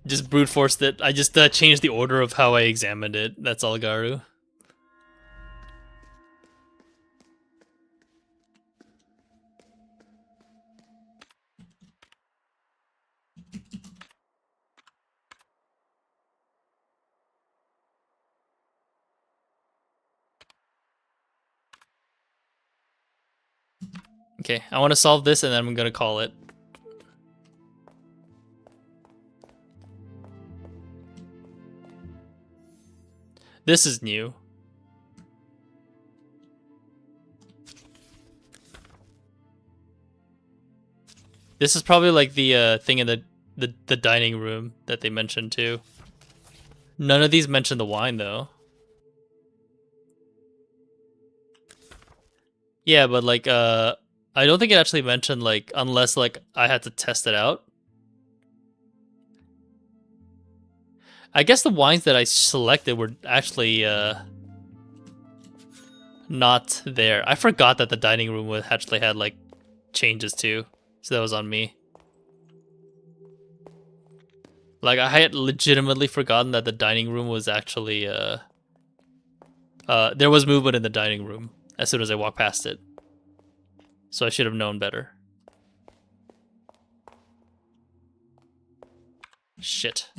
Just brute forced it. I just changed the order of how I examined it. That's all, Garu. Okay, I want to solve this and then I'm gonna call it. This is new. This is probably like the thing in the dining room that they mentioned too. None of these mention the wine though. Yeah, but like I don't think it actually mentioned like unless like I had to test it out. I guess the wines that I selected were actually not there. I forgot that the dining room actually had like changes too. So that was on me. Like I had legitimately forgotten that the dining room was actually there was movement in the dining room as soon as I walked past it. So I should have known better. Shit.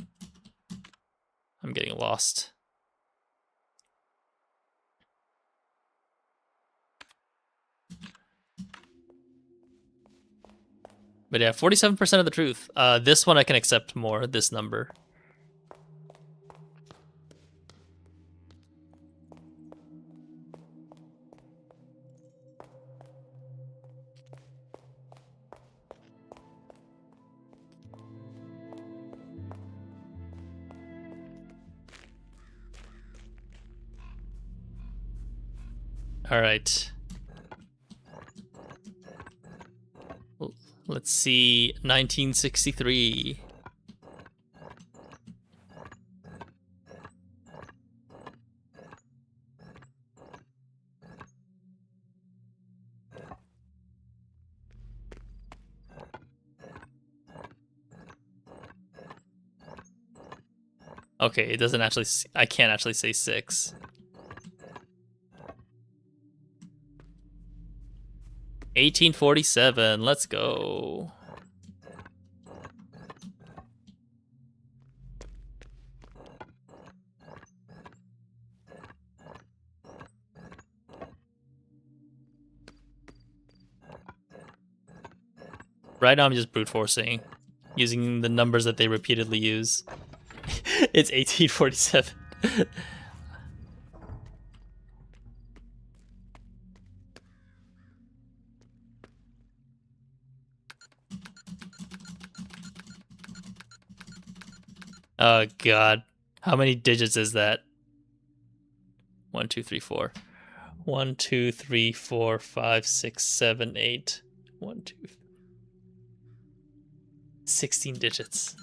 I'm getting lost. But yeah, 47% of the truth. This one I can accept more, this number. All right. Let's see, 1963. Okay, it doesn't actually. I can't actually say 6. 1847. Let's go. Right now I'm just brute forcing, using the numbers that they repeatedly use. It's 1847. Oh god. How many digits is that? 1, 2, 3, 4. 1, 2, 3, 4, 5, 6, 7, 8. 1, 2, 16 digits.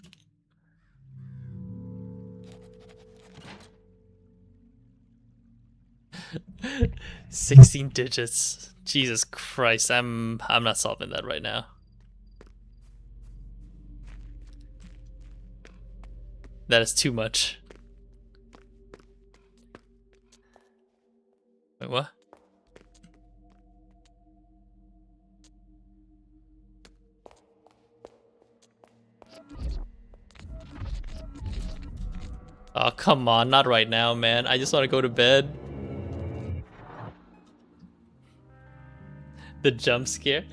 $16 digits. Jesus Christ, I'm not solving that right now. That is too much. Wait, what? Oh, come on, not right now, man. I just want to go to bed. The jump scare.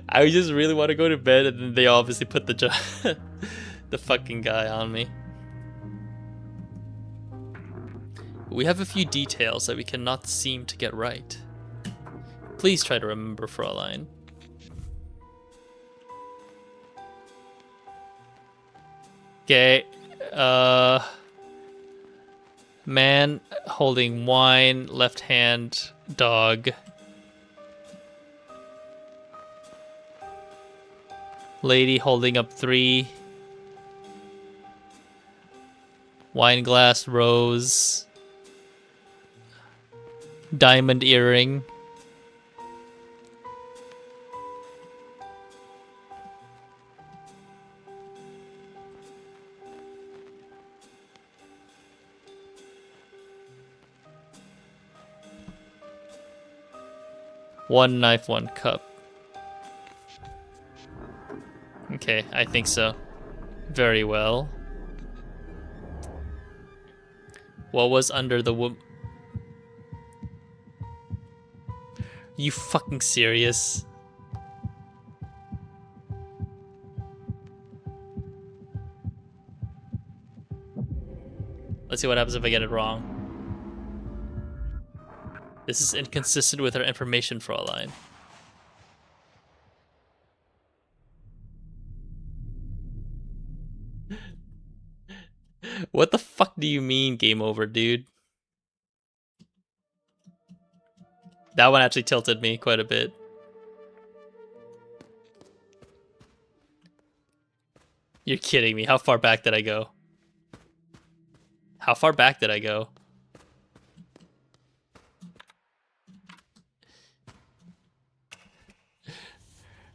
I just really want to go to bed, and then they obviously put the the fucking guy on me. We have a few details that we cannot seem to get right. Please try to remember, Fraulein. Okay. Man holding wine, left hand, dog. Lady holding up 3. Wine glass, rose. Diamond earring. One knife, one cup. Okay, I think so. Very well. What was under the woman? You fucking serious? Let's see what happens if I get it wrong. This is inconsistent with our information, Fraulein. What the fuck do you mean, game over, dude? That one actually tilted me quite a bit. You're kidding me. How far back did I go? How far back did I go?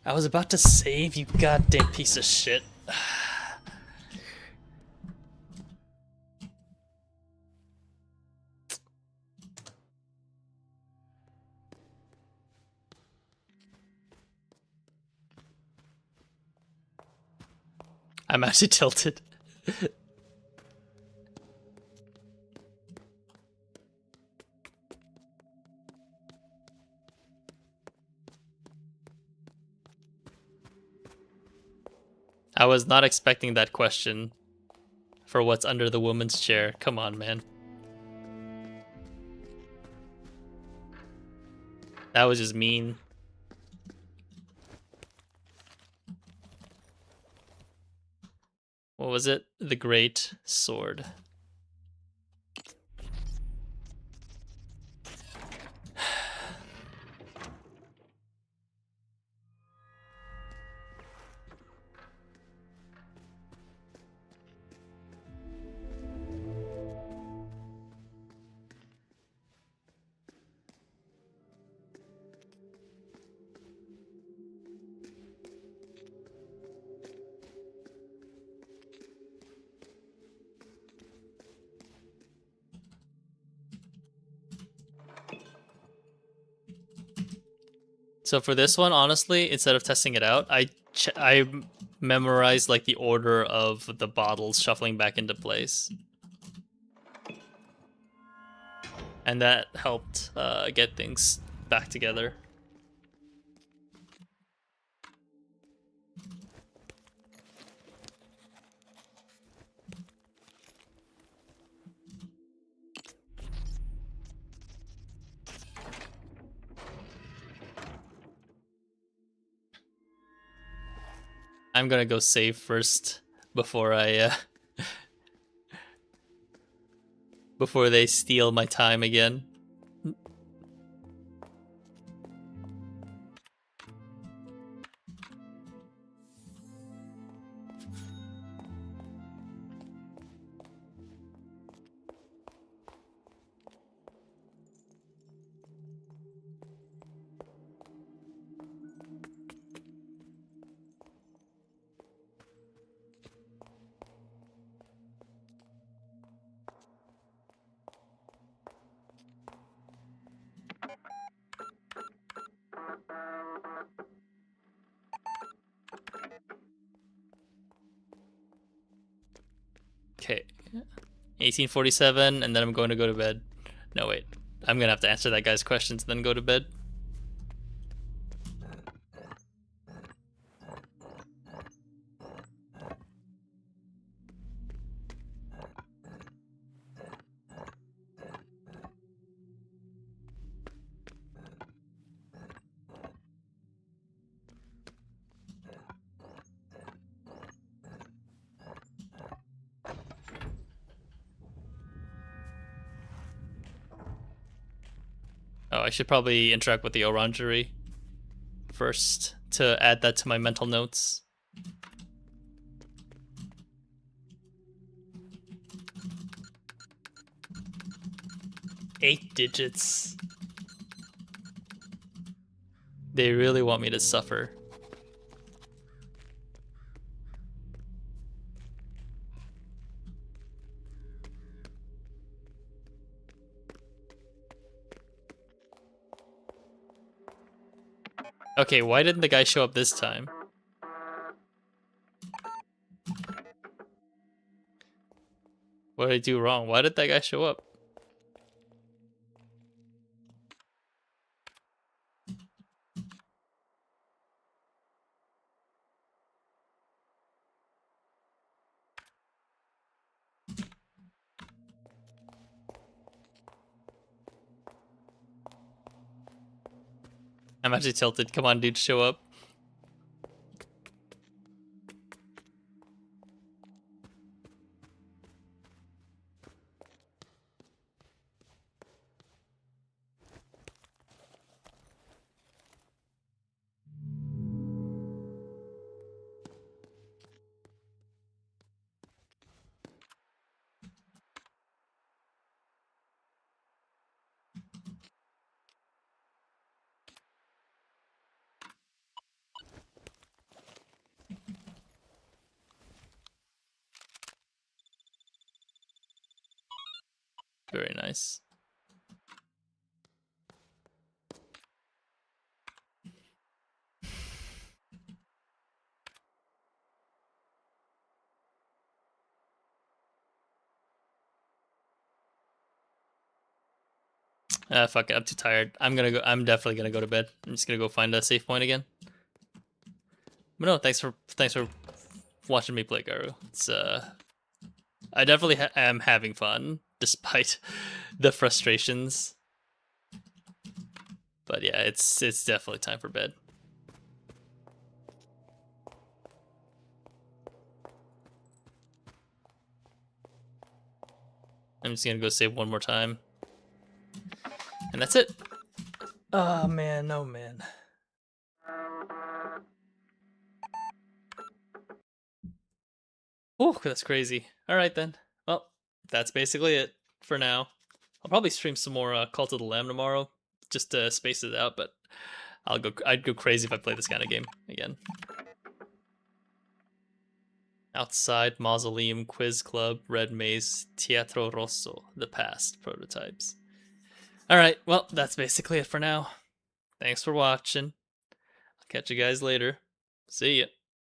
I was about to save, you goddamn piece of shit. I'm actually tilted. I was not expecting that question for what's under the woman's chair. Come on, man. That was just mean. What was it? The Great Sword. So for this one, honestly, instead of testing it out, I memorized like the order of the bottles shuffling back into place, and that helped get things back together. I'm gonna go save first before I before they steal my time again. Okay, 1847, and then I'm going to go to bed. No, wait. I'm gonna have to answer that guy's questions and then go to bed. Oh, I should probably interact with the orangery first to add that to my mental notes. 8 digits. They really want me to suffer. Okay, why didn't the guy show up this time? What did I do wrong? Why did that guy show up? I'm actually tilted. Come on, dude, show up. Very nice. Fuck it, I'm too tired. I'm definitely gonna go to bed. I'm just gonna go find a safe point again. But no, thanks for watching me play Garu. It's I definitely am having fun despite the frustrations. But yeah, it's definitely time for bed. I'm just gonna go save one more time. And that's it. Oh man, oh man. Oh, that's crazy. Alright then. Well, that's basically it for now. I'll probably stream some more Cult of the Lamb tomorrow, just to space it out, but I'd go crazy if I play this kind of game again. Outside Mausoleum, Quiz Club, Red Maze, Teatro Rosso, The Past prototypes. Alright, well, that's basically it for now. Thanks for watching. Catch you guys later. See ya.